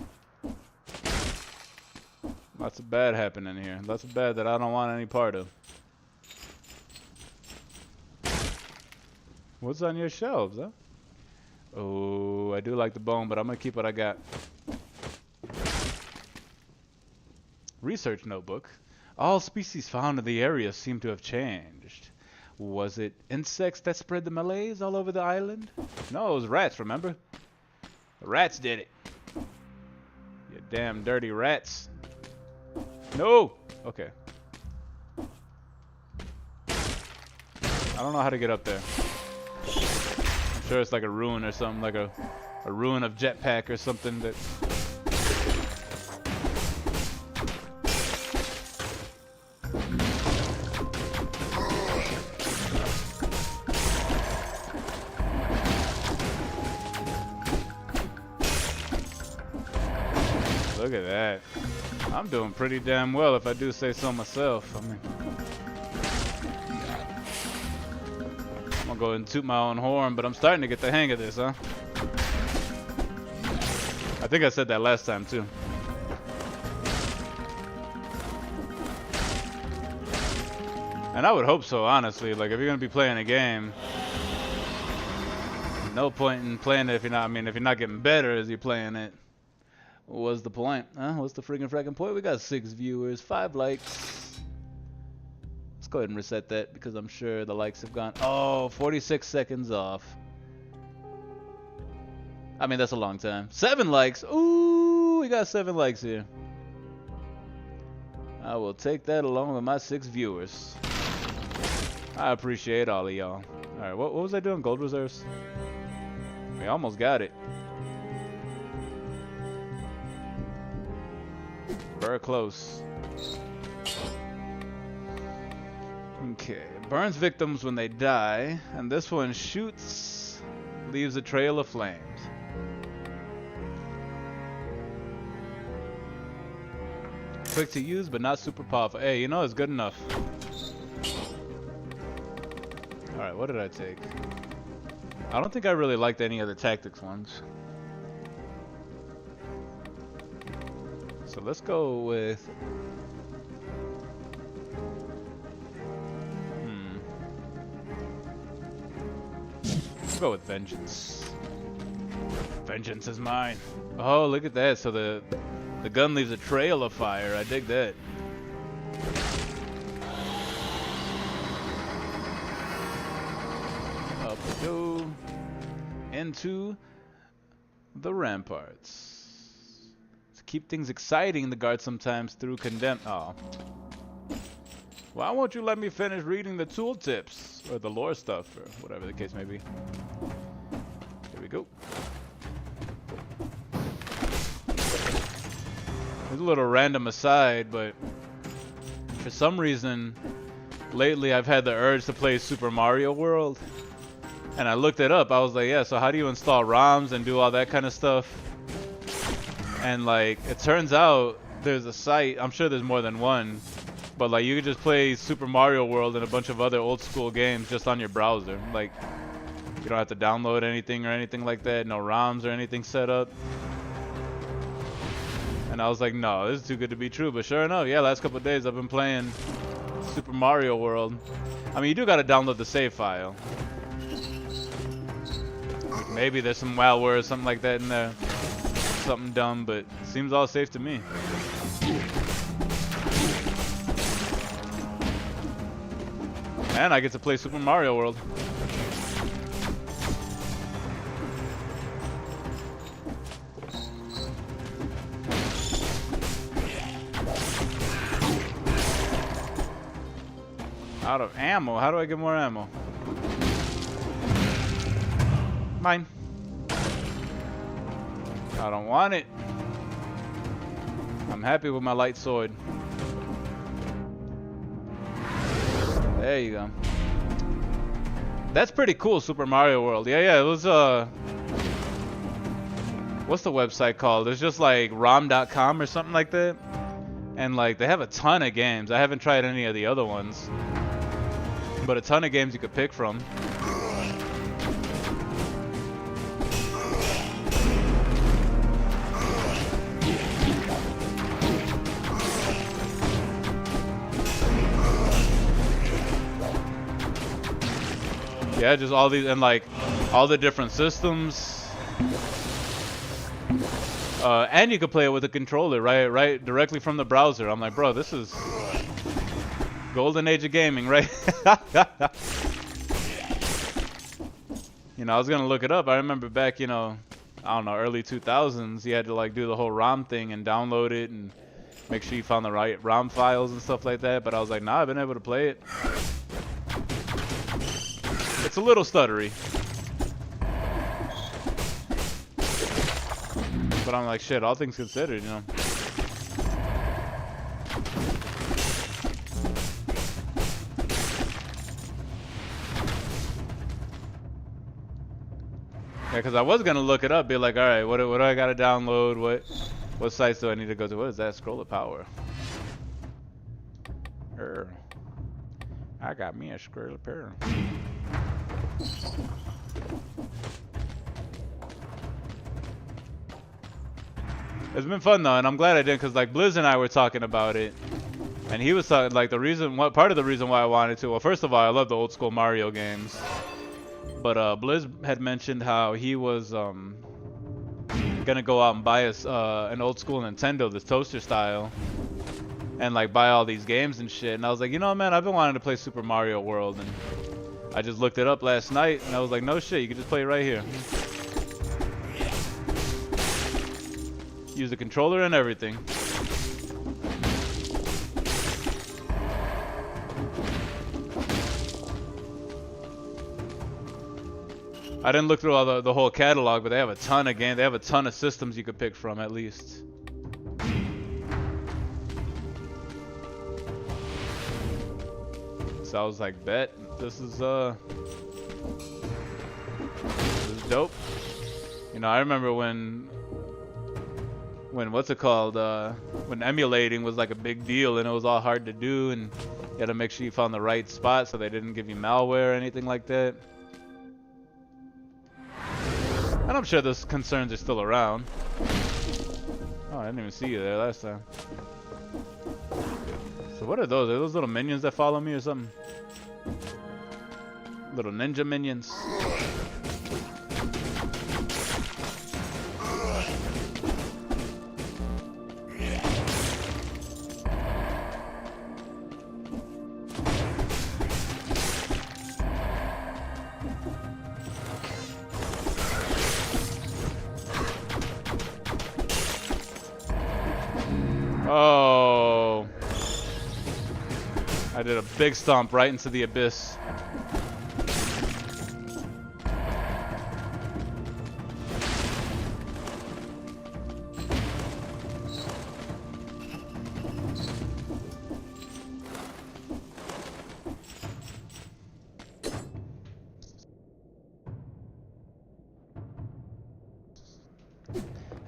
whoa. Lots of bad happening here. Lots of bad that I don't want any part of. What's on your shelves, huh? Oh, I do like the bone, but I'm gonna keep what I got. Research notebook. All species found in the area seem to have changed. Was it insects that spread the malaise all over the island? No, it was rats, remember? The rats did it. You damn dirty rats. No! Okay. I don't know how to get up there. I'm sure it's like a ruin or something, like a ruin of jetpack or something that... Look at that. I'm doing pretty damn well if I do say so myself. I mean, I'm gonna go and toot my own horn, but I'm starting to get the hang of this, huh? I think I said that last time too. And I would hope so, honestly. Like, if you're gonna be playing a game, no point in playing it if you're not, I mean, if you're not getting better as you're playing it. What's the point? Huh? What's the freaking fracking point? We got 6 viewers, 5 likes. Let's go ahead and reset that because I'm sure the likes have gone. Oh, 46 seconds off. I mean, that's a long time. 7 likes. Ooh, we got 7 likes here. I will take that along with my 6 viewers. I appreciate all of y'all. Alright, what was I doing? Gold reserves? We almost got it. Very close. Okay. Burns victims when they die, and this one shoots, leaves a trail of flames. Quick to use, but not super powerful. Hey, you know it's good enough. Alright, what did I take? I don't think I really liked any of the tactics ones. So let's go with... Let's go with Vengeance. Vengeance is mine. Oh, look at that. So the gun leaves a trail of fire. I dig that. Up we go. Into the ramparts. Keep things exciting, the guards sometimes through condemn. Oh. Why won't you let me finish reading the tooltips? Or the lore stuff, or whatever the case may be. Here we go. There's a little random aside, but for some reason, lately I've had the urge to play Super Mario World. And I looked it up. I was like, yeah, so how do you install ROMs and do all that kind of stuff? And like, it turns out there's a site, I'm sure there's more than one, but like you could just play Super Mario World and a bunch of other old school games just on your browser. Like, you don't have to download anything or anything like that, no ROMs or anything set up. And I was like, no, this is too good to be true. But sure enough, yeah, last couple of days I've been playing Super Mario World. I mean, you do gotta download the save file. Maybe there's some malware or something like that in there. Something dumb, but it seems all safe to me. And I get to play Super Mario World. Out of ammo? How do I get more ammo? Mine. I don't want it. I'm happy with my light sword. There you go. That's pretty cool, Super Mario World. Yeah, it was what's the website called? It's just like rom.com or something like that. And like they have a ton of games. I haven't tried any of the other ones. But a ton of games you could pick from. Yeah, just all these, and like all the different systems. And you could play it with a controller, right directly from the browser. I'm like, bro, this is golden age of gaming, right? You know, I was gonna look it up. I remember back, you know, I don't know, early 2000s, you had to like do the whole ROM thing and download it and make sure you found the right ROM files and stuff like that. But I was like, nah, I've been able to play it. It's a little stuttery. But I'm like, shit, all things considered, you know. Yeah, because I was going to look it up, be like, all right, what do I got to download? What sites do I need to go to? What is that? Scroll of power. I got me a scroll of power. It's been fun though, and I'm glad I did, because like Blizz and I were talking about it, and he was talking like part of the reason why I wanted to. Well, first of all, I love the old school Mario games, but Blizz had mentioned how he was gonna go out and buy us an old school Nintendo, this toaster style, and like buy all these games and shit. And I was like, you know, man, I've been wanting to play Super Mario World, and I just looked it up last night, and I was like, no shit, you can just play it right here. Use the controller and everything. I didn't look through all the whole catalog, but they have a ton of games. They have a ton of systems you could pick from, at least. So I was like, bet, this is dope. You know, I remember when what's it called, when emulating was like a big deal and it was all hard to do, and you had to make sure you found the right spot so they didn't give you malware or anything like that. And I'm sure those concerns are still around. Oh, I didn't even see you there last time. So what are those? Are those little minions that follow me or something? Little ninja minions. Oh, I did a big stomp right into the abyss.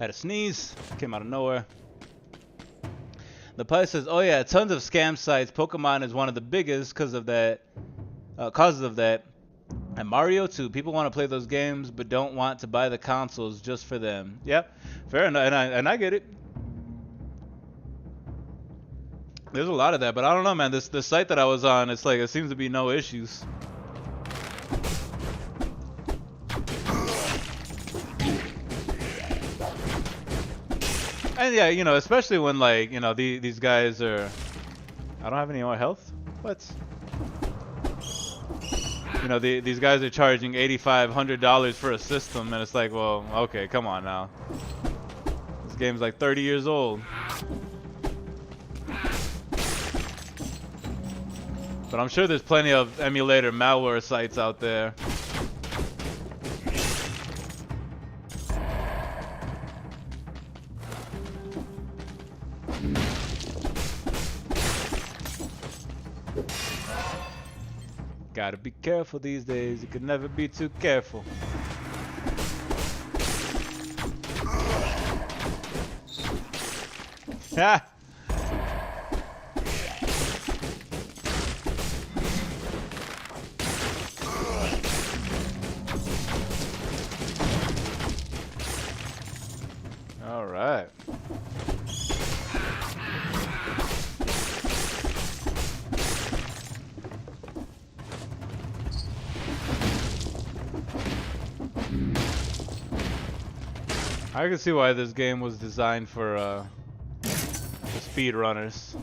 Had a sneeze, came out of nowhere. The Pipe says, oh yeah, tons of scam sites. Pokemon is one of the biggest because of that, causes of that. And Mario too. People want to play those games but don't want to buy the consoles just for them. Yep, fair enough, and I get it. There's a lot of that, but I don't know, man. This site that I was on, it's like it seems to be no issues. And yeah, you know, especially when like, you know, these guys are... I don't have any more health? What? You know, these guys are charging $8,500 for a system, and it's like, well, okay, come on now. This game's like 30 years old. But I'm sure there's plenty of emulator malware sites out there. Gotta be careful these days. You can never be too careful. Ha! All right. I can see why this game was designed for speed runners.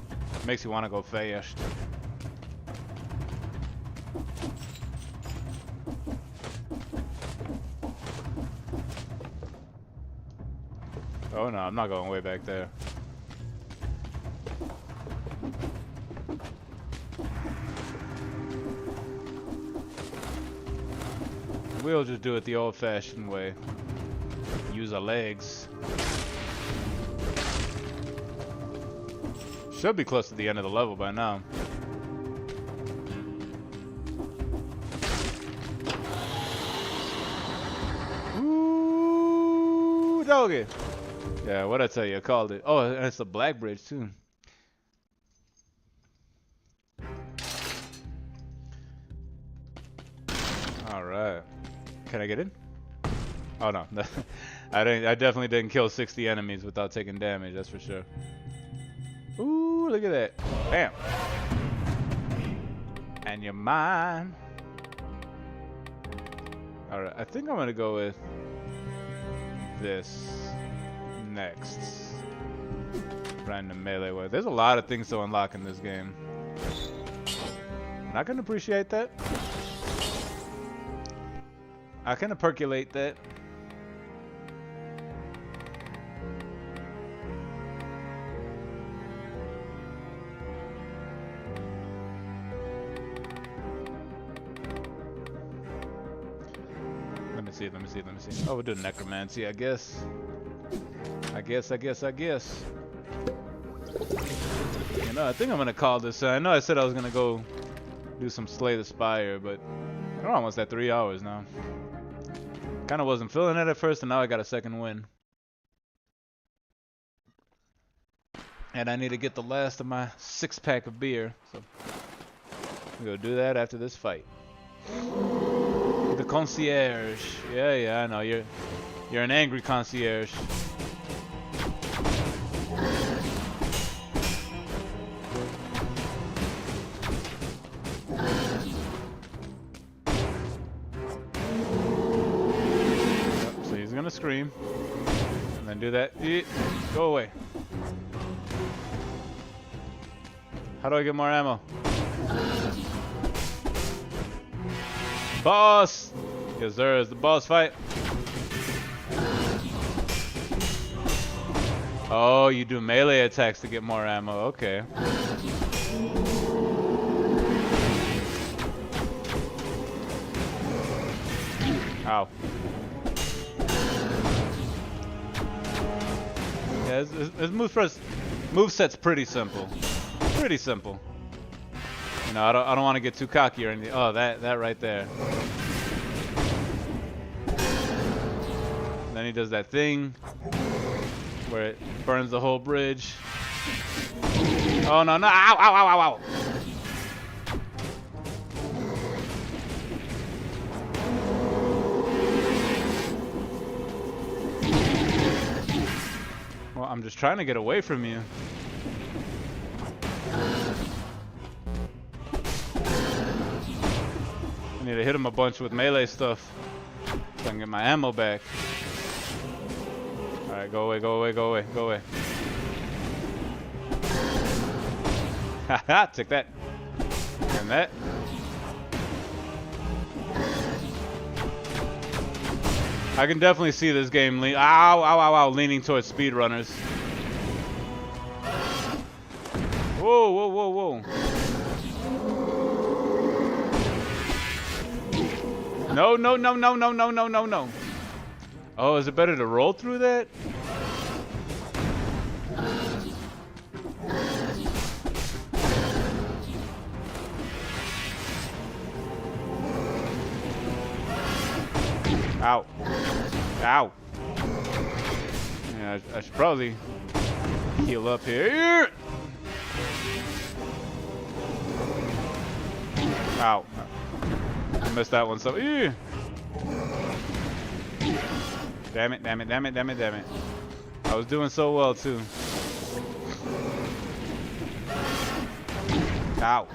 Makes you want to go fast. Oh no, I'm not going way back there. We'll just do it the old-fashioned way. Use our legs. Should be close to the end of the level by now. Ooh, doggy. Yeah, what'd I tell you? I called it. Oh, and it's a black bridge too. All right. Can I get in? Oh no, I definitely didn't kill 60 enemies without taking damage. That's for sure. Ooh, look at that! Bam! And you're mine. All right, I think I'm gonna go with this next. Random melee way. There's a lot of things to unlock in this game. Not gonna appreciate that. I can percolate that. Let me see. Oh, we're doing necromancy, I guess. I guess. You know, I think I'm gonna call this. I know I said I was gonna go do some Slay the Spire, but we're almost at 3 hours now. Kind of wasn't feeling it at first, and now I got a second win. And I need to get the last of my 6-pack of beer, so I'm gonna do that after this fight. The concierge. Yeah, I know. You're an angry concierge. So he's gonna scream, and then do that. Go away. How do I get more ammo? Boss! Yes, sir. It's the boss fight. Oh, you do melee attacks to get more ammo. Okay. Ow. Yeah, his moveset's pretty simple. Pretty simple. You know, I don't want to get too cocky or anything. Oh, that right there. Then he does that thing where it burns the whole bridge. Oh no! Ow! Well, I'm just trying to get away from you. I need to hit him a bunch with melee stuff so I can get my ammo back. Alright, go away. Haha, take that. And that. I can definitely see this game leaning towards speedrunners. Whoa. No. Oh, is it better to roll through that? Ow. Yeah, I should probably heal up here. Ow. I missed that one, so Damn it. I was doing so well too. Ow.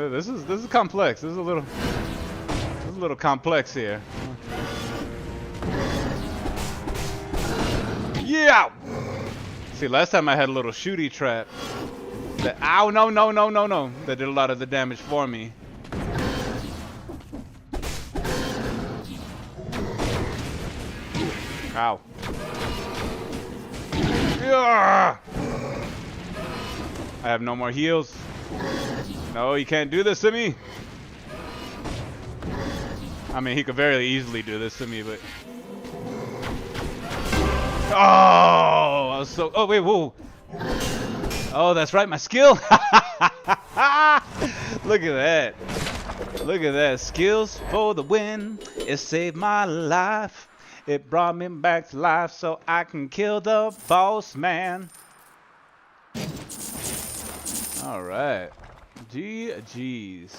This is complex. This is a little complex here. Yeah. See, last time I had a little shooty trap. That, ow, no. That did a lot of the damage for me. Ow. Yeah. I have no more heals. No, you can't do this to me. I mean, he could very easily do this to me, but... Oh, I was so... Oh, wait, whoa. Oh, that's right, my skill. Look at that. Look at that. Skills for the win. It saved my life. It brought me back to life so I can kill the boss man. Alright. GG's.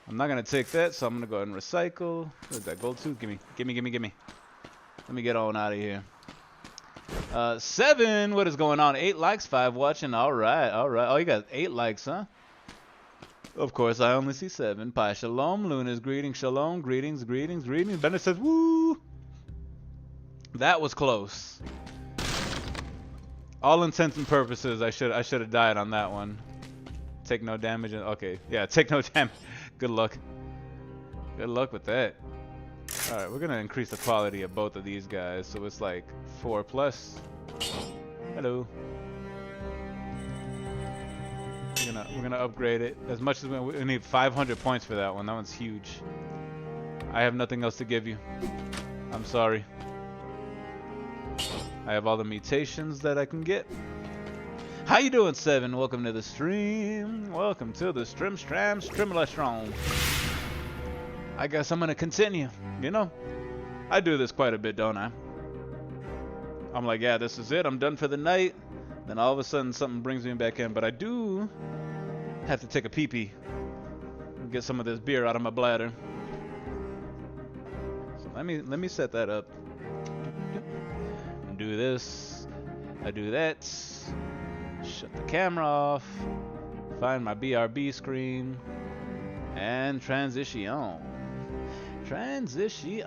I'm not going to take that, so I'm going to go ahead and recycle. What is that? Gold tooth? Gimme. Let me get on out of here. 7, what is going on? 8 likes, 5 watching. Alright. Oh, you got 8 likes, huh? Of course, I only see 7. Pi shalom. Luna's greetings. Shalom. Greetings. Bennett says, woo! That was close. All intents and purposes, I should have died on that one. Take no damage. Okay, yeah, take no damage. Good luck. Good luck with that. All right, we're gonna increase the quality of both of these guys, so it's like 4+. Hello. We're gonna upgrade it as much as we need 500 points for that one. That one's huge. I have nothing else to give you. I'm sorry. I have all the mutations that I can get. How you doing, 7? Welcome to the stream. Welcome to the Strimlestron. I guess I'm gonna continue. You know, I do this quite a bit, don't I? I'm like, yeah, this is it. I'm done for the night. Then all of a sudden, something brings me back in. But I do have to take a pee-pee and get some of this beer out of my bladder. So let me set that up. Do this, I do that, shut the camera off, find my BRB screen, and transition. Transition.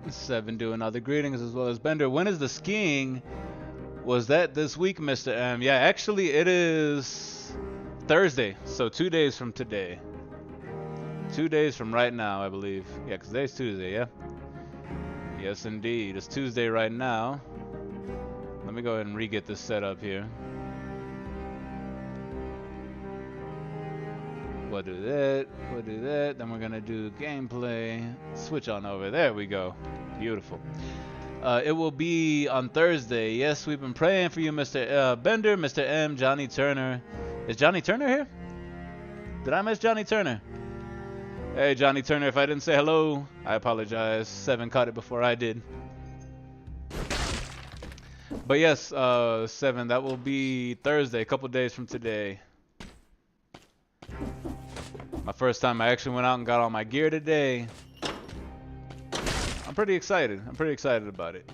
Seven doing other greetings as well as Bender. When is the skiing? Was that this week, Mr. M? Yeah, actually it is Thursday, so 2 days from today. 2 days from right now, I believe. Yeah, because today's Tuesday, yeah? Yes, indeed. It's Tuesday right now. Let me go ahead and re-get this set up here. We'll do that, then we're gonna do gameplay. Switch on over, there we go. Beautiful. It will be on Thursday. Yes, we've been praying for you, Mr. Bender, Mr. M, Johnny Turner. Is Johnny Turner here? Did I miss Johnny Turner? Hey, Johnny Turner, if I didn't say hello, I apologize. 7 caught it before I did. But yes, 7, that will be Thursday, a couple days from today. My first time I actually went out and got all my gear today. I'm pretty excited. I'm pretty excited about it.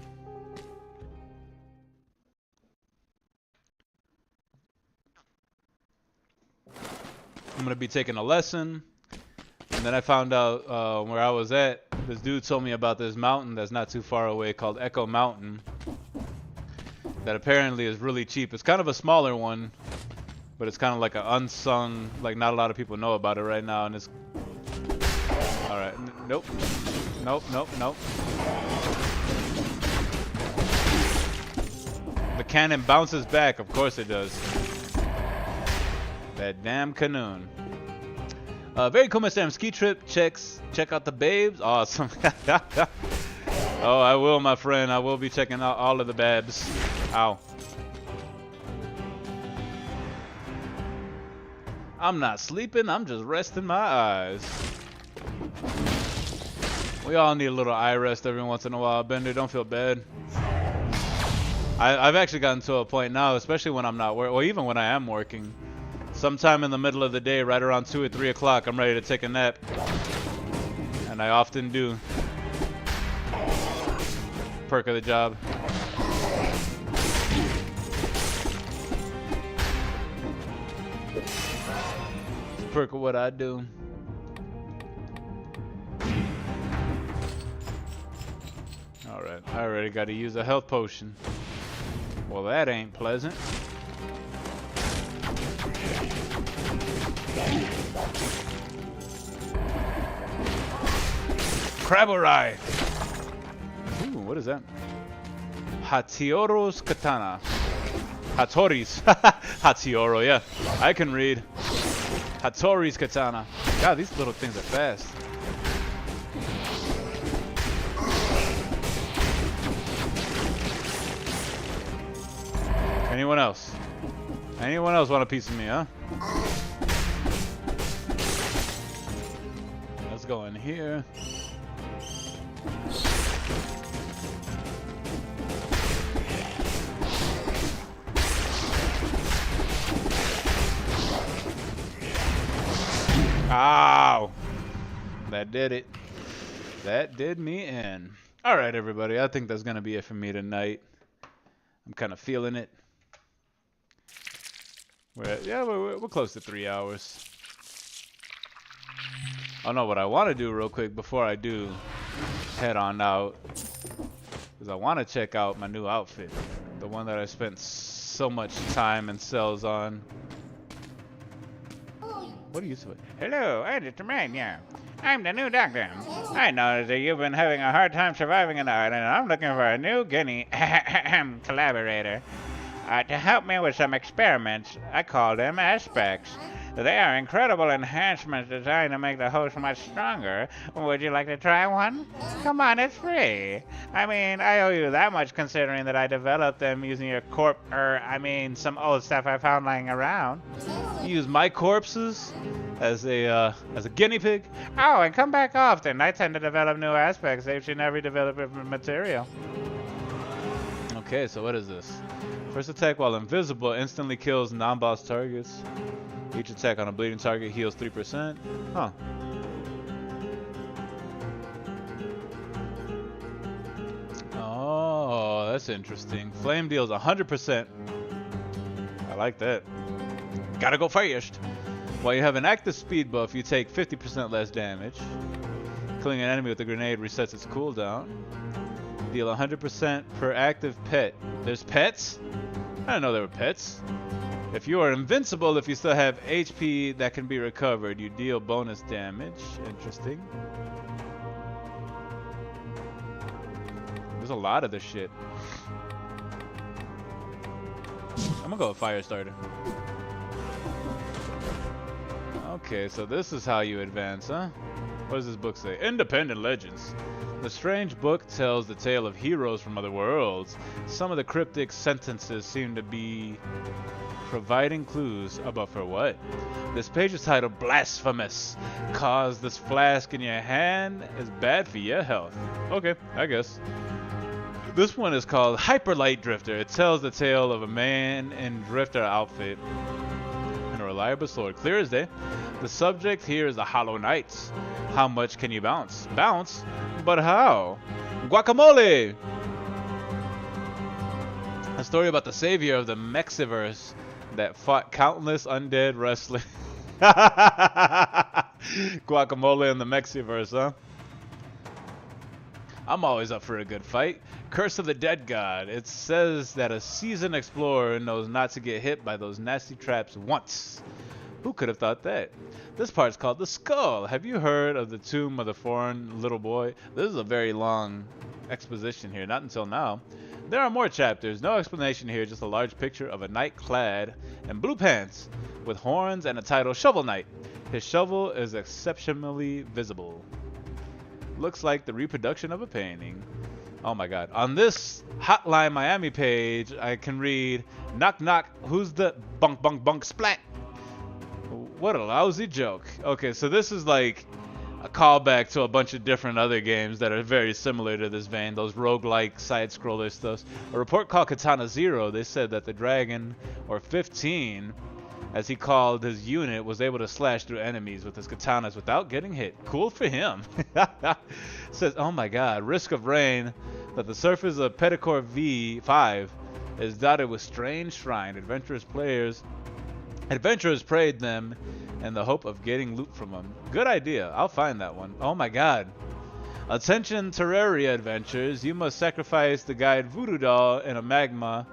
I'm gonna be taking a lesson. And then I found out where I was at. This dude told me about this mountain that's not too far away called Echo Mountain. That apparently is really cheap. It's kind of a smaller one, but it's kind of like an unsung, like not a lot of people know about it right now. And it's all right. Nope. Nope. Nope. Nope. The cannon bounces back. Of course it does. That damn canoon. Very cool, Mr. M. Ski trip. Check out the babes. Awesome. Oh, I will, my friend. I will be checking out all of the babes. Ow. I'm not sleeping. I'm just resting my eyes. We all need a little eye rest every once in a while. Bender, don't feel bad. I've actually gotten to a point now, especially when I'm not working, or even when I am working. Sometime in the middle of the day, right around 2 or 3 o'clock, I'm ready to take a nap. And I often do. Perk of the job. Perk of what I do. Alright, I already got to use a health potion. Well, that ain't pleasant. Crabberai! Ooh, what is that? Hatioro's katana. Hattori's. Hatioro, yeah. I can read. Hattori's katana. God, these little things are fast. Anyone else? Anyone else want a piece of me, huh? Let's go in here. Ow! That did it. That did me in. Alright, everybody. I think that's going to be it for me tonight. I'm kind of feeling it. We're close to 3 hours. Oh no, what I want to do real quick before I do head on out is I want to check out my new outfit. The one that I spent so much time and cells on. What are you doing? Hello, Editor Man, yeah. I'm the new doctor. I noticed that you've been having a hard time surviving in the island, and I'm looking for a new guinea collaborator to help me with some experiments. I call them aspects. They are incredible enhancements designed to make the host much stronger. Would you like to try one? Come on, it's free. I mean, I owe you that much considering that I developed them using your some old stuff I found lying around. You use my corpses as a guinea pig? Oh, and come back often. I tend to develop new aspects each and every development material. Okay, so what is this? First attack while invisible instantly kills non-boss targets. Each attack on a bleeding target heals 3%. Huh. Oh, that's interesting. Flame deals 100%. I like that. Gotta go first. While you have an active speed buff, you take 50% less damage. Killing an enemy with a grenade resets its cooldown. Deal 100% per active pet. There's pets? I didn't know there were pets. If you are invincible, if you still have HP that can be recovered, you deal bonus damage. Interesting. There's a lot of this shit. I'm gonna go with Firestarter. Okay, so this is how you advance, huh? What does this book say? Independent Legends. The strange book tells the tale of heroes from other worlds. Some of the cryptic sentences seem to be providing clues about for what. This page is titled Blasphemous. Cause this flask in your hand is bad for your health. Okay, I guess. This one is called Hyperlight Drifter. It tells the tale of a man in drifter outfit and a reliable sword. Clear as day. The subject here is the Hollow Knights. How much can you bounce? Bounce? But how? Guacamole! A story about the savior of the Mexiverse that fought countless undead wrestlers. Guacamole in the Mexiverse, huh? I'm always up for a good fight. Curse of the Dead God. It says that a seasoned explorer knows not to get hit by those nasty traps once. Who could have thought that? This part's called the Skull. Have you heard of the Tomb of the Foreign Little Boy? This is a very long exposition here, not until now. There are more chapters. No explanation here, just a large picture of a knight clad in blue pants with horns and a title, Shovel Knight. His shovel is exceptionally visible. Looks like the reproduction of a painting. Oh my god. On this Hotline Miami page, I can read, knock knock, who's the bunk bunk bunk splat? What a lousy joke. Okay, so this is like a callback to a bunch of different other games that are very similar to this vein, those roguelike side-scroller stuff. A report called Katana Zero, they said that the dragon, or 15, as he called his unit, was able to slash through enemies with his katanas without getting hit. Cool for him. Says, oh my god, risk of rain, that the surface of Pedicore V5 is dotted with strange shrine. Adventurers prayed them in the hope of getting loot from them. Good idea. I'll find that one. Oh my god. Attention Terraria adventures. You must sacrifice the guide Voodoo Doll in a magma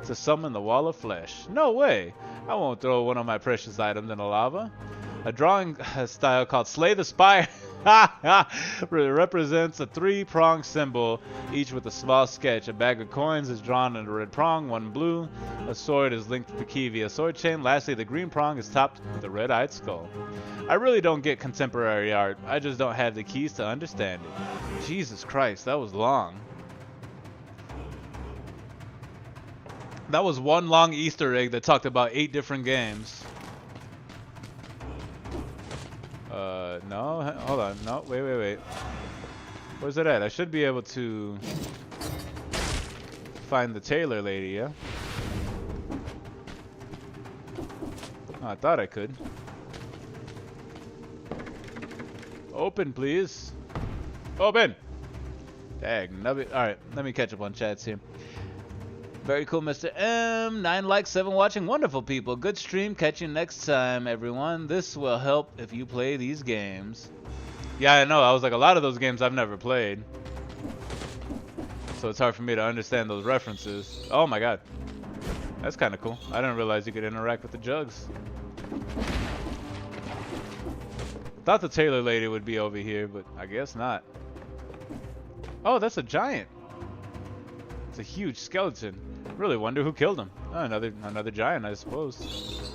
to summon the Wall of Flesh. No way. I won't throw one of my precious items in the lava. A drawing style called Slay the Spire represents a three-pronged symbol, each with a small sketch. A bag of coins is drawn in a red prong, one blue. A sword is linked to the key via sword chain. Lastly, the green prong is topped with a red-eyed skull. I really don't get contemporary art. I just don't have the keys to understand it. Jesus Christ, that was long. That was one long Easter egg that talked about 8 different games. No, hold on. No, wait. Where's it at? I should be able to find the tailor lady, yeah? Oh, I thought I could. Open, please. Open! Dang, alright, let me catch up on chats here. Very cool, Mr. M. 9 likes, 7 watching. Wonderful people. Good stream. Catch you next time, everyone. This will help if you play these games. Yeah, I know. I was like, a lot of those games I've never played. So it's hard for me to understand those references. Oh my god. That's kind of cool. I didn't realize you could interact with the jugs. Thought the tailor lady would be over here, but I guess not. Oh, that's a giant. It's a huge skeleton. Really wonder who killed him. Oh, another giant, I suppose.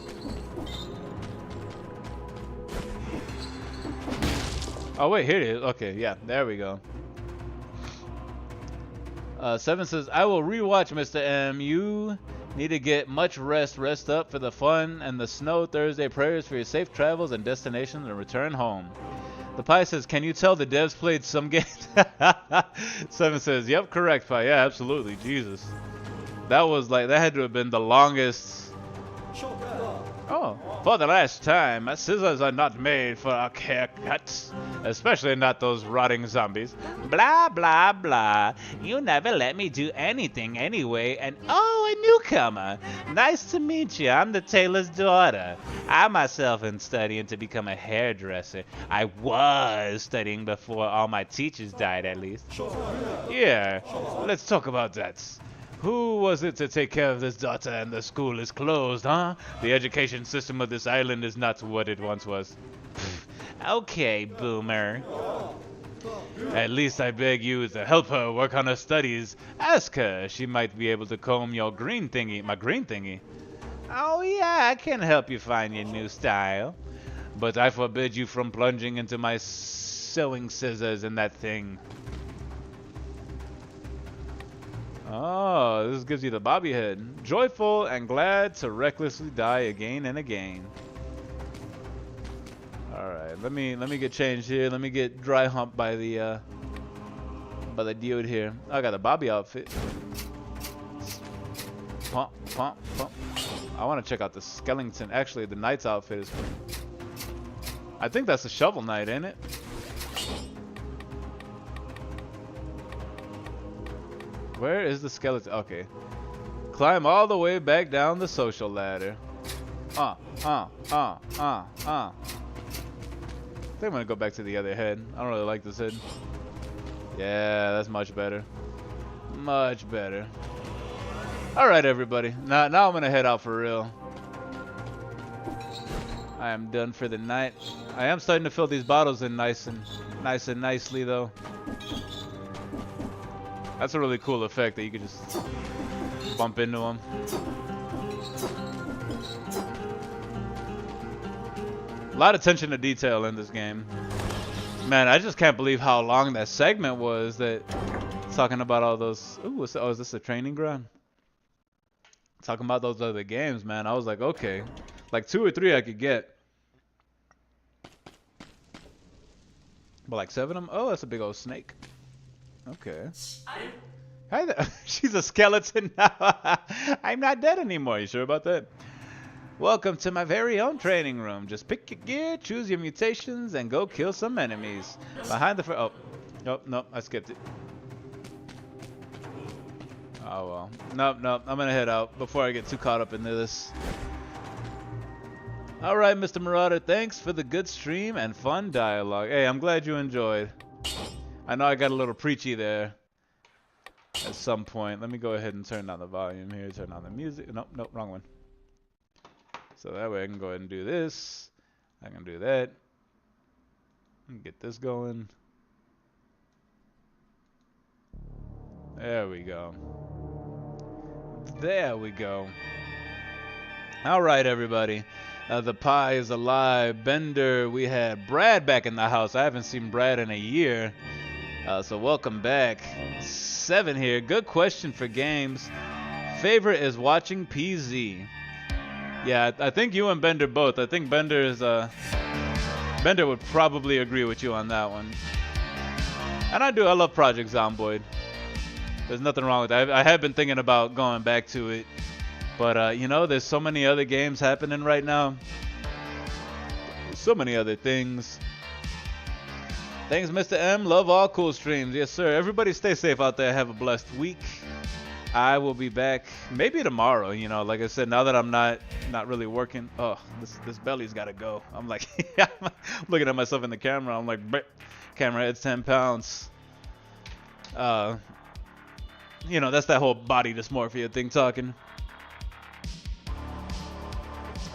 Oh wait, here it is. Okay, yeah, there we go. 7 says, I will rewatch, Mr. M. You need to get much rest. Rest up for the fun and the snow. Thursday prayers for your safe travels and destination and return home. The Pie says, can you tell the devs played some games? 7 says, yep, correct, Pie. Yeah, absolutely. Jesus. That was like, that had to have been the longest. Oh, for the last time, my scissors are not made for a haircut. Especially not those rotting zombies. Blah, blah, blah. You never let me do anything anyway. And oh, a newcomer. Nice to meet you. I'm the tailor's daughter. I myself am studying to become a hairdresser. I was studying before all my teachers died, at least. Yeah, let's talk about that. Who was it to take care of this daughter and the school is closed, huh? The education system of this island is not what it once was. Okay, boomer. At least I beg you to help her work on her studies. Ask her. She might be able to comb your green thingy. My green thingy. Oh yeah, I can help you find your new style. But I forbid you from plunging into my sewing scissors and that thing. Oh, this gives you the bobby head. Joyful and glad to recklessly die again and again. Alright, let me get changed here. Let me get dry humped by the dude here. I got a Bobby outfit. Pump, pump, pump. I want to check out the skeleton. Actually, the knight's outfit is. I think that's a shovel knight, ain't it? Where is the skeleton? Okay. Climb all the way back down the social ladder. I think I'm gonna go back to the other head. I don't really like this head. Yeah, that's much better. Much better. Alright, everybody. Now I'm gonna head out for real. I am done for the night. I am starting to fill these bottles in nice and nicely though. That's a really cool effect that you can just bump into them. A lot of attention to detail in this game. Man, I just can't believe how long that segment was that talking about all those. Ooh, is this a training ground? Talking about those other games, man. I was like, okay. Like 2 or 3 I could get. But like 7 of them? Oh, that's a big old snake. Okay. Hi there. She's a skeleton now. I'm not dead anymore. You sure about that? Welcome to my very own training room. Just pick your gear, choose your mutations, and go kill some enemies. Behind the oh. Nope, I skipped it. Oh well. Nope, I'm gonna head out before I get too caught up into this. Alright, Mr. Marauder, thanks for the good stream and fun dialogue. Hey, I'm glad you enjoyed. I know I got a little preachy there at some point. Let me go ahead and turn down the volume here, turn on the music. Nope, wrong one. So that way I can go ahead and do this. I can do that. And get this going. There we go. There we go. Alright, everybody. The pie is alive. Bender, we had Brad back in the house. I haven't seen Brad in a year. So welcome back. 7 here. Good question for games. Favorite is watching PZ. Yeah, I think you and Bender both. I think Bender is Bender would probably agree with you on that one. And I love Project Zomboid. There's nothing wrong with that. I have been thinking about going back to it. But, you know, there's so many other games happening right now. So many other things. Thanks, Mr. M. Love all cool streams. Yes, sir. Everybody stay safe out there. Have a blessed week. I will be back maybe tomorrow. You know, like I said, now that I'm not really working. Oh, this belly's got to go. I'm like, I'm looking at myself in the camera. I'm like, camera head's 10 pounds. You know, that's that whole body dysmorphia thing talking.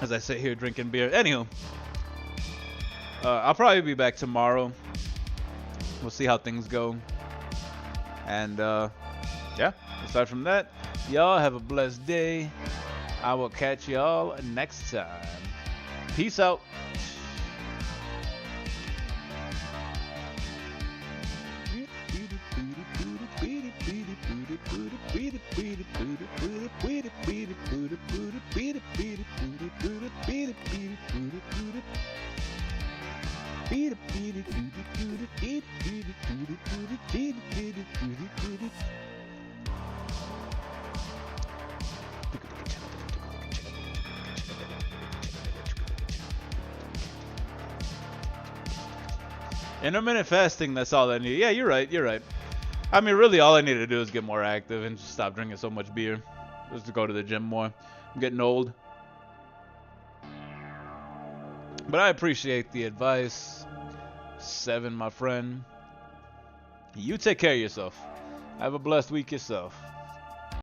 As I sit here drinking beer. Anywho, I'll probably be back tomorrow. We'll see how things go. And, yeah, aside from that, y'all have a blessed day. I will catch y'all next time. Peace out. Intermittent fasting, that's all I need. Yeah, you're right. I mean, really, all I need to do is get more active and just stop drinking so much beer. Just to go to the gym more. I'm getting old. But I appreciate the advice. 7, my friend. You take care of yourself. Have a blessed week yourself.